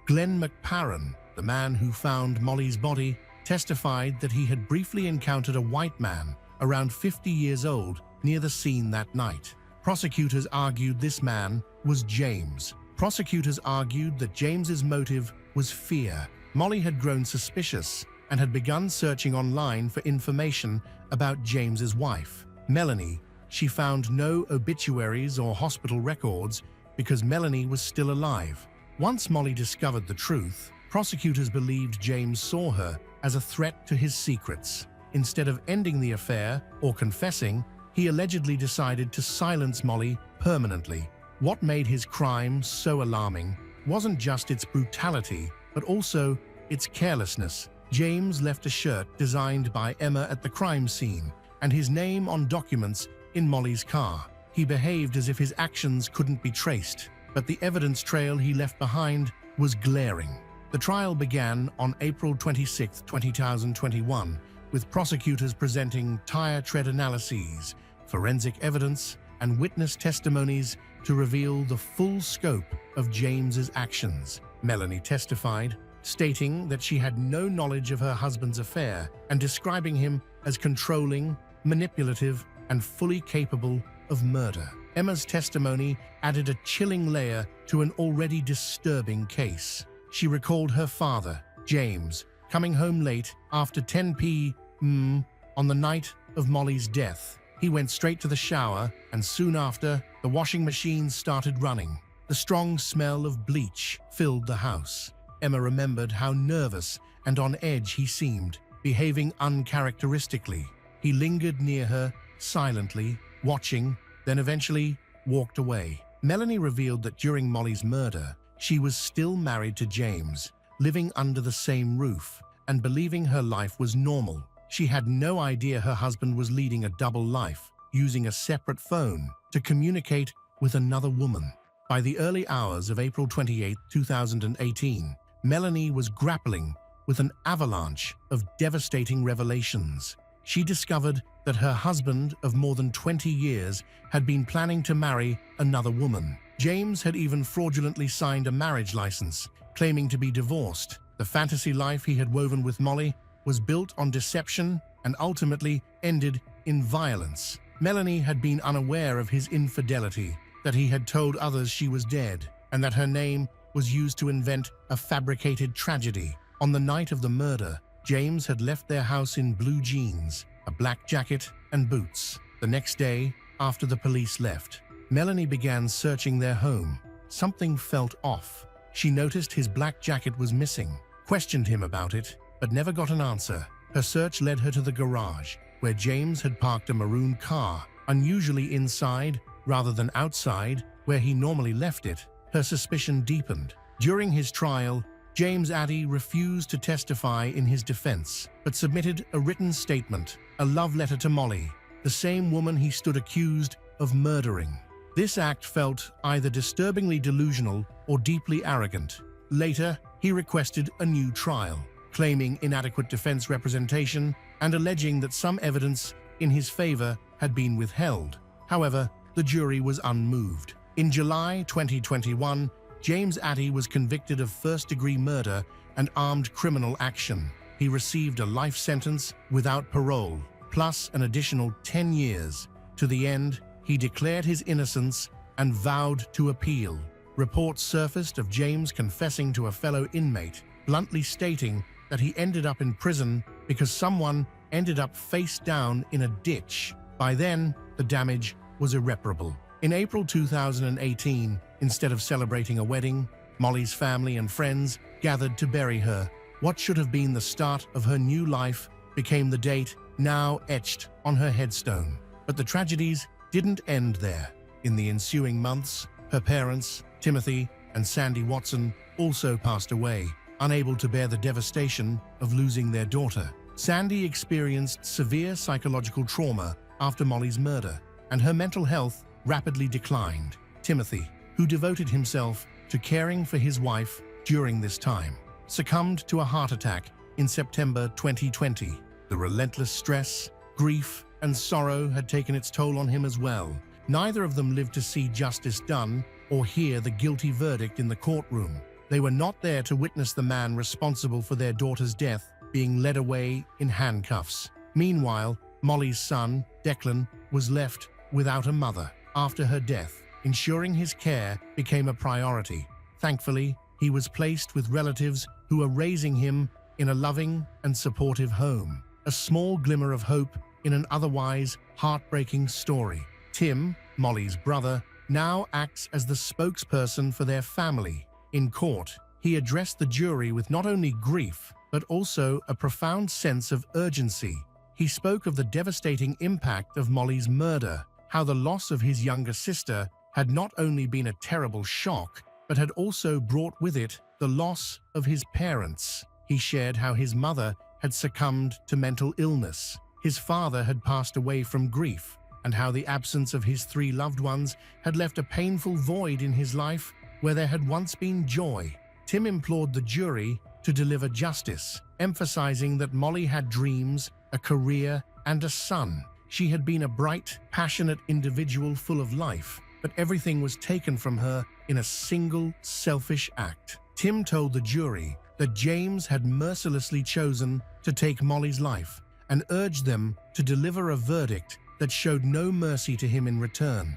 Speaker 1: Glenn McParron, the man who found Molly's body, testified that he had briefly encountered a white man, around 50 years old, near the scene that night. Prosecutors argued this man was James. Prosecutors argued that James's motive was fear. Molly had grown suspicious and had begun searching online for information about James's wife, Melanie. She found no obituaries or hospital records because Melanie was still alive. Once Molly discovered the truth, prosecutors believed James saw her as a threat to his secrets. Instead of ending the affair or confessing, he allegedly decided to silence Molly permanently. What made his crime so alarming wasn't just its brutality, but also its carelessness. James left a shirt designed by Emma at the crime scene and his name on documents in Molly's car. He behaved as if his actions couldn't be traced, but the evidence trail he left behind was glaring. The trial began on April 26, 2021, with prosecutors presenting tire tread analyses, forensic evidence, and witness testimonies to reveal the full scope of James's actions. Melanie testified, stating that she had no knowledge of her husband's affair and describing him as controlling, manipulative, and fully capable of murder. Emma's testimony added a chilling layer to an already disturbing case. She recalled her father, James, coming home late after 10 p.m. On the night of Molly's death, he went straight to the shower, and soon after, the washing machine started running. The strong smell of bleach filled the house. Emma remembered how nervous and on edge he seemed, behaving uncharacteristically. He lingered near her, silently, watching, then eventually walked away. Melanie revealed that during Molly's murder, she was still married to James, living under the same roof, and believing her life was normal. She had no idea her husband was leading a double life, using a separate phone to communicate with another woman. By the early hours of April 28, 2018, Melanie was grappling with an avalanche of devastating revelations. She discovered that her husband of more than 20 years had been planning to marry another woman. James had even fraudulently signed a marriage license, claiming to be divorced. The fantasy life he had woven with Molly was built on deception and ultimately ended in violence. Melanie had been unaware of his infidelity, that he had told others she was dead, and that her name was used to invent a fabricated tragedy. On the night of the murder, James had left their house in blue jeans, a black jacket, and boots. The next day, after the police left, Melanie began searching their home. Something felt off. She noticed his black jacket was missing, questioned him about it, but never got an answer. Her search led her to the garage, where James had parked a maroon car, unusually inside rather than outside, where he normally left it. Her suspicion deepened. During his trial, James Addy refused to testify in his defense, but submitted a written statement, a love letter to Molly, the same woman he stood accused of murdering. This act felt either disturbingly delusional or deeply arrogant. Later, he requested a new trial, claiming inadequate defense representation and alleging that some evidence in his favor had been withheld. However, the jury was unmoved. In July 2021, James Addy was convicted of first-degree murder and armed criminal action. He received a life sentence without parole, plus an additional 10 years. To the end, he declared his innocence and vowed to appeal. Reports surfaced of James confessing to a fellow inmate, bluntly stating that he ended up in prison because someone ended up face down in a ditch. By then, the damage was irreparable. In April 2018, instead of celebrating a wedding, Molly's family and friends gathered to bury her. What should have been the start of her new life became the date now etched on her headstone. But the tragedies didn't end there. In the ensuing months, her parents, Timothy and Sandy Watson, also passed away, unable to bear the devastation of losing their daughter. Sandy experienced severe psychological trauma after Molly's murder, and her mental health rapidly declined. Timothy, who devoted himself to caring for his wife during this time, succumbed to a heart attack in September 2020. The relentless stress, grief, and sorrow had taken its toll on him as well. Neither of them lived to see justice done or hear the guilty verdict in the courtroom. They were not there to witness the man responsible for their daughter's death being led away in handcuffs. Meanwhile, Molly's son, Declan, was left without a mother. After her death, ensuring his care became a priority. Thankfully, he was placed with relatives who were raising him in a loving and supportive home. A small glimmer of hope in an otherwise heartbreaking story. Tim, Molly's brother, now acts as the spokesperson for their family. In court, he addressed the jury with not only grief, but also a profound sense of urgency. He spoke of the devastating impact of Molly's murder, how the loss of his younger sister had not only been a terrible shock, but had also brought with it the loss of his parents. He shared how his mother had succumbed to mental illness, his father had passed away from grief, and how the absence of his 3 loved ones had left a painful void in his life where there had once been joy. Tim implored the jury to deliver justice, emphasizing that Molly had dreams, a career, and a son. She had been a bright, passionate individual full of life, but everything was taken from her in a single, selfish act. Tim told the jury that James had mercilessly chosen to take Molly's life and urged them to deliver a verdict that showed no mercy to him in return.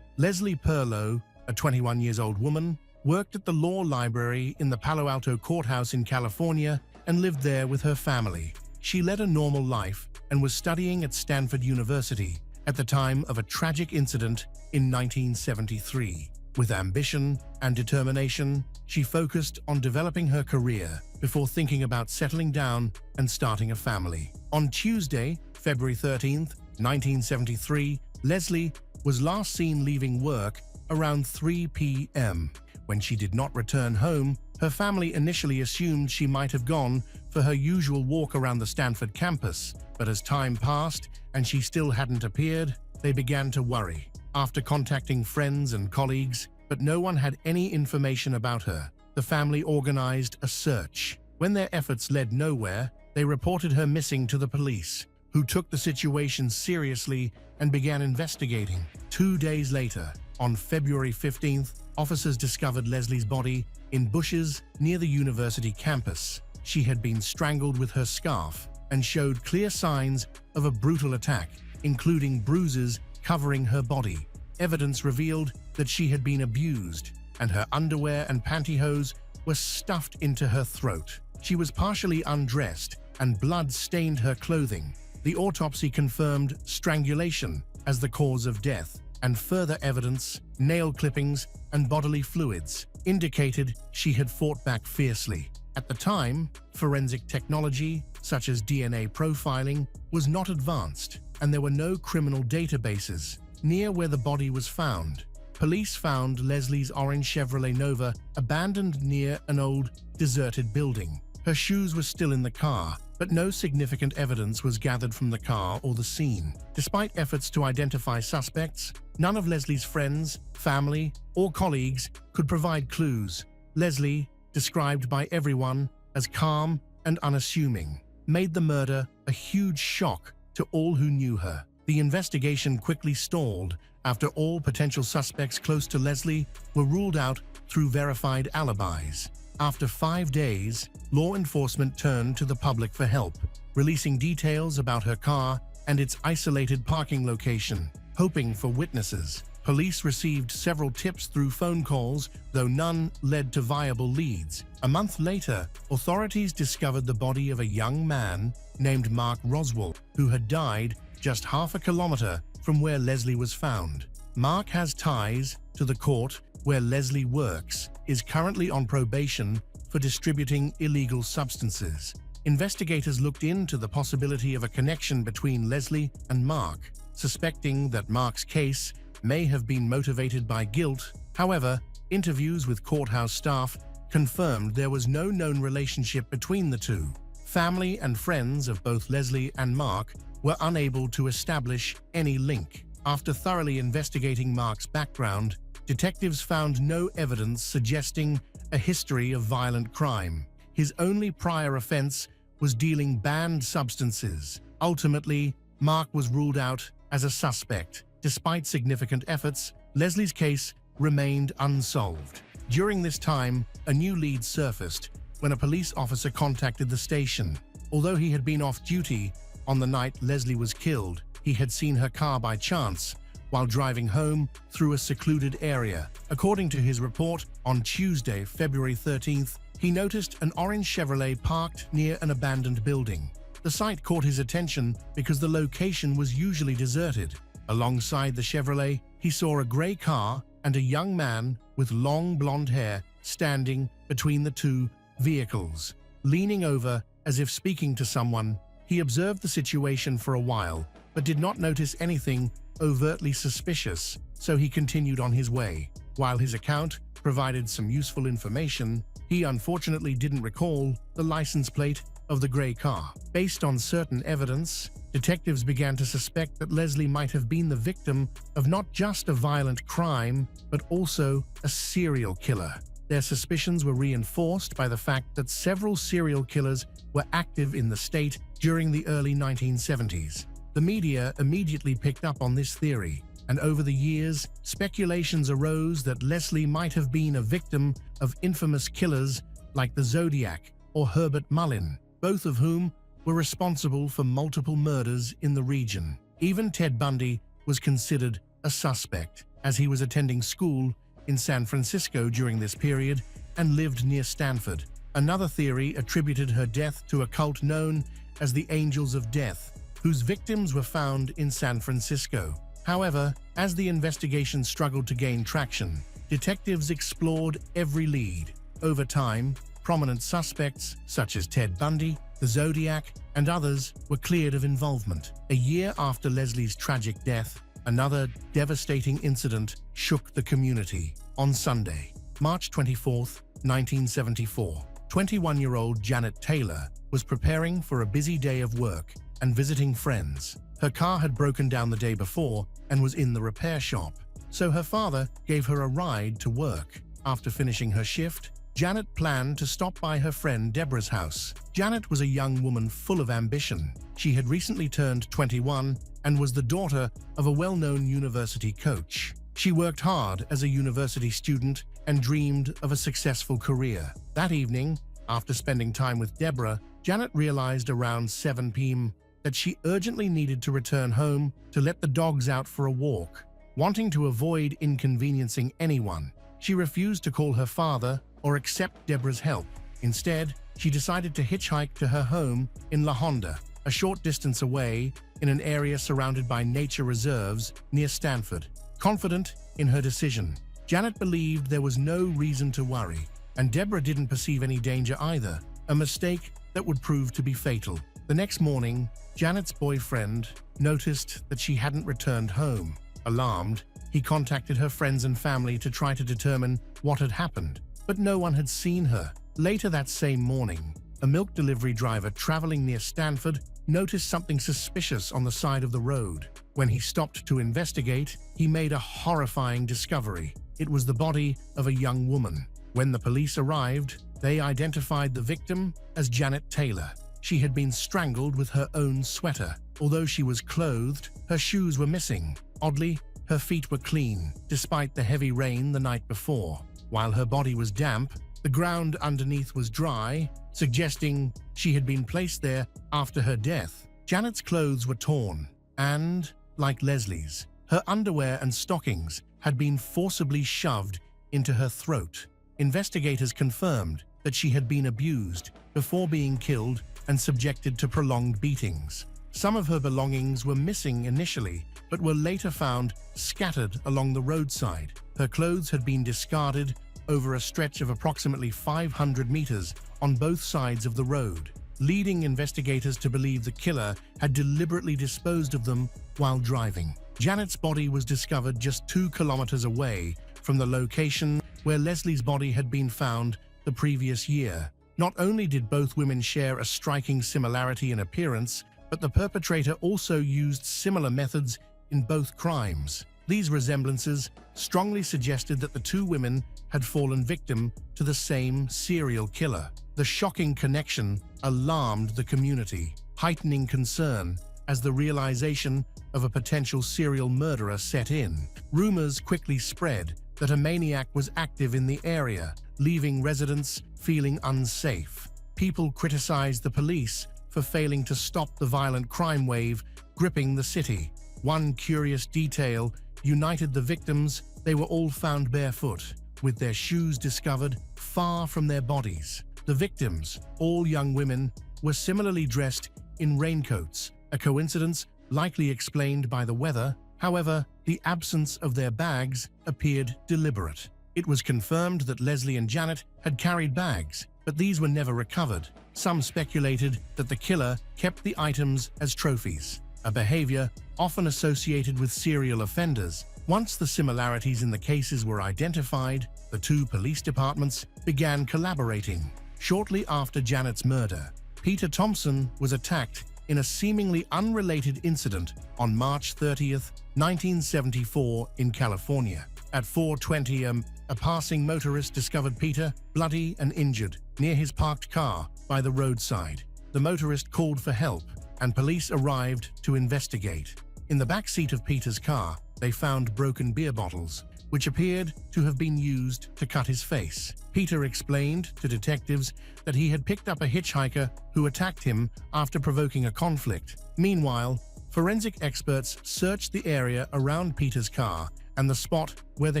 Speaker 1: Leslie Perlow, a 21-year-old woman, worked at the law library in the Palo Alto courthouse in California and lived there with her family. She led a normal life, and was studying at Stanford University at the time of a tragic incident in 1973. With ambition and determination, she focused on developing her career before thinking about settling down and starting a family. On Tuesday, February 13, 1973, Leslie was last seen leaving work around 3 p.m. When she did not return home, her family initially assumed she might have gone for her usual walk around the Stanford campus, but as time passed and she still hadn't appeared, they began to worry. After contacting friends and colleagues, but no one had any information about her, the family organized a search. When their efforts led nowhere, they reported her missing to the police, who took the situation seriously and began investigating. 2 days later, on February 15th, officers discovered Leslie's body in bushes near the university campus. She had been strangled with her scarf and showed clear signs of a brutal attack, including bruises covering her body. Evidence revealed that she had been abused, and her underwear and pantyhose were stuffed into her throat. She was partially undressed, and blood stained her clothing. The autopsy confirmed strangulation as the cause of death, and further evidence, nail clippings and bodily fluids, indicated she had fought back fiercely. At the time, forensic technology, such as DNA profiling, was not advanced, and there were no criminal databases near where the body was found. Police found Leslie's orange Chevrolet Nova abandoned near an old, deserted building. Her shoes were still in the car, but no significant evidence was gathered from the car or the scene. Despite efforts to identify suspects, none of Leslie's friends, family, or colleagues could provide clues. Leslie, described by everyone as calm and unassuming, made the murder a huge shock to all who knew her. The investigation quickly stalled after all potential suspects close to Leslie were ruled out through verified alibis. After 5 days, law enforcement turned to the public for help, releasing details about her car and its isolated parking location, hoping for witnesses. Police received several tips through phone calls, though none led to viable leads. A month later, authorities discovered the body of a young man named Mark Roswell, who had died just half a kilometer from where Leslie was found. Mark has ties to the court where Leslie works, is currently on probation for distributing illegal substances. Investigators looked into the possibility of a connection between Leslie and Mark, suspecting that Mark's case may have been motivated by guilt. However, interviews with courthouse staff confirmed there was no known relationship between the two. Family and friends of both Leslie and Mark were unable to establish any link. After thoroughly investigating Mark's background, detectives found no evidence suggesting a history of violent crime. His only prior offense was dealing banned substances. Ultimately, Mark was ruled out as a suspect. Despite significant efforts, Leslie's case remained unsolved. During this time, a new lead surfaced when a police officer contacted the station. Although he had been off duty on the night Leslie was killed, he had seen her car by chance while driving home through a secluded area. According to his report, on Tuesday, February 13th, he noticed an orange Chevrolet parked near an abandoned building. The sight caught his attention because the location was usually deserted. Alongside the Chevrolet, he saw a gray car and a young man with long blonde hair standing between the two vehicles. Leaning over as if speaking to someone, he observed the situation for a while, but did not notice anything overtly suspicious, so he continued on his way. While his account provided some useful information, he unfortunately didn't recall the license plate of the gray car. Based on certain evidence, detectives began to suspect that Leslie might have been the victim of not just a violent crime, but also a serial killer. Their suspicions were reinforced by the fact that several serial killers were active in the state during the early 1970s. The media immediately picked up on this theory, and over the years, speculations arose that Leslie might have been a victim of infamous killers like the Zodiac or Herbert Mullin, both of whom were responsible for multiple murders in the region. Even Ted Bundy was considered a suspect, as he was attending school in San Francisco during this period and lived near Stanford. Another theory attributed her death to a cult known as the Angels of Death, whose victims were found in San Francisco. However, as the investigation struggled to gain traction, detectives explored every lead. Over time, prominent suspects such as Ted Bundy, the Zodiac, and others were cleared of involvement. A year after Leslie's tragic death, another devastating incident shook the community. On Sunday, March 24, 1974, 21-year-old Janet Taylor was preparing for a busy day of work and visiting friends. Her car had broken down the day before and was in the repair shop, so her father gave her a ride to work. After finishing her shift, Janet planned to stop by her friend Deborah's house. Janet was a young woman full of ambition. She had recently turned 21 and was the daughter of a well-known university coach. She worked hard as a university student and dreamed of a successful career. That evening, after spending time with Deborah, Janet realized around 7 p.m. that she urgently needed to return home to let the dogs out for a walk. Wanting to avoid inconveniencing anyone, she refused to call her father or accept Deborah's help. Instead, she decided to hitchhike to her home in La Honda, a short distance away in an area surrounded by nature reserves near Stanford. Confident in her decision, Janet believed there was no reason to worry, and Deborah didn't perceive any danger either, a mistake that would prove to be fatal. The next morning, Janet's boyfriend noticed that she hadn't returned home. Alarmed, he contacted her friends and family to try to determine what had happened, but no one had seen her. Later that same morning, a milk delivery driver traveling near Stanford noticed something suspicious on the side of the road. When he stopped to investigate, he made a horrifying discovery. It was the body of a young woman. When the police arrived, they identified the victim as Janet Taylor. She had been strangled with her own sweater. Although she was clothed, her shoes were missing. Oddly, her feet were clean, despite the heavy rain the night before. While her body was damp, the ground underneath was dry, suggesting she had been placed there after her death. Janet's clothes were torn, and, like Leslie's, her underwear and stockings had been forcibly shoved into her throat. Investigators confirmed that she had been abused before being killed and subjected to prolonged beatings. Some of her belongings were missing initially, but were later found scattered along the roadside. Her clothes had been discarded over a stretch of approximately 500 meters on both sides of the road, leading investigators to believe the killer had deliberately disposed of them while driving. Janet's body was discovered just 2 kilometers away from the location where Leslie's body had been found the previous year. Not only did both women share a striking similarity in appearance, but the perpetrator also used similar methods in both crimes. These resemblances strongly suggested that the 2 women had fallen victim to the same serial killer. The shocking connection alarmed the community, heightening concern as the realization of a potential serial murderer set in. Rumors quickly spread that a maniac was active in the area, leaving residents feeling unsafe. People criticized the police for failing to stop the violent crime wave gripping the city. One curious detail united the victims: they were all found barefoot, with their shoes discovered far from their bodies. The victims, all young women, were similarly dressed in raincoats, a coincidence likely explained by the weather. However, the absence of their bags appeared deliberate. It was confirmed that Leslie and Janet had carried bags, but these were never recovered. Some speculated that the killer kept the items as trophies, a behavior often associated with serial offenders. Once the similarities in the cases were identified, the 2 police departments began collaborating. Shortly after Janet's murder, Peter Thompson was attacked in a seemingly unrelated incident on March 30, 1974 in California. At 4:20 am, a passing motorist discovered Peter, bloody and injured, near his parked car by the roadside. The motorist called for help, and police arrived to investigate. In the back seat of Peter's car, they found broken beer bottles, which appeared to have been used to cut his face. Peter explained to detectives that he had picked up a hitchhiker who attacked him after provoking a conflict. Meanwhile, forensic experts searched the area around Peter's car and the spot where the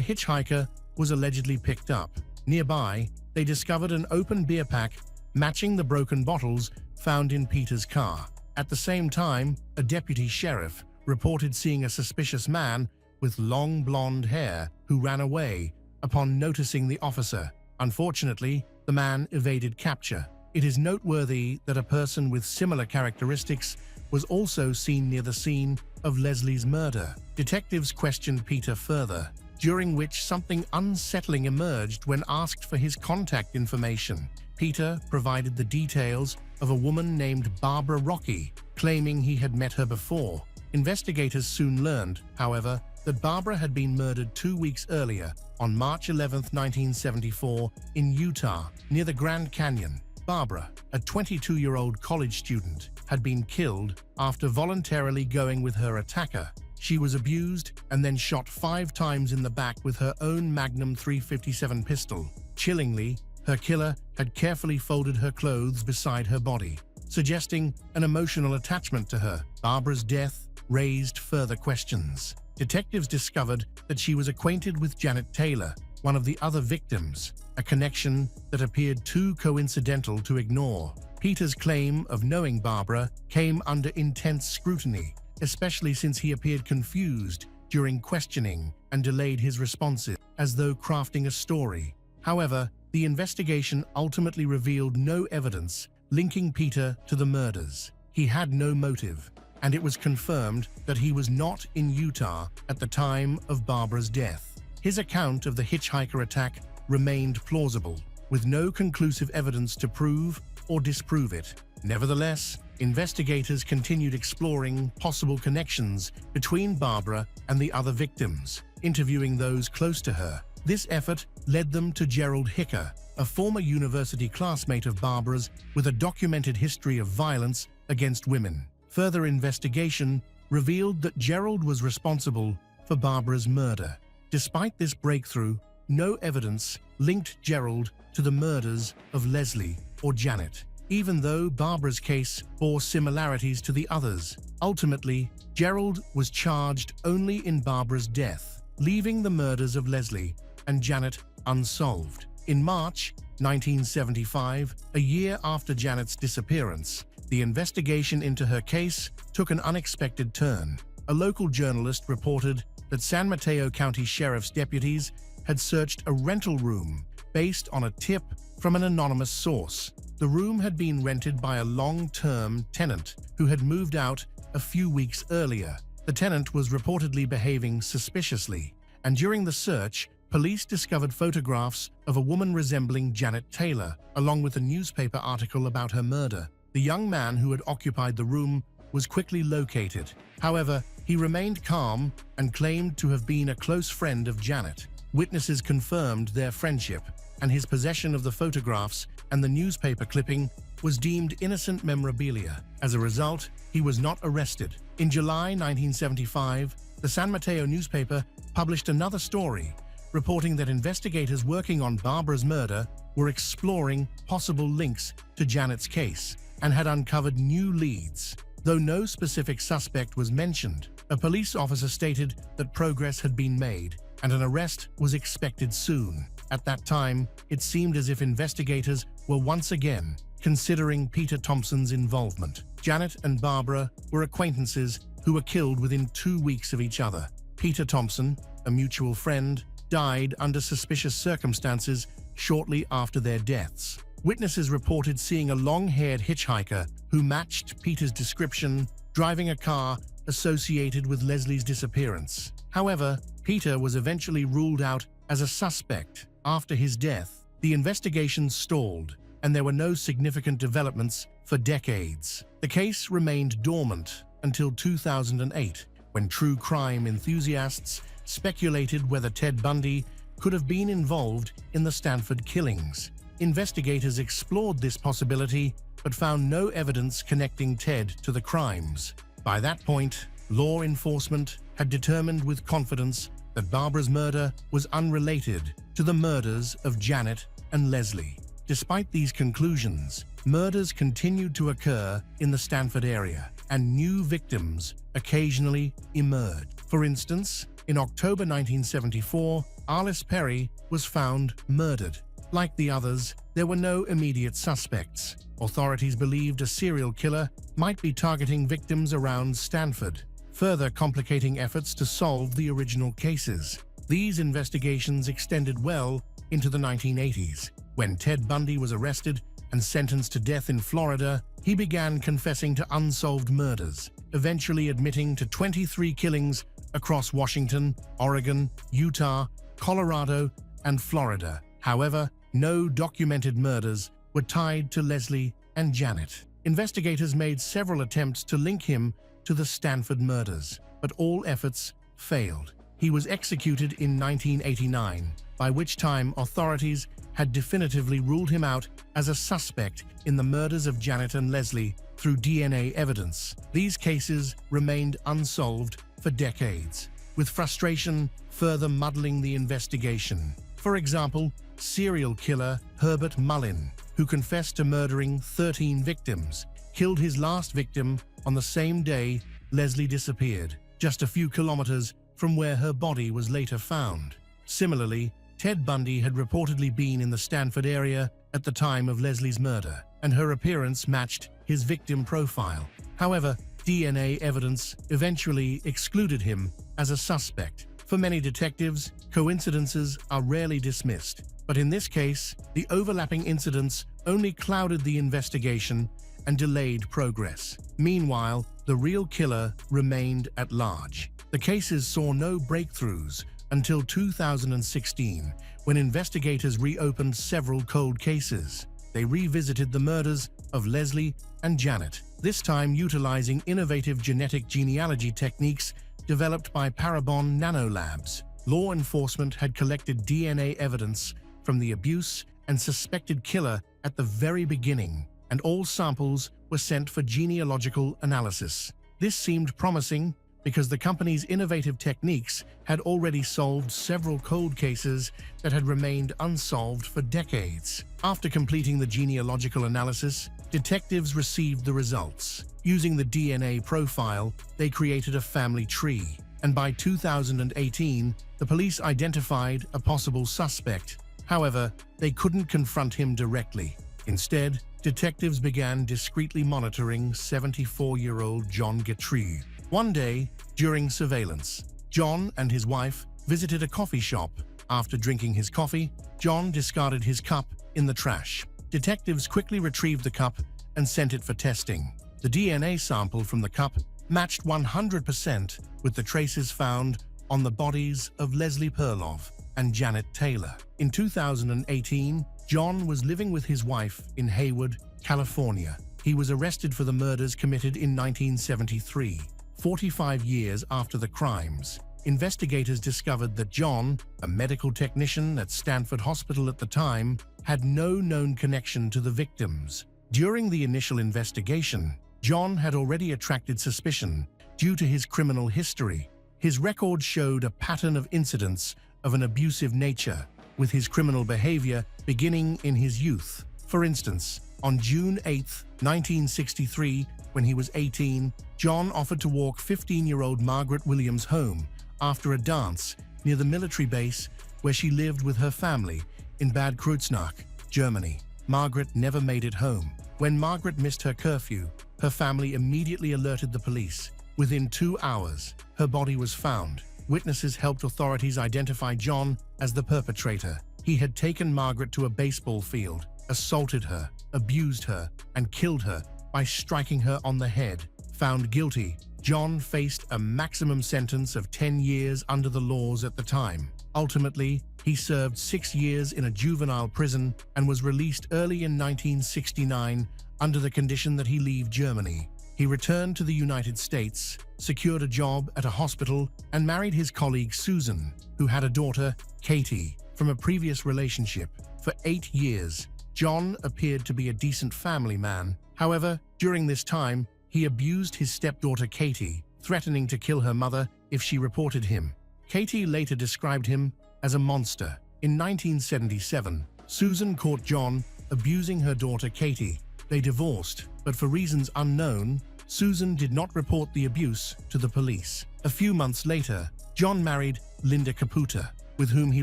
Speaker 1: hitchhiker was allegedly picked up. Nearby, they discovered an open beer pack matching the broken bottles found in Peter's car. At the same time, a deputy sheriff reported seeing a suspicious man with long blonde hair who ran away upon noticing the officer. Unfortunately, the man evaded capture. It is noteworthy that a person with similar characteristics was also seen near the scene of Leslie's murder. Detectives questioned Peter further, during which something unsettling emerged when asked for his contact information. Peter provided the details of a woman named Barbara Rocky, claiming he had met her before. Investigators soon learned, however, that Barbara had been murdered 2 weeks earlier, on March 11, 1974, in Utah, near the Grand Canyon. Barbara, a 22-year-old college student, had been killed after voluntarily going with her attacker. She was abused and then shot 5 times in the back with her own Magnum .357 pistol. Chillingly, her killer had carefully folded her clothes beside her body, suggesting an emotional attachment to her. Barbara's death raised further questions. Detectives discovered that she was acquainted with Janet Taylor, one of the other victims, a connection that appeared too coincidental to ignore. Peter's claim of knowing Barbara came under intense scrutiny, especially since he appeared confused during questioning and delayed his responses, as though crafting a story. However, the investigation ultimately revealed no evidence linking Peter to the murders. He had no motive, and it was confirmed that he was not in Utah at the time of Barbara's death. His account of the hitchhiker attack remained plausible, with no conclusive evidence to prove or disprove it. Nevertheless, investigators continued exploring possible connections between Barbara and the other victims, interviewing those close to her. This effort led them to Gerald Hicker, a former university classmate of Barbara's with a documented history of violence against women. Further investigation revealed that Gerald was responsible for Barbara's murder. Despite this breakthrough, no evidence linked Gerald to the murders of Leslie or Janet, even though Barbara's case bore similarities to the others. Ultimately, Gerald was charged only in Barbara's death, leaving the murders of Leslie and Janet unsolved. In March 1975, a year after Janet's disappearance, the investigation into her case took an unexpected turn. A local journalist reported that San Mateo County Sheriff's deputies had searched a rental room based on a tip from an anonymous source. The room had been rented by a long-term tenant who had moved out a few weeks earlier. The tenant was reportedly behaving suspiciously, and during the search, police discovered photographs of a woman resembling Janet Taylor, along with a newspaper article about her murder. The young man who had occupied the room was quickly located. However, he remained calm and claimed to have been a close friend of Janet. Witnesses confirmed their friendship, and his possession of the photographs and the newspaper clipping was deemed innocent memorabilia. As a result, he was not arrested. In July 1975, the San Mateo newspaper published another story, reporting that investigators working on Barbara's murder were exploring possible links to Janet's case and had uncovered new leads. Though no specific suspect was mentioned, a police officer stated that progress had been made and an arrest was expected soon. At that time, it seemed as if investigators were once again considering Peter Thompson's involvement. Janet and Barbara were acquaintances who were killed within 2 weeks of each other. Peter Thompson, a mutual friend, died under suspicious circumstances shortly after their deaths. Witnesses reported seeing a long-haired hitchhiker who matched Peter's description, driving a car associated with Leslie's disappearance. However, Peter was eventually ruled out as a suspect. After his death, the investigation stalled, and there were no significant developments for decades. The case remained dormant until 2008, when true crime enthusiasts speculated whether Ted Bundy could have been involved in the Stanford killings. Investigators explored this possibility, but found no evidence connecting Ted to the crimes. By that point, law enforcement had determined with confidence that Barbara's murder was unrelated to the murders of Janet and Leslie. Despite these conclusions, murders continued to occur in the Stanford area, and new victims occasionally emerged. For instance, in October 1974, Alice Perry was found murdered. Like the others, there were no immediate suspects. Authorities believed a serial killer might be targeting victims around Stanford, further complicating efforts to solve the original cases. These investigations extended well into the 1980s. When Ted Bundy was arrested and sentenced to death in Florida, he began confessing to unsolved murders, eventually admitting to 23 killings across Washington, Oregon, Utah, Colorado, and Florida. However, no documented murders were tied to Leslie and Janet. Investigators made several attempts to link him to the Stanford murders, but all efforts failed. He was executed in 1989, by which time authorities had definitively ruled him out as a suspect in the murders of Janet and Leslie through DNA evidence. These cases remained unsolved for decades, with frustration further muddling the investigation. For example, serial killer Herbert Mullin, who confessed to murdering 13 victims, killed his last victim on the same day Leslie disappeared, just a few kilometers from where her body was later found. Similarly, Ted Bundy had reportedly been in the Stanford area at the time of Leslie's murder, and her appearance matched his victim profile. However, DNA evidence eventually excluded him as a suspect. For many detectives, coincidences are rarely dismissed, but in this case, the overlapping incidents only clouded the investigation and delayed progress. Meanwhile, the real killer remained at large. The cases saw no breakthroughs until 2016, when investigators reopened several cold cases. They revisited the murders of Leslie and Janet, this time utilizing innovative genetic genealogy techniques developed by Parabon Nanolabs. Law enforcement had collected DNA evidence from the abuse and suspected killer at the very beginning, and all samples were sent for genealogical analysis. This seemed promising because the company's innovative techniques had already solved several cold cases that had remained unsolved for decades. After completing the genealogical analysis, detectives received the results. Using the DNA profile, they created a family tree, and by 2018, the police identified a possible suspect. However, they couldn't confront him directly. Instead, detectives began discreetly monitoring 74-year-old John Guthrie. One day, during surveillance, John and his wife visited a coffee shop. After drinking his coffee, John discarded his cup in the trash. Detectives quickly retrieved the cup and sent it for testing. The DNA sample from the cup matched 100% with the traces found on the bodies of Leslie Perloff and Janet Taylor. In 2018, John was living with his wife in Hayward, California. He was arrested for the murders committed in 1973. 45 years after the crimes, investigators discovered that John, a medical technician at Stanford Hospital at the time, had no known connection to the victims. During the initial investigation, John had already attracted suspicion due to his criminal history. His record showed a pattern of incidents of an abusive nature, with his criminal behavior beginning in his youth. For instance, on June 8, 1963, when he was 18, John offered to walk 15-year-old Margaret Williams home after a dance near the military base where she lived with her family in Bad Kreuznach, Germany. Margaret never made it home. When Margaret missed her curfew, her family immediately alerted the police. Within 2 hours, her body was found. Witnesses helped authorities identify John as the perpetrator. He had taken Margaret to a baseball field, assaulted her, abused her, and killed her by striking her on the head. Found guilty, John faced a maximum sentence of 10 years under the laws at the time. Ultimately, he served 6 years in a juvenile prison and was released early in 1969 under the condition that he leave Germany. He returned to the United States, secured a job at a hospital, and married his colleague Susan, who had a daughter, Katie, from a previous relationship. For 8 years, John appeared to be a decent family man. However, during this time, he abused his stepdaughter Katie, threatening to kill her mother if she reported him. Katie later described him as a monster. In 1977, Susan caught John abusing her daughter Katie. They divorced, but for reasons unknown, Susan did not report the abuse to the police. A few months later, John married Linda Caputa, with whom he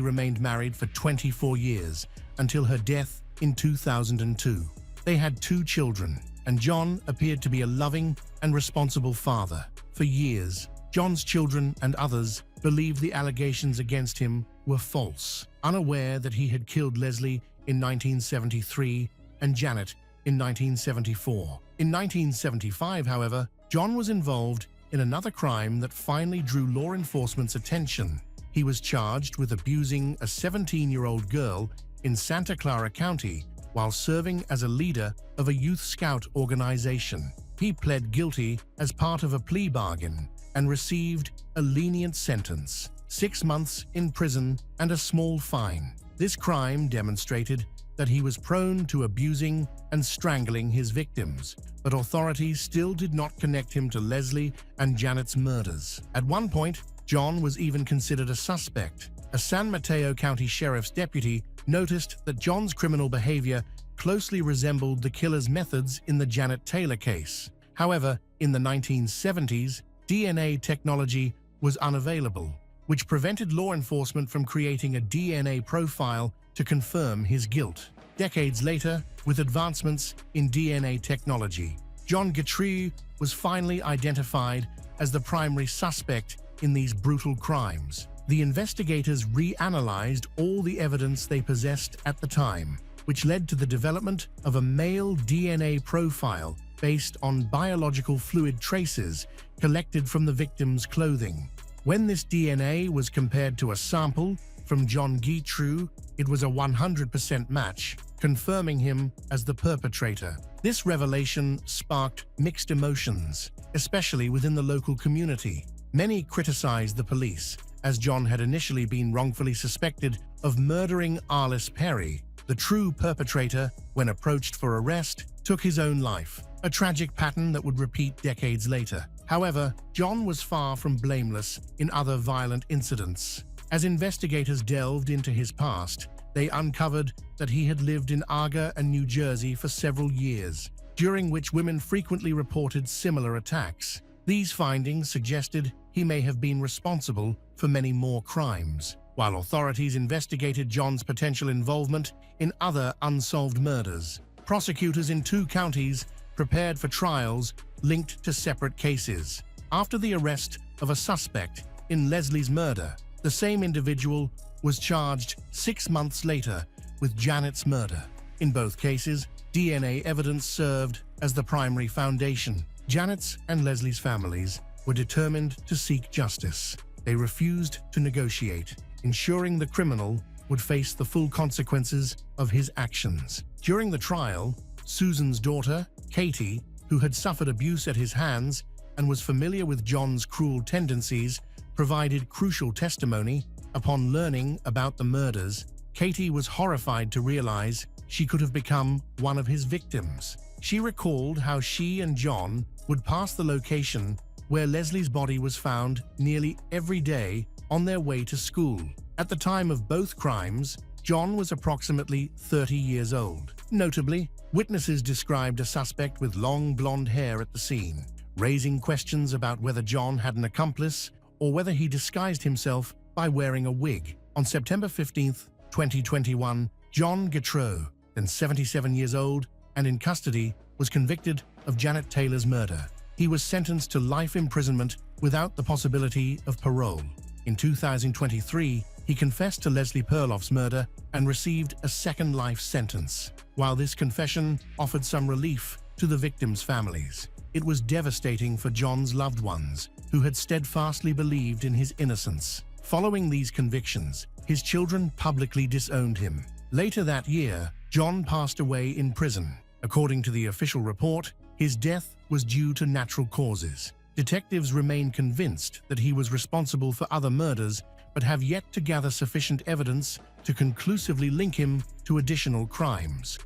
Speaker 1: remained married for 24 years until her death in 2002. They had 2 children, and John appeared to be a loving and responsible father. For years, John's children and others believed the allegations against him were false, unaware that he had killed Leslie in 1973 and Janet in 1974. In 1975, however, John was involved in another crime that finally drew law enforcement's attention. He was charged with abusing a 17-year-old girl in Santa Clara County while serving as a leader of a youth scout organization. He pled guilty as part of a plea bargain and received a lenient sentence, 6 months in prison and a small fine. This crime demonstrated that he was prone to abusing and strangling his victims, but authorities still did not connect him to Leslie and Janet's murders. At one point, John was even considered a suspect. A San Mateo County Sheriff's deputy noticed that John's criminal behavior closely resembled the killer's methods in the Janet Taylor case. However, in the 1970s, DNA technology was unavailable, which prevented law enforcement from creating a DNA profile to confirm his guilt. Decades later, with advancements in DNA technology, John Guthrie was finally identified as the primary suspect in these brutal crimes. The investigators reanalyzed all the evidence they possessed at the time, which led to the development of a male DNA profile based on biological fluid traces collected from the victim's clothing. When this DNA was compared to a sample from John Guthrie, it was a 100% match, confirming him as the perpetrator. This revelation sparked mixed emotions, especially within the local community. Many criticized the police, as John had initially been wrongfully suspected of murdering Alice Perry. The true perpetrator, when approached for arrest, took his own life, a tragic pattern that would repeat decades later. However, John was far from blameless in other violent incidents. As investigators delved into his past, they uncovered that he had lived in Aga and New Jersey for several years, during which women frequently reported similar attacks. These findings suggested he may have been responsible for many more crimes. While authorities investigated John's potential involvement in other unsolved murders, prosecutors in 2 counties prepared for trials linked to separate cases. After the arrest of a suspect in Leslie's murder, the same individual was charged 6 months later with Janet's murder. In both cases, DNA evidence served as the primary foundation. Janet's and Leslie's families were determined to seek justice. They refused to negotiate, ensuring the criminal would face the full consequences of his actions. During the trial, Susan's daughter, Katie, who had suffered abuse at his hands and was familiar with John's cruel tendencies, provided crucial testimony. Upon learning about the murders, Katie was horrified to realize she could have become one of his victims. She recalled how she and John would pass the location where Leslie's body was found nearly every day on their way to school. At the time of both crimes, John was approximately 30 years old. Notably, witnesses described a suspect with long blonde hair at the scene, raising questions about whether John had an accomplice or whether he disguised himself by wearing a wig. On September 15, 2021, John Guthrie, then 77 years old and in custody, was convicted of Janet Taylor's murder. He was sentenced to life imprisonment without the possibility of parole. In 2023, he confessed to Leslie Perloff's murder and received a second life sentence. While this confession offered some relief to the victims' families, it was devastating for John's loved ones, who had steadfastly believed in his innocence. Following these convictions, his children publicly disowned him. Later that year, John passed away in prison. According to the official report, his death was due to natural causes. Detectives remain convinced that he was responsible for other murders, but have yet to gather sufficient evidence to conclusively link him to additional crimes.